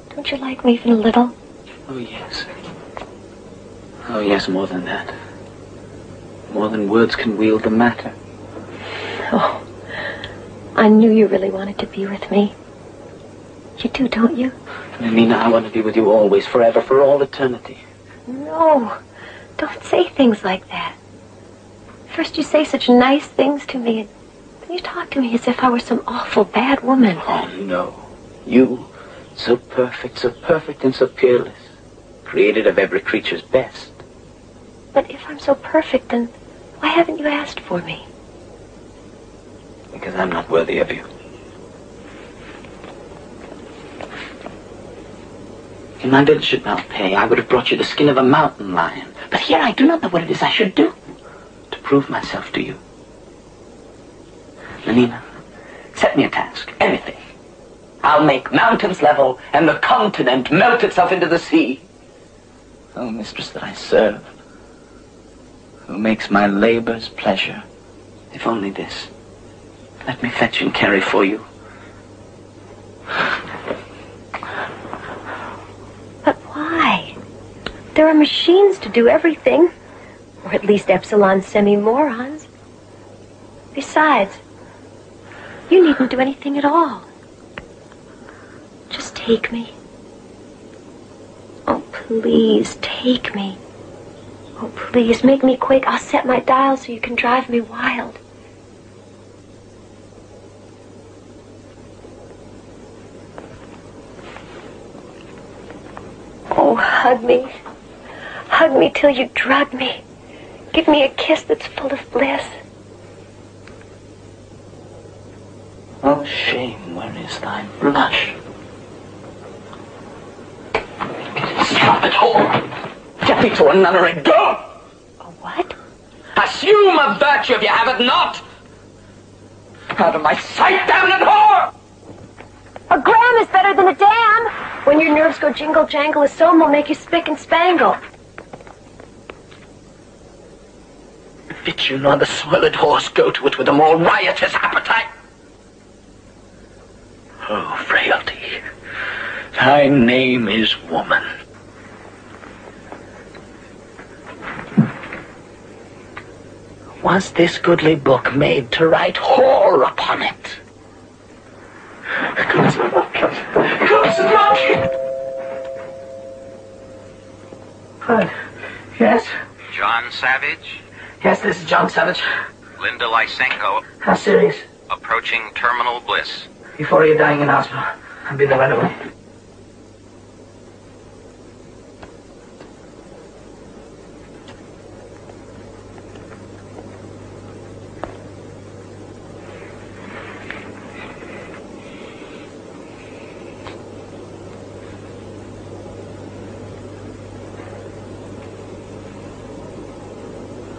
Speaker 4: Don't you like me even a little?
Speaker 13: Oh, yes. Oh, yes, more than that. More than words can wield the matter.
Speaker 4: Oh, I knew you really wanted to be with me. You do, don't you?
Speaker 13: Nina, I want to be with you always, forever, for all eternity.
Speaker 4: No, don't say things like that. First you say such nice things to me, and then you talk to me as if I were some awful bad woman.
Speaker 13: Oh, no. You, so perfect and so peerless, created of every creature's best.
Speaker 4: But if I'm so perfect, then why haven't you asked for me?
Speaker 13: Because I'm not worthy of you. In my diligent malpay, I would have brought you the skin of a mountain lion. But here I do not know what it is I should do to prove myself to you. Nina, set me a task, anything. I'll make mountains level and the continent melt itself into the sea. Oh, mistress that I serve, who makes my labors pleasure, if only this. Let me fetch and carry for you.
Speaker 4: But why? There are machines to do everything. Or at least epsilon semi-morons. Besides, you needn't do anything at all. Just take me. Oh, please, take me. Oh, please, make me quick. I'll set my dial so you can drive me wild. Oh, hug me. Hug me till you drug me. Give me a kiss that's full of bliss.
Speaker 13: Oh, shame, where is thy blush? Stop it, whore! Get me to a nunnery, go!
Speaker 4: A what?
Speaker 13: Assume a virtue if you have it not! Out of my sight, damned whore!
Speaker 4: A gram is better than a dam. When your nerves go jingle jangle, a song will make you spick and spangle.
Speaker 13: Fit you nor the soiled horse go to it with a more riotous appetite. Oh, frailty, thy name is woman.
Speaker 8: Was this goodly book made to write horror upon it? What? Yes?
Speaker 3: John Savage?
Speaker 8: Yes, this is John Savage.
Speaker 3: Linda Lysenko.
Speaker 8: How serious?
Speaker 3: Approaching terminal bliss.
Speaker 8: Before you're dying in hospital. I'll be there right away.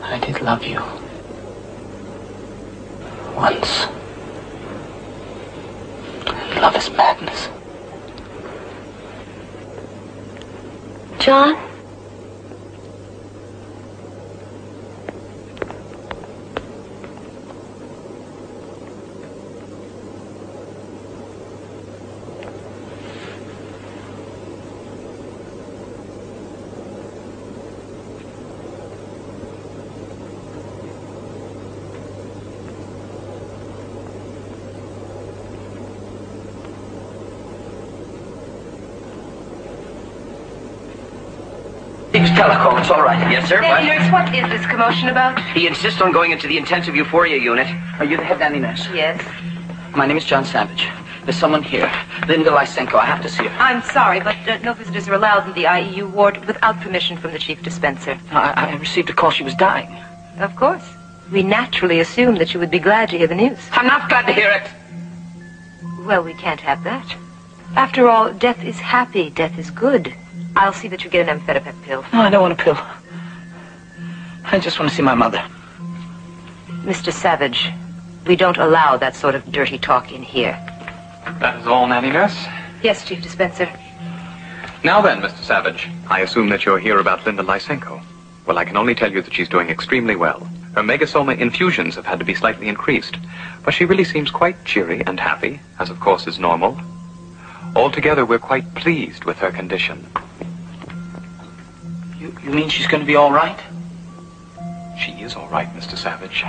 Speaker 13: I did love you. Once. Love is madness.
Speaker 22: John?
Speaker 2: Telecall, it's all right. Yes, sir.
Speaker 14: Nanny nurse, what is this commotion about?
Speaker 2: He insists on going into the intensive euphoria unit.
Speaker 8: Are you the head nanny nurse?
Speaker 14: Yes.
Speaker 8: My name is John Savage. There's someone here. Linda Lysenko. I have to see her.
Speaker 14: I'm sorry, but no visitors are allowed in the IEU ward without permission from the chief dispenser.
Speaker 8: I received a call she was dying.
Speaker 14: Of course. We naturally assumed that you would be glad to hear the news.
Speaker 8: I'm not glad to hear it.
Speaker 14: Well, we can't have that. After all, death is happy. Death is good. I'll see that you get an amphetamine pill.
Speaker 8: No, I don't want a pill. I just want to see my mother.
Speaker 14: Mr. Savage, we don't allow that sort of dirty talk in here.
Speaker 7: That is all, Nanny Nurse?
Speaker 14: Yes, Chief Dispenser.
Speaker 7: Now then, Mr. Savage, I assume that you're here about Linda Lysenko. Well, I can only tell you that she's doing extremely well. Her megasoma infusions have had to be slightly increased, but she really seems quite cheery and happy, as of course is normal. Altogether, we're quite pleased with her condition.
Speaker 8: You mean she's going to be all right?
Speaker 7: She is all right, Mr. Savage.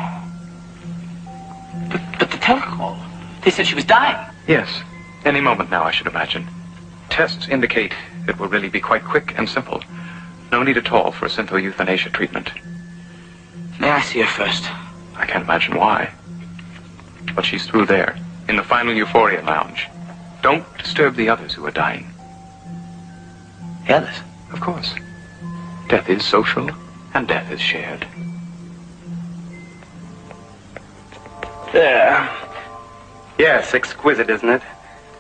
Speaker 8: But the telecall, they said she was dying.
Speaker 7: Yes, any moment now, I should imagine. Tests indicate it will really be quite quick and simple. No need at all for a simple euthanasia treatment.
Speaker 8: May I see her first?
Speaker 7: I can't imagine why. But she's through there, in the final euphoria lounge. Don't disturb the others who are dying.
Speaker 8: The others?
Speaker 7: Of course. Death is social, and death is shared.
Speaker 12: There. Yes, exquisite, isn't it?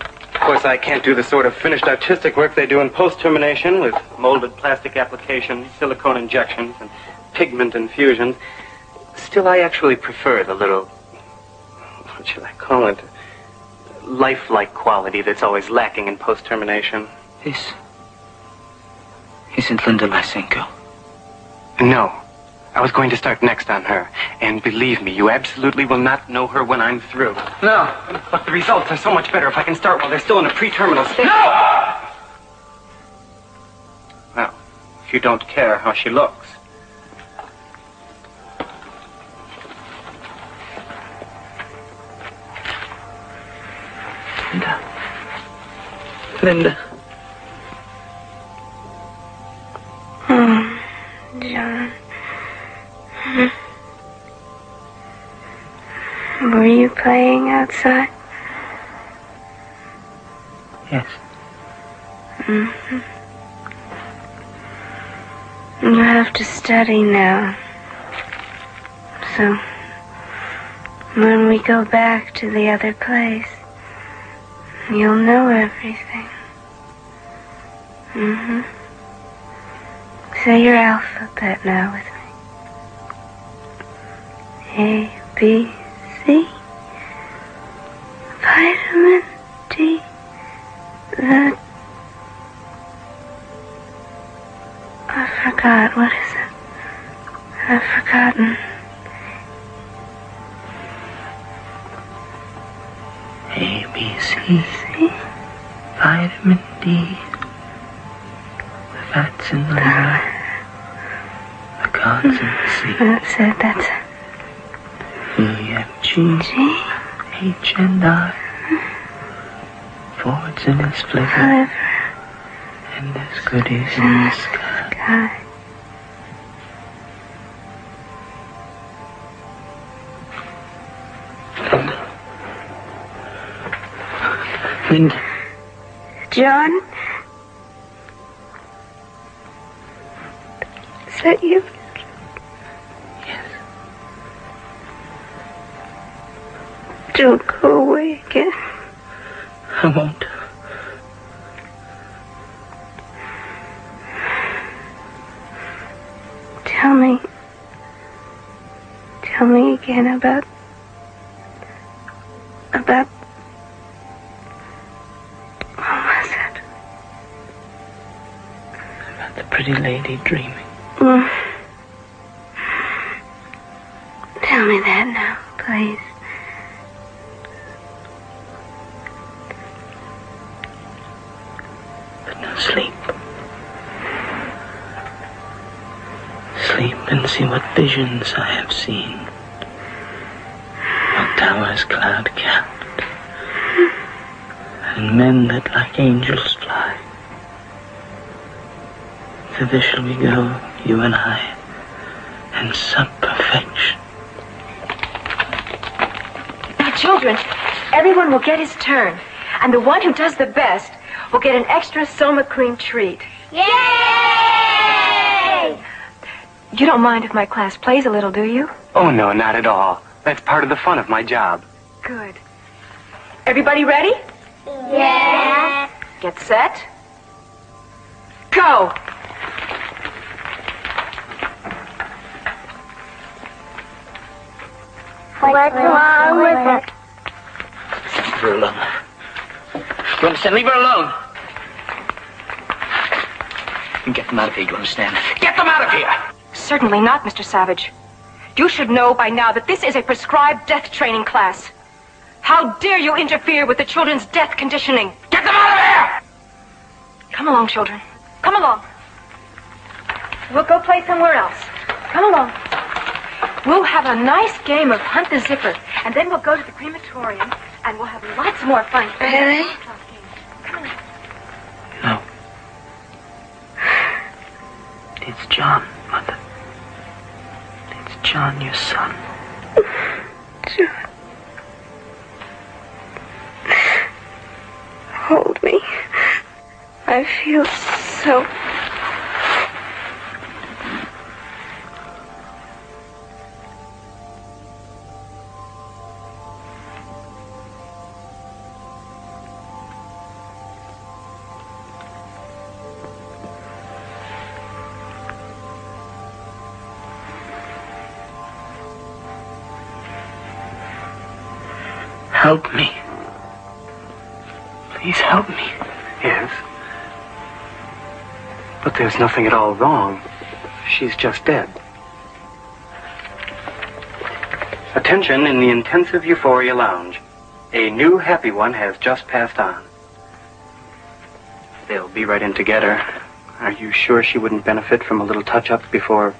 Speaker 12: Of course, I can't do the sort of finished artistic work they do in post-termination with molded plastic applications, silicone injections, and pigment infusions. Still, I actually prefer the little, what should I call it, lifelike quality that's always lacking in post-termination.
Speaker 8: This isn't Linda Lysenko.
Speaker 12: No. I was going to start next on her. And believe me, you absolutely will not know her when I'm through. No. But the results are so much better if I can start while they're still in a pre-terminal state. No! Well, if you don't care how she looks.
Speaker 8: Linda.
Speaker 4: John. Were you playing outside?
Speaker 8: Yes.
Speaker 4: Mm-hmm. You have to study now. So, when we go back to the other place, you'll know everything. Mm-hmm. Say your alphabet now with me. A, B, C. Vitamin D. I forgot. What is it? I've forgotten.
Speaker 8: A, B, C. Vitamin D. The fat's in the liver. The God's in the sea.
Speaker 4: That's it.
Speaker 13: E, F, G, H, and I. Forwards in its flicker, and there's goodies in the sky. Linda.
Speaker 4: John? Is that you?
Speaker 13: Yes.
Speaker 4: Don't go away again.
Speaker 13: I won't.
Speaker 4: Tell me again about what was it?
Speaker 13: About the pretty lady dreaming.
Speaker 4: Tell me that now, please.
Speaker 13: But now sleep. Sleep and see what visions I have seen. What towers cloud capped, and men that like angels fly. Thither shall we go, you and I, in some perfection.
Speaker 16: Now, children, everyone will get his turn, and the one who does the best will get an extra Soma cream treat.
Speaker 14: Yay! You don't mind if my class plays a little, do you?
Speaker 12: Oh, no, not at all. That's part of the fun of my job.
Speaker 16: Good. Everybody ready?
Speaker 14: Yeah.
Speaker 16: Get set. Go!
Speaker 14: What's wrong with it?
Speaker 13: Leave her alone. You understand? Leave her alone. And get them out of here, you understand? Get them out of here!
Speaker 16: Certainly not, Mr. Savage. You should know by now that this is a prescribed death training class. How dare you interfere with the children's death conditioning?
Speaker 13: Get them out of here!
Speaker 16: Come along, children. Come along. We'll go play somewhere else. Come along. We'll have a nice game of Hunt the Zipper, and then we'll go to the crematorium, and we'll have lots more fun.
Speaker 4: Really?
Speaker 13: No. It's John, Mother. It's John, your son.
Speaker 4: John. Hold me. I feel so...
Speaker 13: Help me. Please help me.
Speaker 12: Yes. But there's nothing at all wrong. She's just dead. Attention in the intensive euphoria lounge. A new happy one has just passed on. They'll be right in together. Are you sure she wouldn't benefit from a little touch-up before...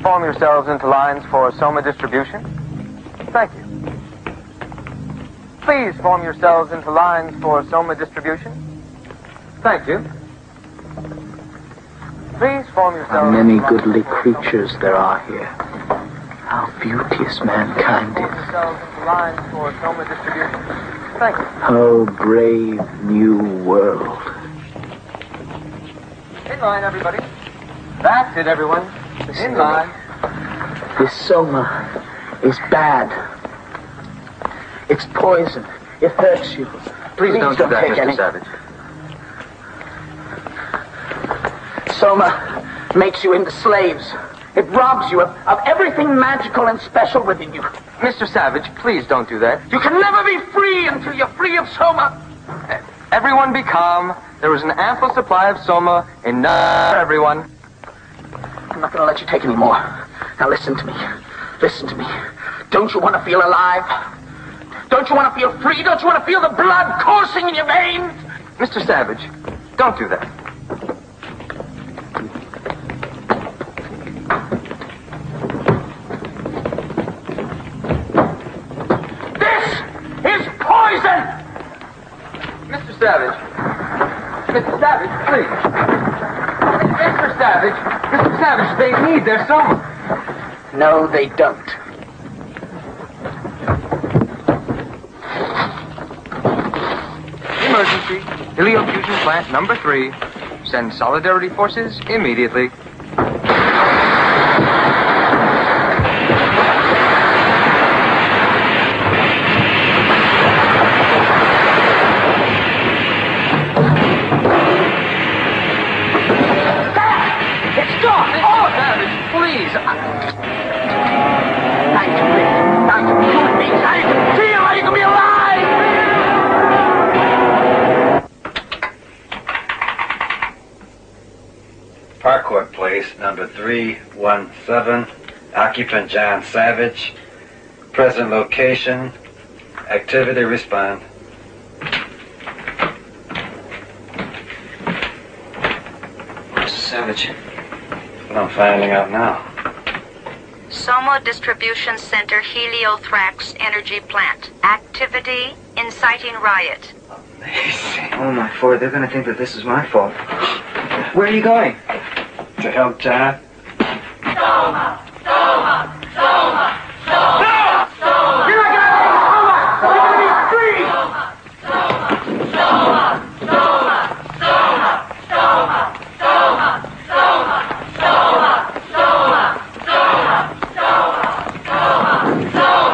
Speaker 11: form yourselves into lines for Soma distribution. Thank you. Please form yourselves into lines for Soma distribution. Thank you. Please form yourselves.
Speaker 13: How many goodly creatures there are here. How beauteous mankind
Speaker 11: Form
Speaker 13: is.
Speaker 11: yourselves into lines for Soma distribution. Thank you.
Speaker 13: Oh, brave new world.
Speaker 11: In line, everybody. That's it, everyone. In line.
Speaker 13: This Soma is bad. It's poison. It hurts you.
Speaker 11: Please don't do that,
Speaker 13: take
Speaker 11: Mr.
Speaker 13: any.
Speaker 11: Savage.
Speaker 13: Soma makes you into slaves. It robs you of everything magical and special within you.
Speaker 11: Mr. Savage, please don't do that.
Speaker 13: You can never be free until you're free of Soma.
Speaker 11: Everyone be calm. There is an ample supply of Soma, enough for everyone.
Speaker 13: I'm not going to let you take any more. Now listen to me. Listen to me. Don't you want to feel alive? Don't you want to feel free? Don't you want to feel the blood coursing in your veins?
Speaker 11: Mr. Savage, don't do that.
Speaker 13: This is poison!
Speaker 11: Mr. Savage. Mr. Savage, please. Mr. Savage. Mr. Savage, they need their Soma.
Speaker 13: No, they don't.
Speaker 11: Emergency. Heliofusion plant number 3. Send solidarity forces immediately.
Speaker 13: It's dark! Oh,
Speaker 11: Savage, please.
Speaker 13: Time to live. Time to be human beings. Time to feel how you can be alive!
Speaker 5: Parkwood Place, number 317. Occupant John Savage. Present location. Activity respond.
Speaker 9: Mr. Savage.
Speaker 5: What I'm finding out now.
Speaker 6: Soma Distribution Center Heliothrax Energy Plant. Activity inciting riot.
Speaker 9: Oh, my Ford, they're going to think that this is my fault. Where are you going?
Speaker 5: To help John.
Speaker 13: Soma! Soma! Soma! Soma!
Speaker 9: No!
Speaker 13: You're not going to take Soma! You're going to be free! Soma! Soma! Soma! Soma! Soma! Soma! Soma! Soma! Soma!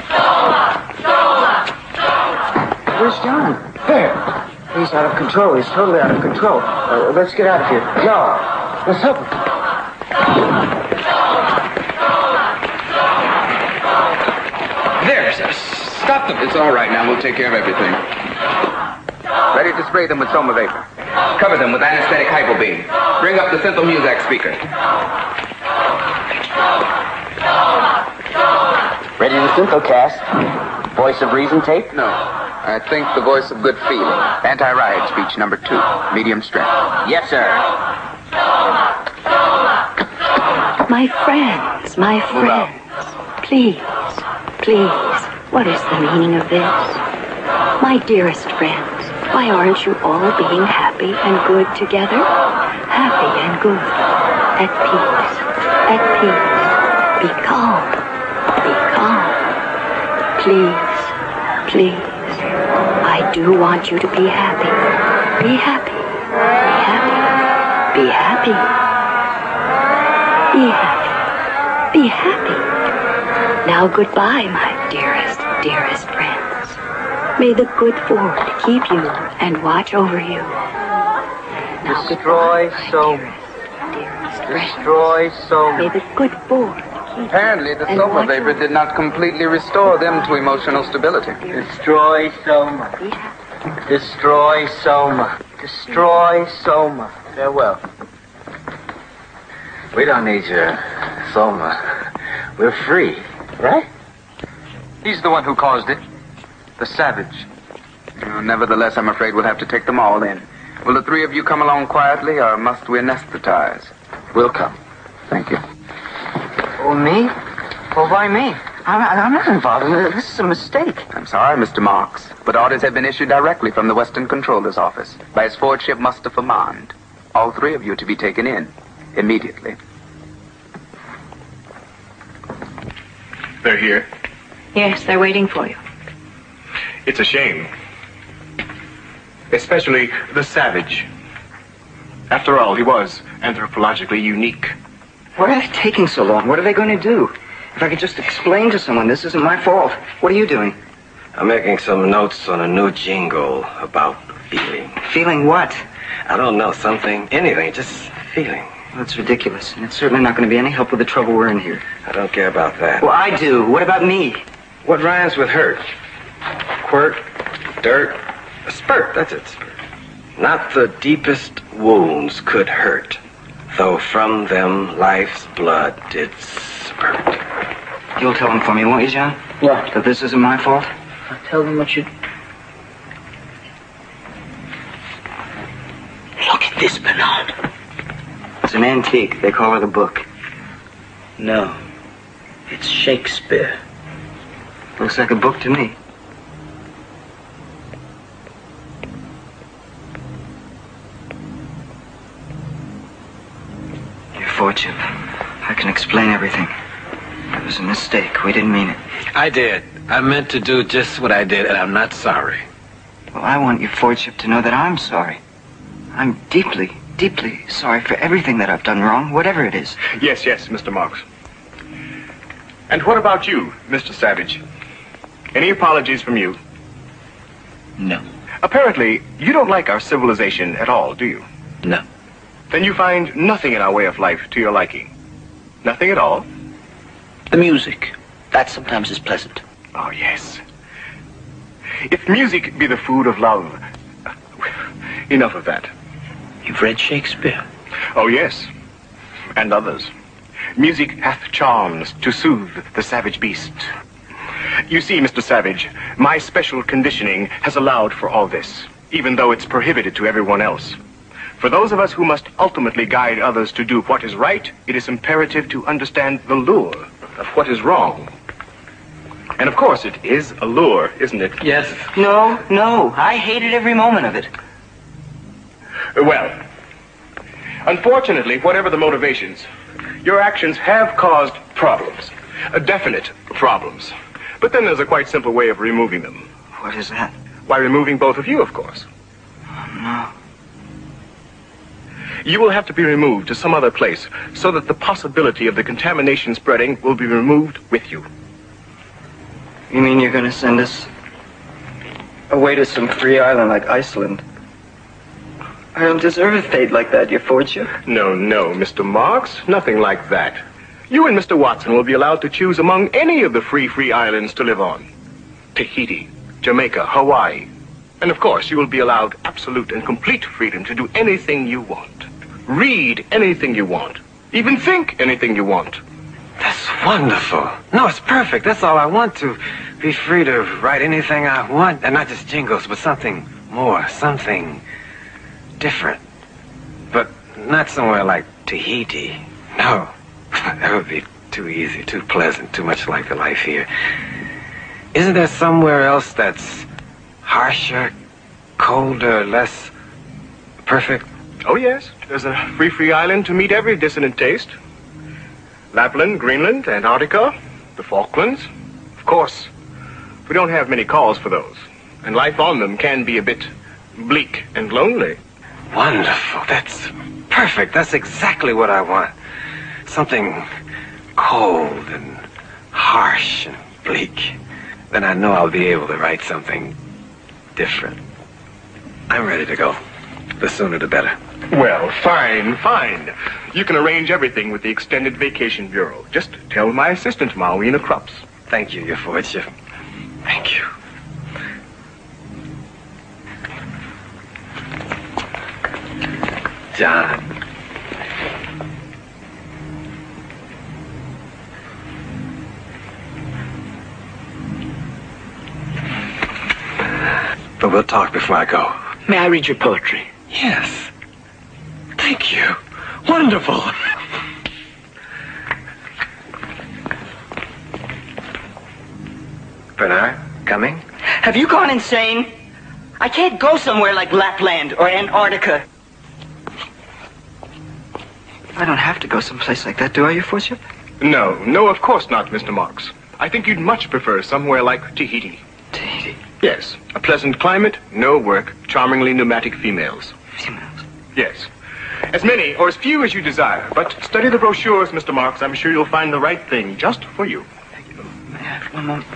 Speaker 13: Soma! Soma! Soma!
Speaker 9: Where's John? There. He's out of control. He's totally out of control. Let's get out of here. No. Let's help him.
Speaker 7: There, stop them. It's all right now. We'll take care of everything.
Speaker 11: Ready to spray them with Soma vapor.
Speaker 7: Cover them with anesthetic hypobeam. Bring up the Synthel Muzak speaker.
Speaker 11: Ready to Synthocast. Voice of reason tape?
Speaker 17: No. I think the voice of good feeling. Anti-riot speech number 2. Medium strength.
Speaker 11: Yes, sir.
Speaker 4: My friends, please, please, what is the meaning of this? My dearest friends, why aren't you all being happy and good together? Happy and good, at peace, be calm, please, please. I do want you to be happy. Be happy. Be happy. Be happy. Be happy. Now goodbye, my dearest, dearest friends. May the good Ford keep you and watch over you. Now
Speaker 11: Destroy Soma. Destroy Soma.
Speaker 4: May the good Ford
Speaker 17: Apparently, the
Speaker 4: And
Speaker 17: Soma
Speaker 4: watch
Speaker 17: vapor did not completely restore them to emotional stability.
Speaker 11: Destroy Soma. Destroy Soma. Destroy Soma.
Speaker 10: Farewell. We don't need your Soma. We're free, right?
Speaker 11: He's the one who caused it. The savage.
Speaker 17: Nevertheless, I'm afraid we'll have to take them all in. Will the 3 of you come along quietly, or must we anesthetize?
Speaker 10: We'll come.
Speaker 17: Thank you.
Speaker 19: Well, me? Well, why me? I'm not involved in it. This is a mistake.
Speaker 17: I'm sorry, Mr. Marks, but orders have been issued directly from the Western Controller's office by his forwardship Mustafa Mond. All three of you to be taken in immediately.
Speaker 18: They're here.
Speaker 14: Yes, they're waiting for you.
Speaker 18: It's a shame. Especially the savage. After all, he was anthropologically unique.
Speaker 19: Why are they taking so long? What are they going to do? If I could just explain to someone, this isn't my fault. What are you doing?
Speaker 5: I'm making some notes on a new jingle about feeling.
Speaker 19: Feeling what?
Speaker 5: I don't know, something, anything, just feeling.
Speaker 19: Well, that's ridiculous, and it's certainly not going to be any help with the trouble we're in here.
Speaker 5: I don't care about that.
Speaker 19: Well, I do. What about me?
Speaker 5: What rhymes with hurt? Quirt, dirt, a spurt, that's it, spurt. Not the deepest wounds could hurt, though from them life's blood did spurt.
Speaker 19: You'll tell them for me, won't you, John?
Speaker 13: What?
Speaker 19: That this isn't my fault?
Speaker 13: I'll tell them what you... Look at this, Bernard.
Speaker 19: It's an antique. They call it a book.
Speaker 13: No. It's Shakespeare.
Speaker 19: Looks like a book to me. Your fortune. I can explain everything. It was a mistake. We didn't mean it.
Speaker 5: I did. I meant to do just what I did, and I'm not sorry.
Speaker 19: Well, I want your Fordship to know that I'm sorry. I'm deeply, deeply sorry for everything that I've done wrong, whatever it is.
Speaker 18: Yes, Mr. Marks. And what about you, Mr. Savage? Any apologies from you?
Speaker 13: No.
Speaker 18: Apparently, you don't like our civilization at all, do you?
Speaker 13: No.
Speaker 18: Then you find nothing in our way of life to your liking. Nothing at all?
Speaker 13: The music. That sometimes is pleasant.
Speaker 18: Oh, yes. If music be the food of love... Enough of that.
Speaker 13: You've read Shakespeare?
Speaker 18: Oh, yes. And others. Music hath charms to soothe the savage beast. You see, Mr. Savage, my special conditioning has allowed for all this, even though it's prohibited to everyone else. For those of us who must ultimately guide others to do what is right, it is imperative to understand the lure of what is wrong. And of course, it is a lure, isn't it?
Speaker 19: Yes. No. I hated every moment of it.
Speaker 18: Well, unfortunately, whatever the motivations, your actions have caused problems. Definite problems. But then there's a quite simple way of removing them.
Speaker 19: What is that?
Speaker 18: By removing both of you, of course.
Speaker 19: No.
Speaker 18: You will have to be removed to some other place so that the possibility of the contamination spreading will be removed with you.
Speaker 19: You mean you're going to send us away to some free island like Iceland? I don't deserve a fate like that, your Fordship.
Speaker 18: No, Mr. Marks. Nothing like that. You and Mr. Watson will be allowed to choose among any of the free islands to live on. Tahiti, Jamaica, Hawaii. And of course, you will be allowed absolute and complete freedom to do anything you want. Read anything you want. Even think anything you want.
Speaker 5: That's wonderful. No, it's perfect. That's all I want, to be free to write anything I want. And not just jingles, but something more, something different. But not somewhere like Tahiti. No, that would be too easy, too pleasant, too much like the life here. Isn't there somewhere else that's harsher, colder, less perfect?
Speaker 18: Oh, yes. There's a free island to meet every dissonant taste. Lapland, Greenland, Antarctica, the Falklands. Of course, we don't have many calls for those. And life on them can be a bit bleak and lonely.
Speaker 5: Wonderful. That's perfect. That's exactly what I want. Something cold and harsh and bleak. Then I know I'll be able to write something different. I'm ready to go. The sooner the better.
Speaker 18: Well, fine. You can arrange everything with the Extended Vacation Bureau. Just tell my assistant, Mawina Krups.
Speaker 5: Thank you, your Fordship. Thank you. John. But we'll talk before I go.
Speaker 13: May I read your poetry?
Speaker 5: Yes. Thank you. Wonderful. Bernard, coming?
Speaker 8: Have you gone insane? I can't go somewhere like Lapland or Antarctica. I don't have to go someplace like that, do I, Your Fortune?
Speaker 18: No, of course not, Mr. Marks. I think you'd much prefer somewhere like Tahiti.
Speaker 8: Tahiti?
Speaker 18: Yes. A pleasant climate, no work, charmingly pneumatic females.
Speaker 8: Females?
Speaker 18: Yes. As many or as few as you desire, but study the brochures, Mr. Marks. I'm sure you'll find the right thing just for you.
Speaker 8: May I have one moment?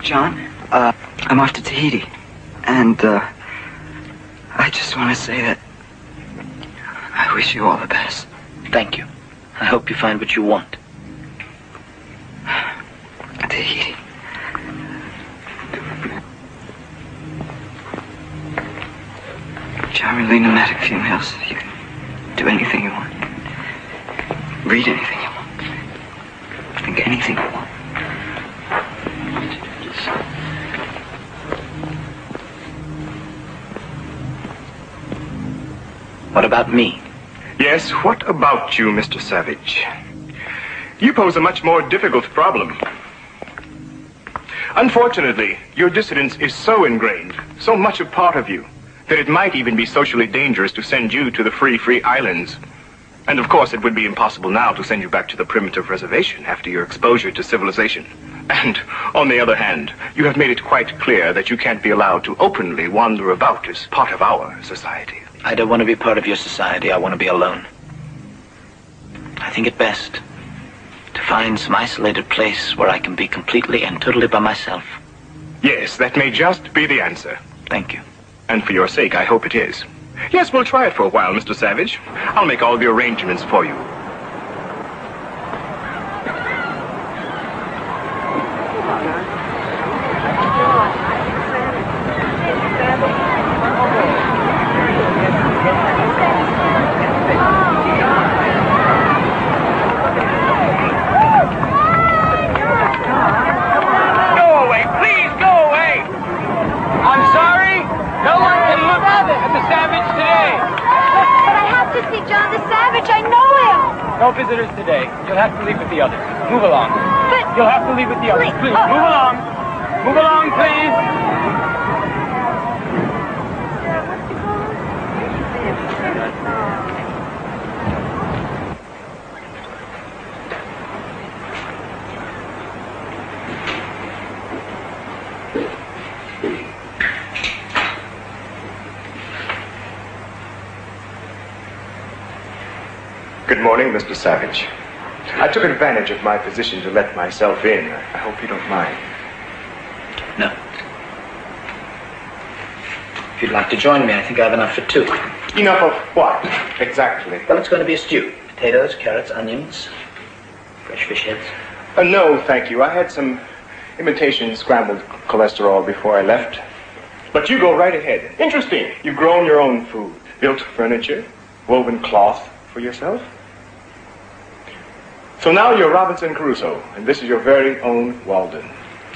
Speaker 8: John, I'm off to Tahiti, and, I just want to say that I wish you all the best.
Speaker 13: Thank you. I hope you find what you want.
Speaker 8: Tahiti. Charmingly pneumatic females. You can do anything you want. Read anything you want. Think anything you want.
Speaker 13: What about me?
Speaker 18: Yes, what about you, Mr. Savage? You pose a much more difficult problem. Unfortunately, your dissidence is so ingrained, so much a part of you, that it might even be socially dangerous to send you to the free islands. And of course, it would be impossible now to send you back to the primitive reservation after your exposure to civilization. And, on the other hand, you have made it quite clear that you can't be allowed to openly wander about as part of our society.
Speaker 13: I don't want to be part of your society. I want to be alone. I think it best to find some isolated place where I can be completely and totally by myself.
Speaker 18: Yes, that may just be the answer.
Speaker 13: Thank you.
Speaker 18: And for your sake, I hope it is. Yes, we'll try it for a while, Mr. Savage. I'll make all the arrangements for you.
Speaker 1: No visitors today. You'll have to leave with the others. Move along.
Speaker 16: But...
Speaker 1: You'll have to leave with the others. Please, move along. Move along, please.
Speaker 18: Good morning, Mr. Savage. I took advantage of my position to let myself in. I hope you don't mind.
Speaker 13: No. If you'd like to join me, I think I have enough for two.
Speaker 18: Enough of what, exactly?
Speaker 13: Well, it's going to be a stew. Potatoes, carrots, onions, fresh fish heads.
Speaker 18: No, thank you. I had some imitation scrambled cholesterol before I left. But you go right ahead. Interesting. You've grown your own food, built furniture, woven cloth for yourself. So now you're Robinson Crusoe, and this is your very own Walden.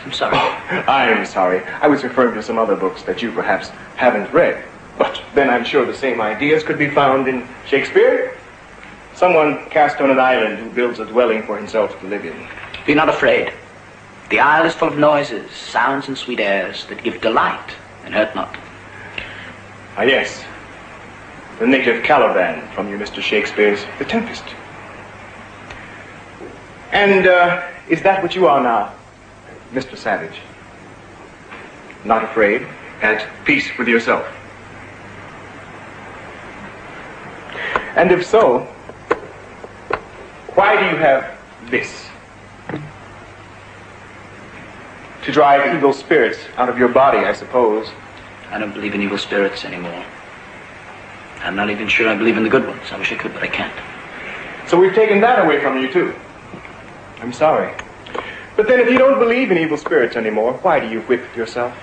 Speaker 13: I'm sorry.
Speaker 18: Oh, I'm sorry. I was referring to some other books that you perhaps haven't read. But then I'm sure the same ideas could be found in Shakespeare. Someone cast on an island who builds a dwelling for himself to live in.
Speaker 13: Be not afraid. The isle is full of noises, sounds, and sweet airs that give delight and hurt not.
Speaker 18: Ah, yes. The native Caliban from your Mr. Shakespeare's The Tempest. And is that what you are now, Mr. Savage? Not afraid, at peace with yourself? And if so, why do you have this? To drive evil spirits out of your body, I suppose.
Speaker 13: I don't believe in evil spirits anymore. I'm not even sure I believe in the good ones. I wish I could, but I can't.
Speaker 18: So we've taken that away from you, too. I'm sorry. But then if you don't believe in evil spirits anymore, why do you whip yourself?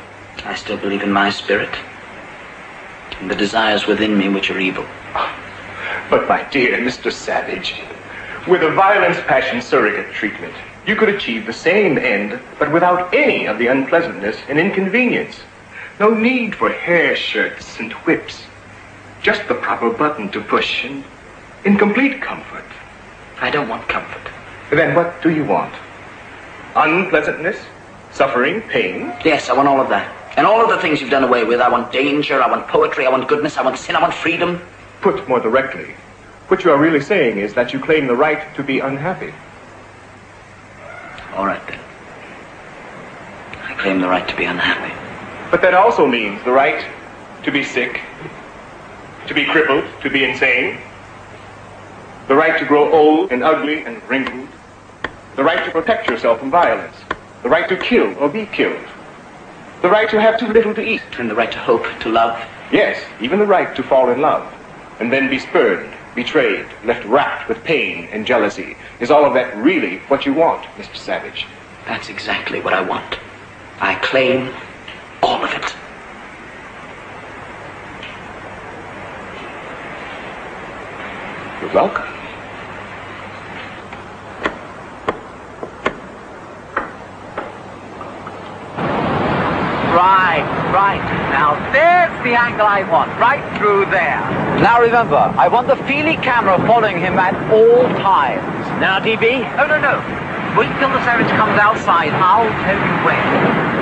Speaker 13: I still believe in my spirit. And the desires within me which are evil.
Speaker 18: But my dear Mr. Savage, with a violence passion surrogate treatment, you could achieve the same end, but without any of the unpleasantness and inconvenience. No need for hair shirts and whips. Just the proper button to push and in complete comfort.
Speaker 13: I don't want comfort.
Speaker 18: Then what do you want? Unpleasantness? Suffering? Pain?
Speaker 8: Yes, I want all of that. And all of the things you've done away with. I want danger, I want poetry, I want goodness, I want sin, I want freedom.
Speaker 18: Put more directly, what you are really saying is that you claim the right to be unhappy.
Speaker 8: All right, then. I claim the right to be unhappy.
Speaker 18: But that also means the right to be sick, to be crippled, to be insane, the right to grow old and ugly and wrinkled, the right to protect yourself from violence, the right to kill or be killed, the right to have too little to eat.
Speaker 8: And the right to hope, to love.
Speaker 18: Yes, even the right to fall in love, and then be spurned, betrayed, left racked with pain and jealousy. Is all of that really what you want, Mr. Savage?
Speaker 8: That's exactly what I want. I claim all of it.
Speaker 18: You're welcome.
Speaker 20: Right. Now there's the angle I want, right through there. Now remember, I want the Feely camera following him at all times. Now, DB? No. Wait till the Savage comes outside. I'll tell you when.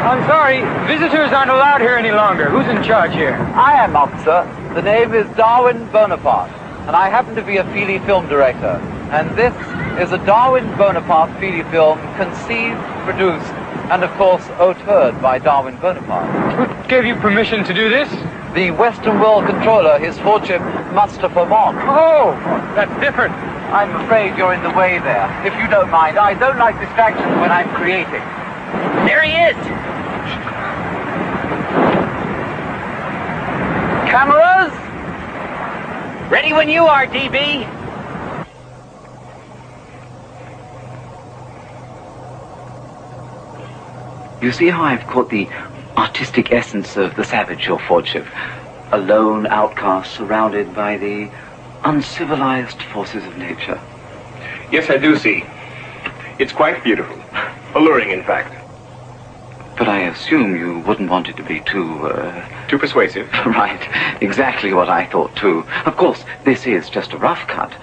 Speaker 9: I'm sorry, visitors aren't allowed here any longer. Who's in charge here?
Speaker 20: I am, officer. The name is Darwin Bonaparte, and I happen to be a Feely film director. And this is a Darwin Bonaparte Feely film conceived, produced, and of course, auteured by Darwin Bonaparte.
Speaker 9: Who gave you permission to do this?
Speaker 20: The Western World Controller, His Lordship Mustafa Mon.
Speaker 9: Oh, that's different.
Speaker 20: I'm afraid you're in the way there. If you don't mind, I don't like distractions when I'm creating. There he is! Cameras? Ready when you are, DB. You see how I've caught the artistic essence of the Savage, Your Lordship? A lone outcast surrounded by the uncivilized forces of nature.
Speaker 18: Yes, I do see. It's quite beautiful. Alluring, in fact.
Speaker 20: But I assume you wouldn't want it to be too
Speaker 18: persuasive.
Speaker 20: Right. Exactly what I thought, too. Of course, this is just a rough cut.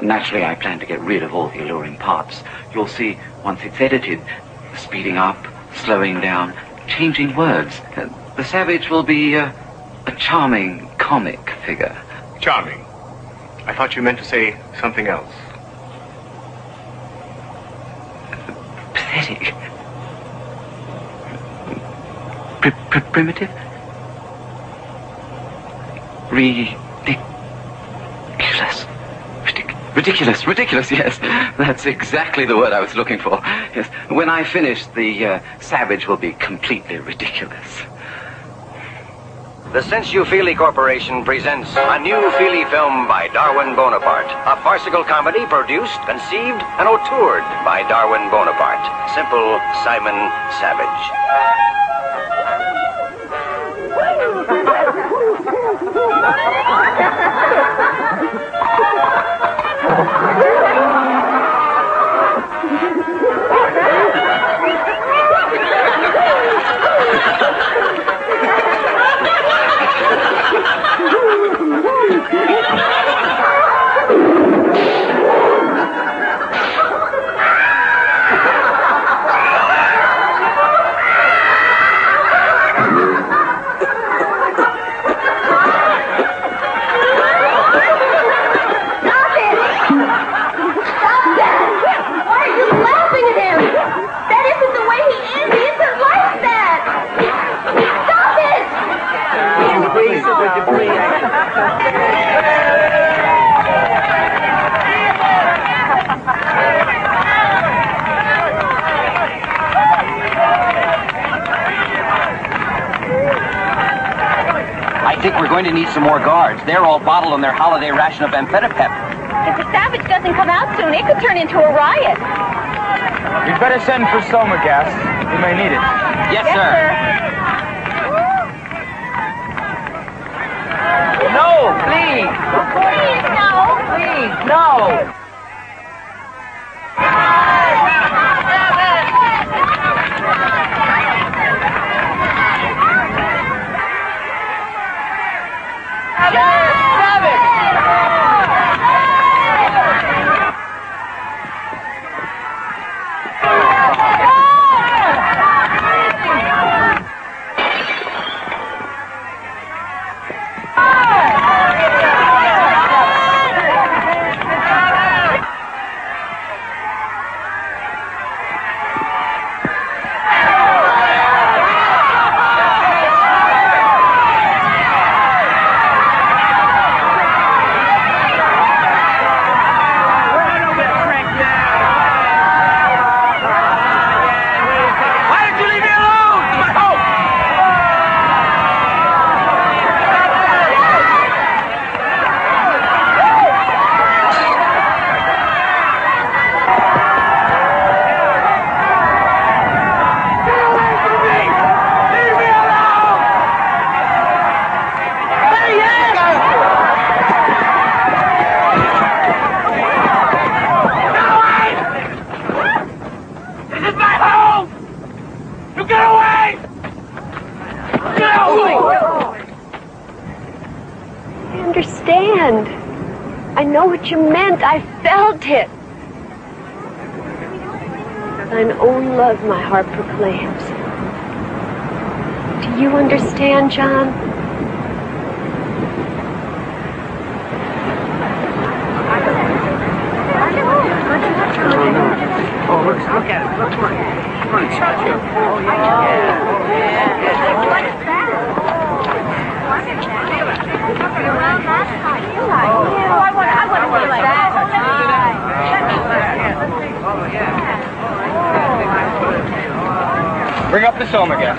Speaker 20: Naturally, I plan to get rid of all the alluring parts. You'll see, once it's edited, speeding up, slowing down, changing words. The Savage will be a charming comic figure.
Speaker 18: Charming? I thought you meant to say something else.
Speaker 20: Pathetic. Primitive? Ridiculous, yes. That's exactly the word I was looking for. Yes. When I finish, the Savage will be completely ridiculous.
Speaker 21: The Since You Feely Corporation presents a new Feely film by Darwin Bonaparte. A farcical comedy produced, conceived, and auteured by Darwin Bonaparte. Simple Simon Savage. I think we're going to need some more guards. They're all bottled on their holiday ration of amphetamine.
Speaker 16: If the Savage doesn't come out soon, it could turn into a riot.
Speaker 9: You'd better send for soma gas. We may need it.
Speaker 21: Yes, sir.
Speaker 20: No, please.
Speaker 16: Please, no.
Speaker 20: Please, no.
Speaker 3: understand. I know what you meant. I felt it. Thine own love my heart proclaims. Do you understand, John?
Speaker 8: Oh, look at it. Look at it. Come on, touch it. Oh, yeah. What is that? I want to feel like that.
Speaker 1: Bring up the soma again.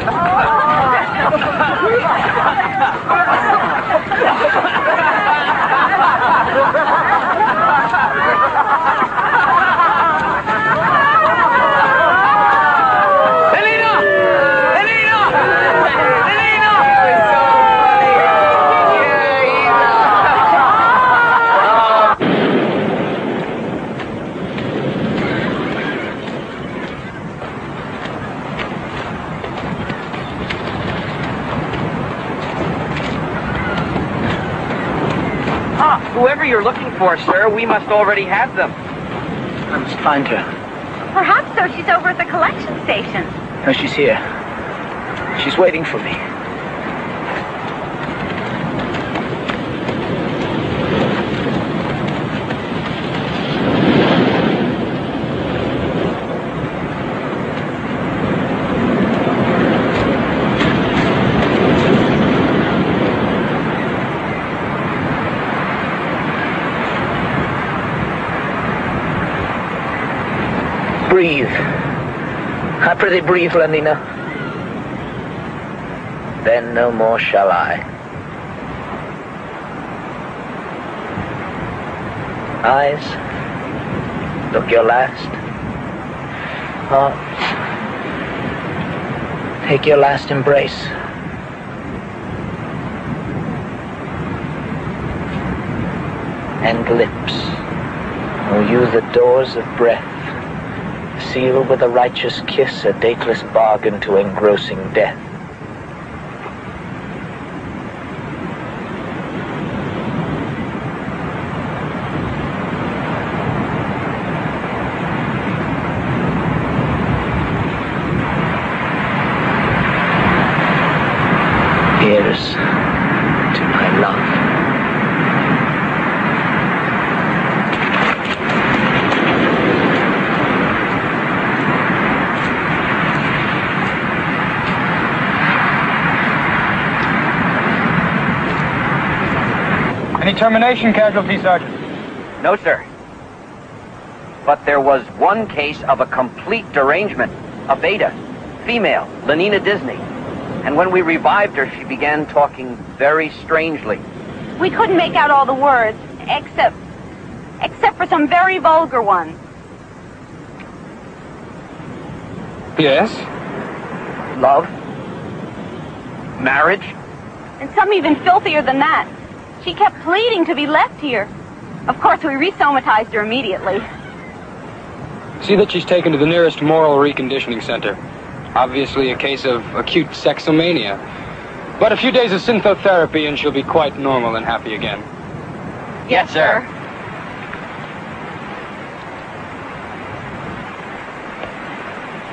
Speaker 11: Whoever you're looking for, sir, we must already have them.
Speaker 8: I must find her.
Speaker 22: Perhaps so. She's over at the collection station.
Speaker 8: No, she's here. She's waiting for me. Breathe. I prithee breathe, Lenina. Then no more shall I. Eyes, look your last. Heart, take your last embrace. And lips, oh you the doors of breath, seal with a righteous kiss a dateless bargain to engrossing death. Here's to my love.
Speaker 1: Any termination casualty, Sergeant?
Speaker 11: No, sir. But there was one case of a complete derangement. A beta, female, Lenina Disney. And when we revived her, she began talking very strangely.
Speaker 22: We couldn't make out all the words, except for some very vulgar ones.
Speaker 1: Yes?
Speaker 11: Love? Marriage?
Speaker 22: And some even filthier than that. She kept pleading to be left here. Of course, we resomatized her immediately.
Speaker 1: See that she's taken to the nearest moral reconditioning center. Obviously a case of acute sexomania. But a few days of synthotherapy and she'll be quite normal and happy again.
Speaker 11: Yes, sir.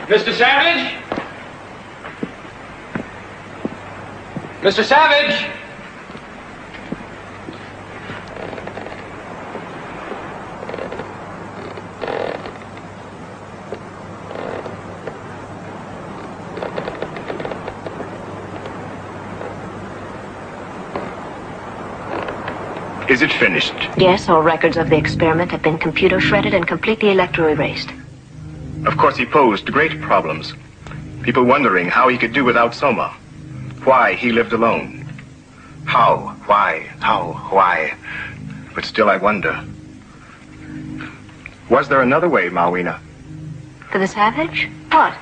Speaker 1: Mr. Savage? Mr. Savage?
Speaker 18: Is it finished?
Speaker 22: Yes, all records of the experiment have been computer shredded and completely electro-erased.
Speaker 18: Of course, he posed great problems. People wondering how he could do without Soma. Why he lived alone. How, why? But still I wonder. Was there another way, Mawina?
Speaker 22: For the savage? What?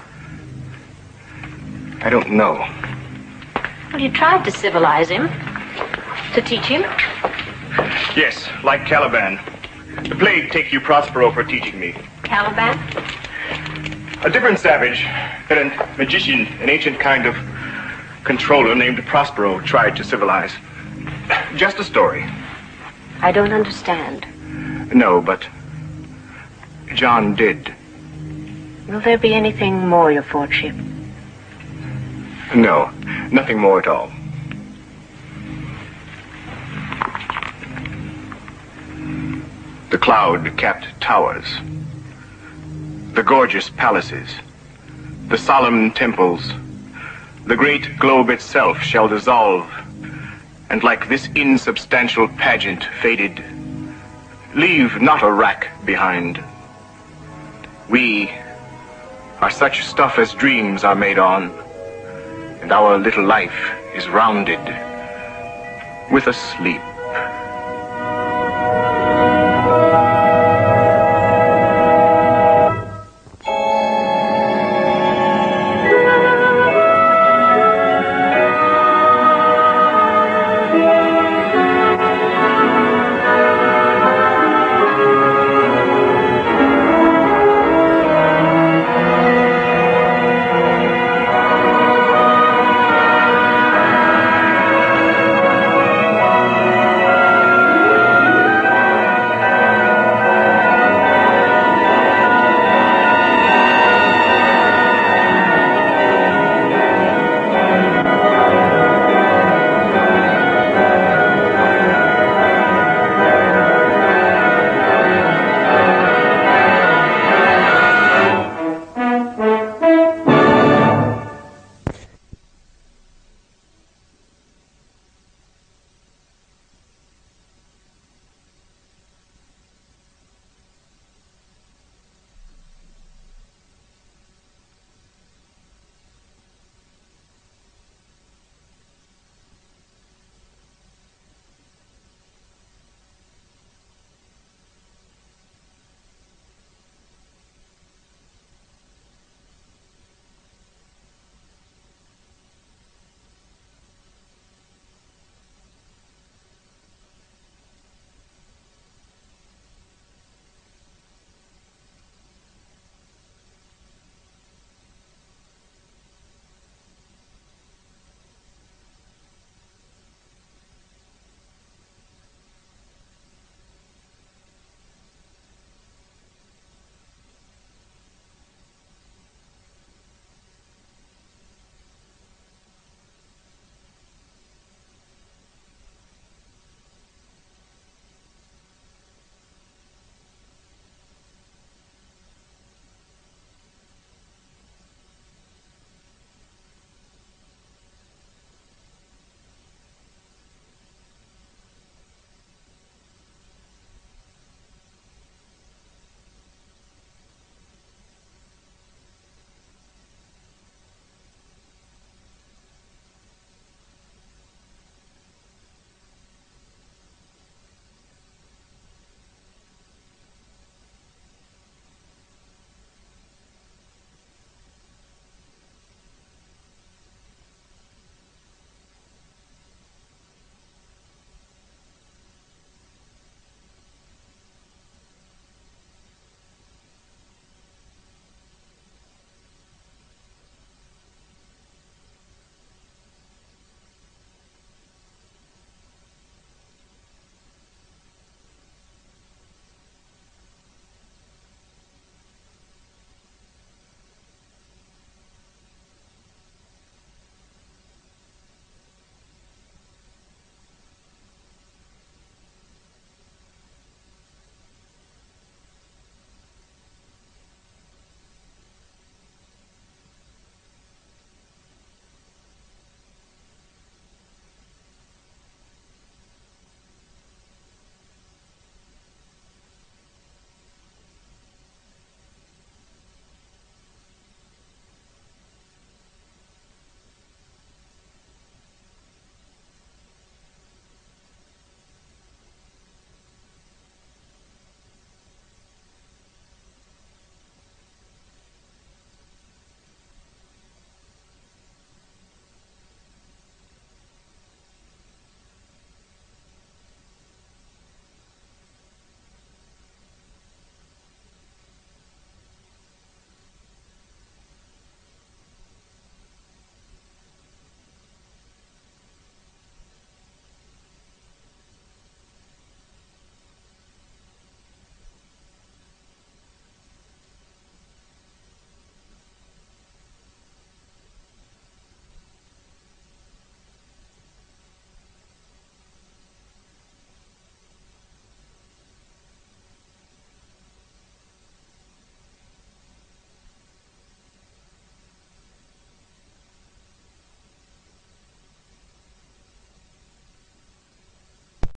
Speaker 18: I don't know.
Speaker 22: Well, you tried to civilize him. To teach him.
Speaker 18: Yes, like Caliban. The plague take you, Prospero, for teaching me.
Speaker 22: Caliban?
Speaker 18: A different savage, a magician, an ancient kind of controller named Prospero tried to civilize. Just a story.
Speaker 4: I don't understand.
Speaker 18: No, but John did.
Speaker 4: Will there be anything more, Your Lordship?
Speaker 18: No, nothing more at all. The cloud-capped towers, the gorgeous palaces, the solemn temples, the great globe itself shall dissolve, and like this insubstantial pageant faded, leave not a rack behind. We are such stuff as dreams are made on, and our little life is rounded with a sleep.